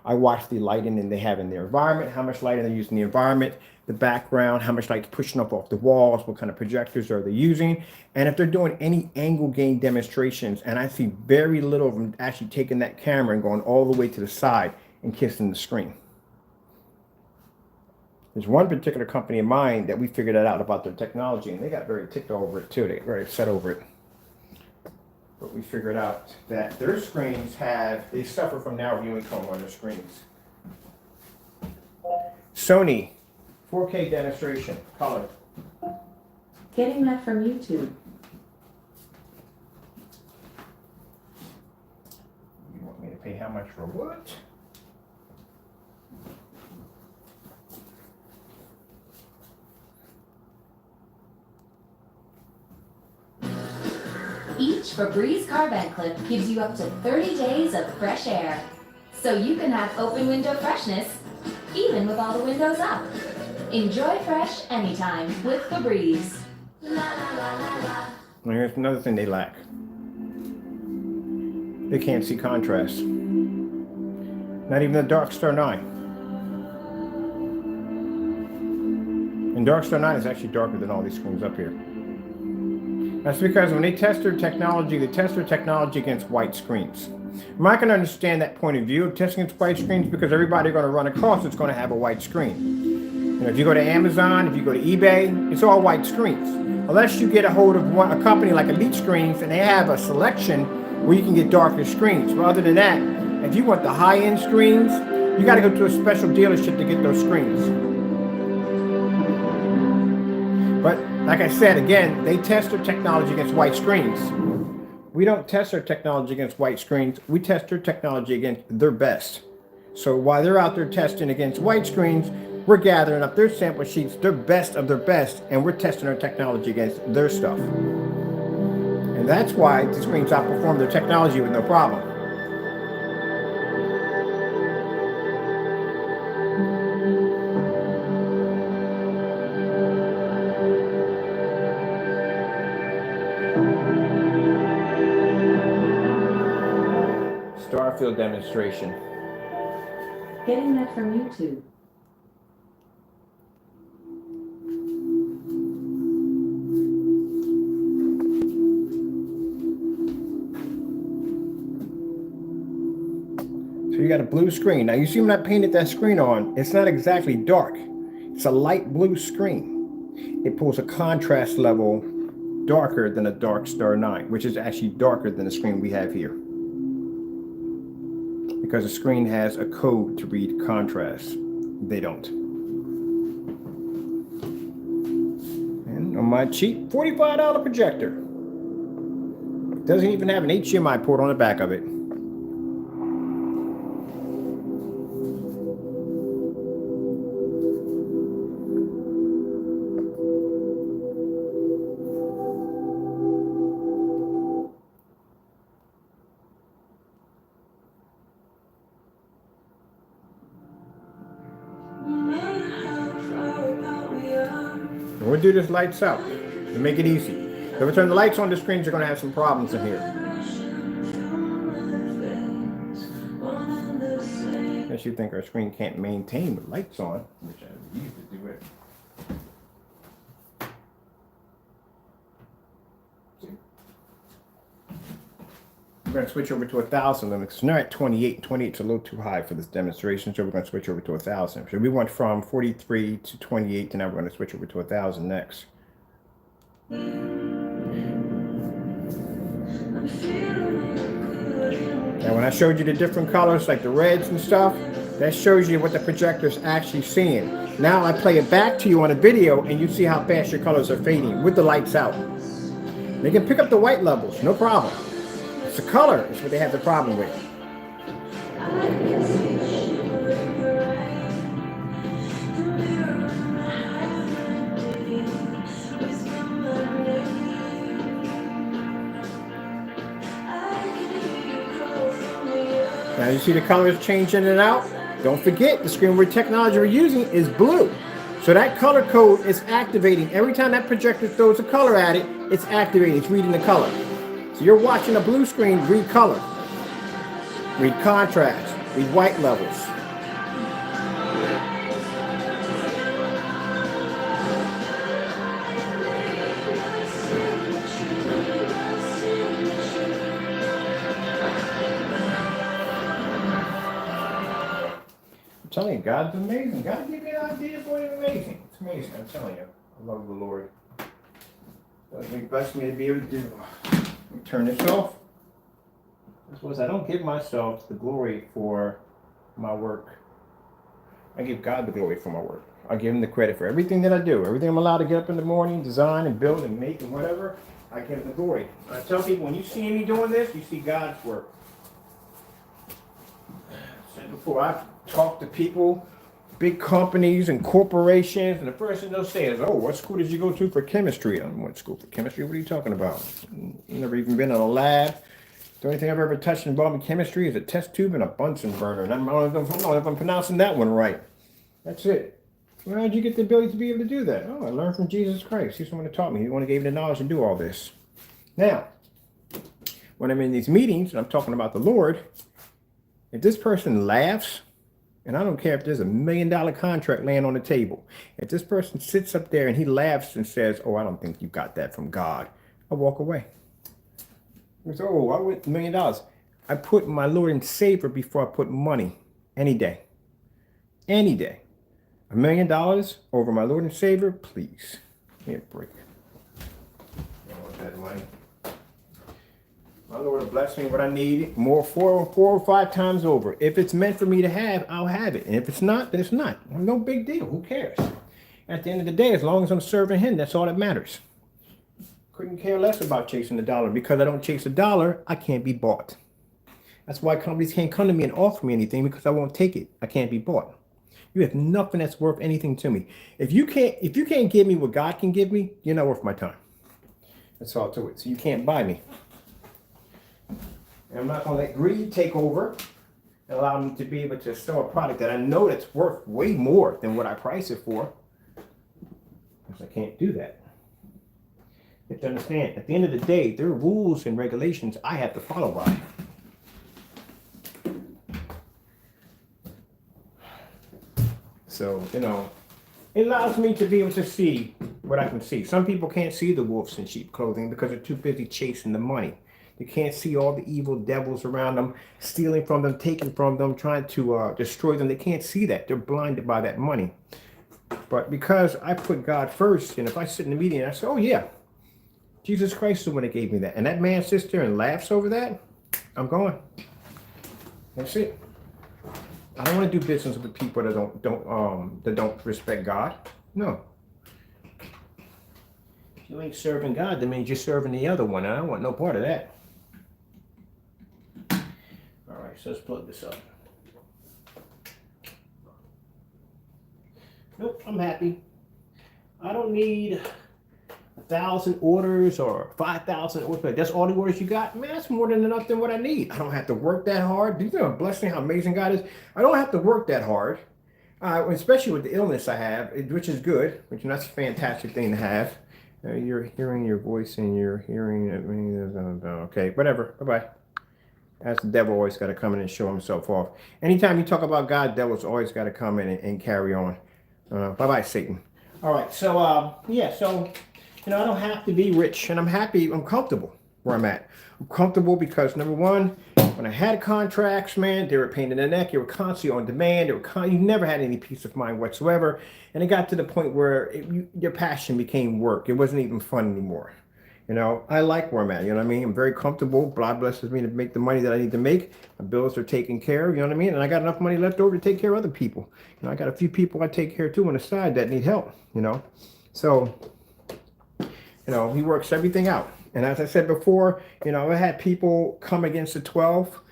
I watch the lighting they have in their environment, how much lighting they use in the environment, the background, how much light's pushing up off the walls, what kind of projectors are they using, and if they're doing any angle gain demonstrations, and I see very little of them actually taking that camera and going all the way to the side and kissing the screen. There's one particular company in mind that we figured that out about their technology, and they got very ticked over it too. They got very upset over it. But we figured out that their screens they suffer from narrow viewing cone on their screens. Sony, 4K demonstration, color. Getting that from YouTube. You want me to pay how much for what? Each Febreze car vent clip gives you up to 30 days of fresh air. So you can have open window freshness, even with all the windows up. Enjoy fresh anytime with Febreze. And here's another thing they lack. They can't see contrast. Not even the Darkstar 9. And Darkstar 9 is actually darker than all these screens up here. That's because when they test their technology against white screens. I can understand that point of view of testing against white screens because everybody going to run across it's going to have a white screen. If you go to Amazon, if you go to eBay, it's all white screens. Unless you get a hold of a company like Elite Screens and they have a selection where you can get darker screens. But other than that, if you want the high-end screens, you got to go to a special dealership to get those screens. But like I said, again, they test their technology against white screens. We don't test our technology against white screens. We test their technology against their best. So while they're out there testing against white screens, we're gathering up their sample sheets, their best of their best, and we're testing our technology against their stuff. And that's why the screens outperform their technology with no problem. Starfield demonstration. Getting that from YouTube. So you got a blue screen. Now you see when I painted that screen on, it's not exactly dark. It's a light blue screen. It pulls a contrast level darker than a Darkstar 9, which is actually darker than the screen we have here. Because the screen has a code to read contrast. They don't. And on my cheap $45 projector. Doesn't even have an HDMI port on the back of it. We'll do this lights out to make it easy. If we turn the lights on the screens, you're going to have some problems in here. Unless you think our screen can't maintain with lights on, which I used to do it. We're going to switch over to 1,000 limits. So now at 28. 28 is a little too high for this demonstration, so we're going to switch over to 1,000. So we went from 43 to 28, and now we're going to switch over to 1,000 next. Now when I showed you the different colors, like the reds and stuff, that shows you what the projector's actually seeing. Now I play it back to you on a video, and you see how fast your colors are fading with the lights out. They can pick up the white levels, no problem. It's the color is what they have the problem with. Now you see the colors changing in and out? Don't forget the screen where technology we're using is blue. So that color code is activating. Every time that projector throws a color at it, it's activating, it's reading the color. So you're watching a blue screen, read color, read contrast, read white levels. I'm telling you, God's amazing. God gave me an idea for it amazing. It's amazing, I'm telling you. I love the Lord. He blessed me to be able to do. Let me turn this off. This was, I don't give myself the glory for my work. I give God the glory for my work. I give him the credit for everything that I do. Everything I'm allowed to get up in the morning, design and build and make and whatever, I give him the glory. I tell people, when you see me doing this, you see God's work. I said before, I've talked to people, big companies and corporations, and the first thing they'll say is, oh, what school did you go to for chemistry? I went to school for chemistry. What are you talking about? You've never even been in a lab. The only thing I've ever touched involving chemistry is a test tube and a Bunsen burner. And I don't know if I'm pronouncing that one right. That's it. Well, how'd you get the ability to be able to do that? Oh, I learned from Jesus Christ. He's the one that taught me. He's the one that gave me the knowledge to do all this. Now, when I'm in these meetings and I'm talking about the Lord, if this person laughs, and I don't care if there's $1 million contract laying on the table, if this person sits up there and he laughs and says, oh, I don't think you got that from God, I walk away. It's, oh, I went $1 million. I put my Lord and Savior before I put money any day. Any day. $1 million over my Lord and Savior, please. Give me a break. I don't want that money. My Lord will bless me what I need more, four or five times over. If it's meant for me to have, I'll have it. And if it's not, then it's not. No big deal. Who cares? At the end of the day, as long as I'm serving him, that's all that matters. Couldn't care less about chasing the dollar. Because I don't chase a dollar, I can't be bought. That's why companies can't come to me and offer me anything, because I won't take it. I can't be bought. You have nothing that's worth anything to me. If you can't give me what God can give me, you're not worth my time. That's all to it. So you can't buy me. And I'm not going to let greed take over and allow me to be able to sell a product that I know that's worth way more than what I price it for. Because I can't do that. You have to understand, at the end of the day, there are rules and regulations I have to follow by. So, it allows me to be able to see what I can see. Some people can't see the wolves in sheep clothing because they're too busy chasing the money. They can't see all the evil devils around them, stealing from them, taking from them, trying to destroy them. They can't see that. They're blinded by that money. But because I put God first, and if I sit in the meeting and I say, oh yeah, Jesus Christ is the one that gave me that, and that man sits there and laughs over that, I'm going. That's it. I don't want to do business with people that don't respect God. No. If you ain't serving God, that means you're serving the other one. And I don't want no part of that. All right, so let's plug this up. Nope, I'm happy. I don't need 1,000 orders or 5,000 orders. That's all the orders you got? Man, that's more than enough than what I need. I don't have to work that hard. Do you know how blessing, how amazing God is? I don't have to work that hard, especially with the illness I have, which is good, that's a fantastic thing to have. You're hearing your voice and you're hearing it. Okay, whatever. Bye-bye. That's the devil always got to come in and show himself off. Anytime you talk about God, the devil's always got to come in and carry on. Bye-bye, Satan. All right, so, I don't have to be rich, and I'm happy, I'm comfortable where I'm at. I'm comfortable because, number one, when I had contracts, man, they were a pain in the neck. They were constantly on demand. You never had any peace of mind whatsoever. And it got to the point where your passion became work. It wasn't even fun anymore. I like where I'm at, I'm very comfortable. God blesses me to make the money that I need to make. My bills are taken care of, And I got enough money left over to take care of other people. I got a few people I take care of too on the side that need help, So, he works everything out. And as I said before, I had people come against the 12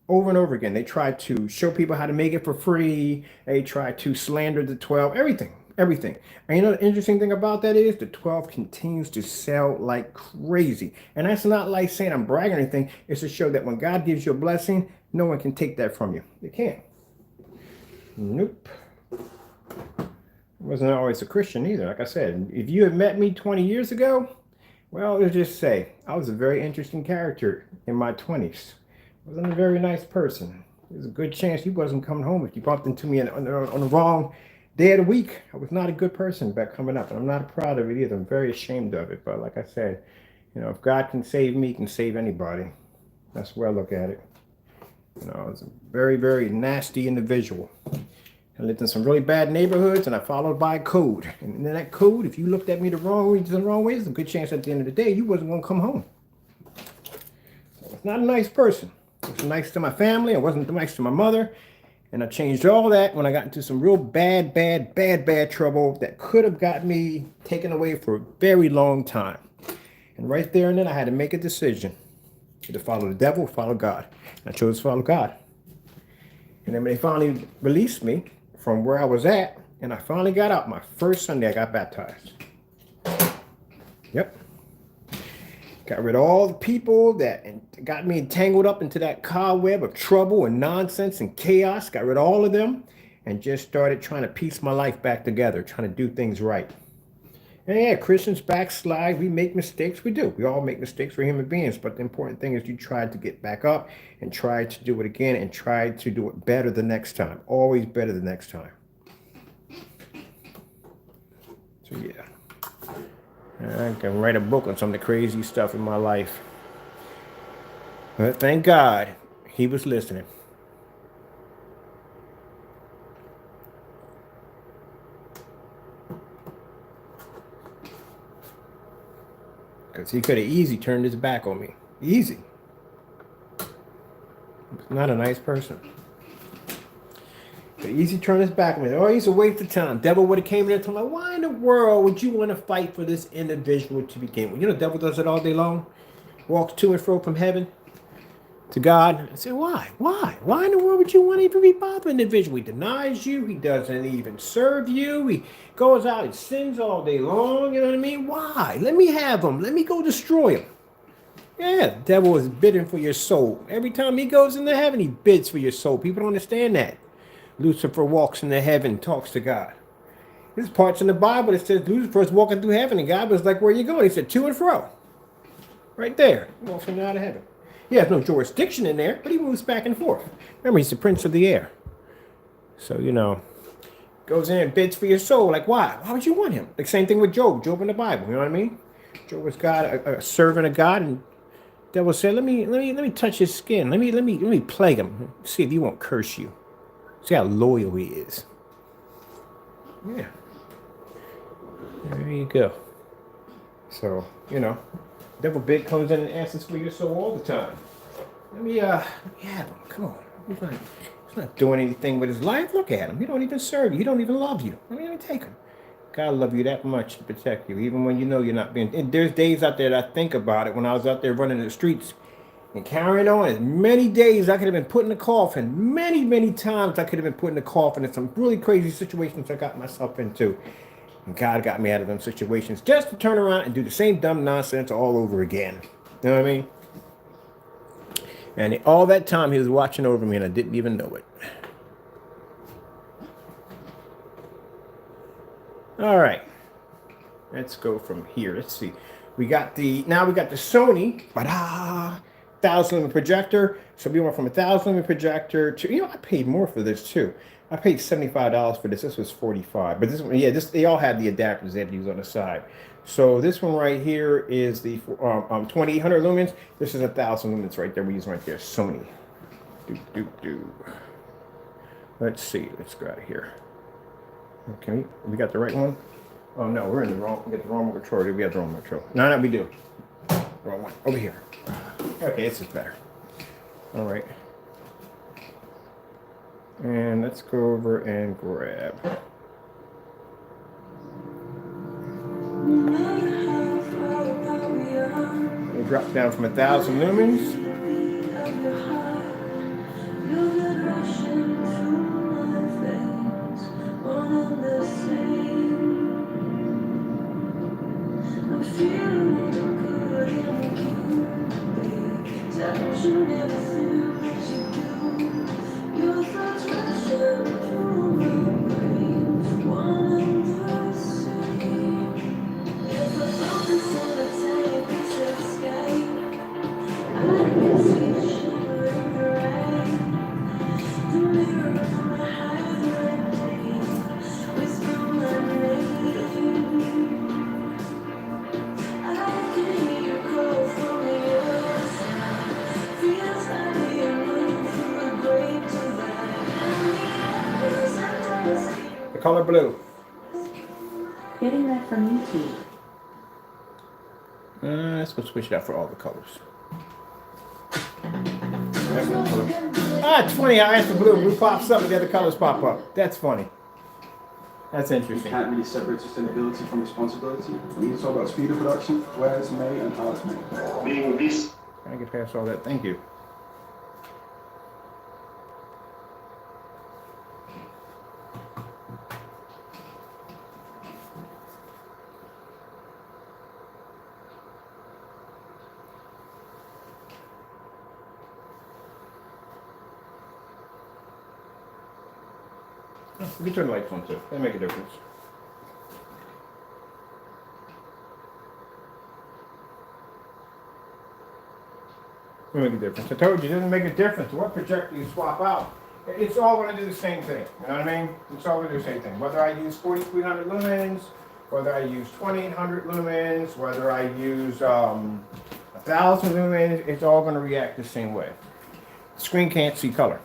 over and over again. They tried to show people how to make it for free. They tried to slander the 12, everything. everything. And you know the interesting thing about that is the 12 continues to sell like crazy. And that's not like saying I'm bragging or anything. It's to show that when God gives you a blessing, no one can take that from you. They can't. Nope. I wasn't always a Christian either. Like I said, if you had met me 20 years ago, well, let's just say I was a very interesting character in my 20s. I wasn't a very nice person. There's a good chance you wasn't coming home if you bumped into me on the wrong day of the week. I was not a good person back coming up, and I'm not proud of it either. I'm very ashamed of it. But like I said, you know, if God can save me, he can save anybody. That's the way I look at it. You know, I was a very, very nasty individual. I lived in some really bad neighborhoods, and I followed by code. And in that code, if you looked at me the wrong way, there's a good chance at the end of the day you wasn't going to come home. So I was not a nice person. I was nice to my family. I wasn't nice to my mother. And I changed all that when I got into some real bad trouble that could have got me taken away for a very long time. And right there and then, I had to make a decision. Either follow the devil or follow God. And I chose to follow God. And then when they finally released me from where I was at, and I finally got out, my first Sunday I got baptized. Yep. Got rid of all the people that got me entangled up into that cobweb of trouble and nonsense and chaos. Got rid of all of them and just started trying to piece my life back together, trying to do things right. And yeah, Christians backslide. We make mistakes. We do. We all make mistakes. We're human beings. But the important thing is you try to get back up and try to do it again and try to do it better the next time. Always better the next time. So yeah. I can write a book on some of the crazy stuff in my life. But thank God he was listening. Because he could have easily turned his back on me. Easy. He's not a nice person. Could easily turn his back on me. Oh, he's a waste of time. Devil would have came in there and told me, why in the world would you want to fight for this individual to begin with? You know, the devil does it all day long. Walks to and fro from heaven to God. I say, why? Why? Why in the world would you want to even be bothering an individual? He denies you. He doesn't even serve you. He goes out and sins all day long. You know what I mean? Why? Let me have him. Let me go destroy him. Yeah, the devil is bidding for your soul. Every time he goes into heaven, he bids for your soul. People don't understand that. Lucifer walks into heaven and talks to God. There's parts in the Bible that says Lucifer's walking through heaven, and God was like, where are you going? He said, to and fro. Right there. He walks out of heaven. He has no jurisdiction in there, but he moves back and forth. Remember, he's the prince of the air. So, you know, goes in and bids for your soul. Like, why? Why would you want him? Like, same thing with Job. Job in the Bible. You know what I mean? Job was God, a servant of God, and the devil said, let me touch his skin. Let me plague him. See if he won't curse you. See how loyal he is. Yeah. There you go. So, you know, devil big comes in and asks for your soul all the time. Let me have him. Come on. He's not doing anything with his life. Look at him. He don't even serve you. He don't even love you. Let me take him. God love you that much to protect you, even when you know you're not being. And there's days out there that I think about it when I was out there running the streets and carrying on. As many days I could have been put in a coffin. Many times I could have been put in a coffin in some really crazy situations I got myself into. And God got me out of them situations just to turn around and do the same dumb nonsense all over again. You know what I mean? And all that time he was watching over me and I didn't even know it. All right. Let's go from here. Let's see. We got the Sony 1,000 lumen projector. So we went from 1,000 lumen projector to, you know, I paid more for this too. I paid $75 for this. This was $45. But this one, yeah, they all had the adapters they had to use on the side. So this one right here is the 2,800 lumens. This is 1,000 lumens right there. We're using right there. Sony. Let's see. Let's go out of here. Okay, we got the right one. Oh no, we're in the wrong. We got the wrong controller. We got the wrong controller. No, we do. Wrong one. Over here. Okay, this is better. All right. And let's go over and grab. We'll drop down from 1,000 lumens. color blue. Getting that from YouTube. Let's go switch it out for all the colors. Ah, it's funny how I ask for blue. Blue pops up and the other colors pop up. That's funny. That's You interesting. can't really separate sustainability from responsibility. We need to talk about speed of production, where it's made, and how it's made. Meaning this. I get past all that. Thank you. We can turn the lights on too. They make a difference. They make a difference. I told you, it doesn't make a difference. What projector you swap out, it's all going to do the same thing. You know what I mean? It's all going to do the same thing. Whether I use 4300 lumens, whether I use 2800 lumens, whether I use 1000 lumens, it's all going to react the same way. The screen can't see color.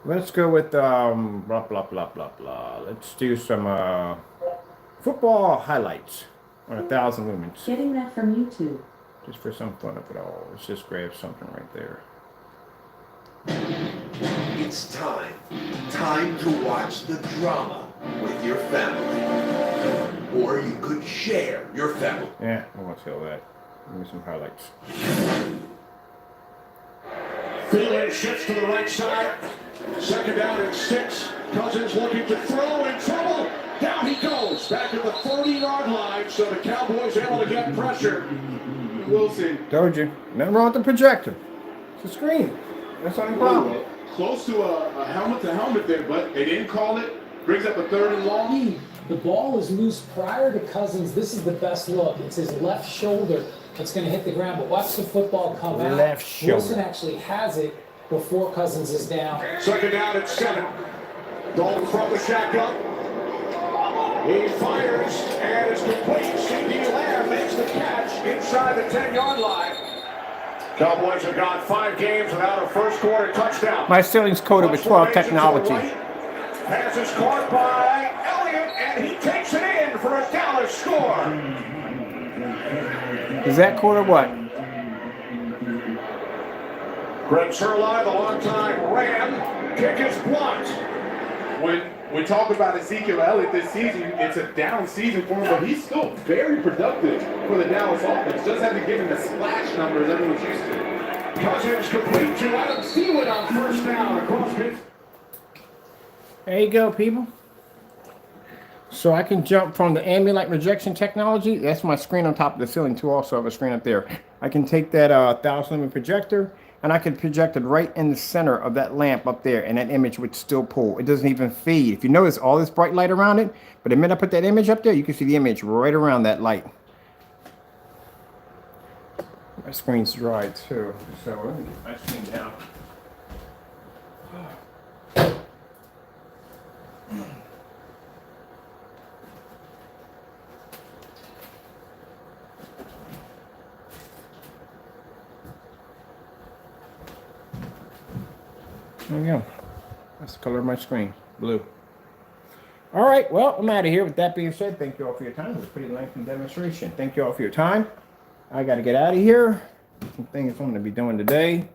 Let's go with blah blah blah blah blah. Let's do some football highlights on 1000 lumens, Getting that from YouTube. just for some fun of it all. Let's just grab something right there. It's time. Time to watch the drama with your family. Or you could share your family. Yeah, I want to tell that. Give me some highlights. Thielen shifts to the right side. Second down and 6. Cousins looking to throw in trouble. Down he goes. Back at the 30-yard line. So the Cowboys able to get pressure. Wilson. Told you. Nothing wrong with the projector. It's a screen. That's the only problem. Close to a helmet-to-helmet there, but they didn't call it. Brings up a 3rd and long. The ball is loose prior to Cousins. This is the best look. It's his left shoulder that's going to hit the ground. But watch the football come out. Left shoulder. Wilson actually has it before Cousins is down. Second down at 7. Dalton from the shotgun. He fires and is complete. C.D. Lamb makes the catch inside the 10-yard line. Cowboys have gone 5 games without a first-quarter touchdown. My ceiling's coated with 12 technology. Pass is caught by Elliott, and he takes it in for a Dallas score. Is that quarter what? Greg Sherlock, the longtime Ram, kick is blocked. When we talk about Ezekiel Elliott this season, it's a down season for him, but he's still very productive for the Dallas offense. Just hasn't given the splash numbers everyone's used to. Cousins complete to Adam Thielen on first down across mid. There you go, people. So I can jump from the ambient light rejection technology. That's my screen on top of the ceiling too. Also have a screen up there. I can take that 1000 lumen projector and I can project it right in the center of that lamp up there, and that image would still pull. It doesn't even fade. If you notice all this bright light around it, but the minute I put that image up there, you can see the image right around that light. My screen's dry too, so let me get my screen down. There we go. That's the color of my screen, blue. All right, well, I'm out of here. With that being said, thank you all for your time. It was a pretty lengthy demonstration. Thank you all for your time. I got to get out of here. Some things I'm going to be doing today.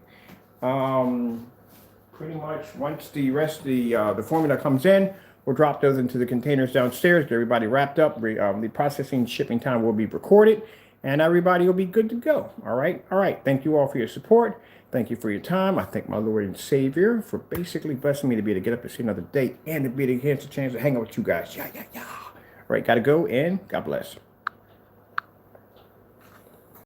Pretty much once the rest of the formula comes in, we'll drop those into the containers downstairs. Get everybody wrapped up. The processing shipping time will be recorded, and everybody will be good to go. All right. All right. Thank you all for your support. Thank you for your time. I thank my Lord and Savior for basically blessing me to be able to get up and see another day and to be able to get a chance to hang out with you guys. Yeah. All right, got to go, and God bless.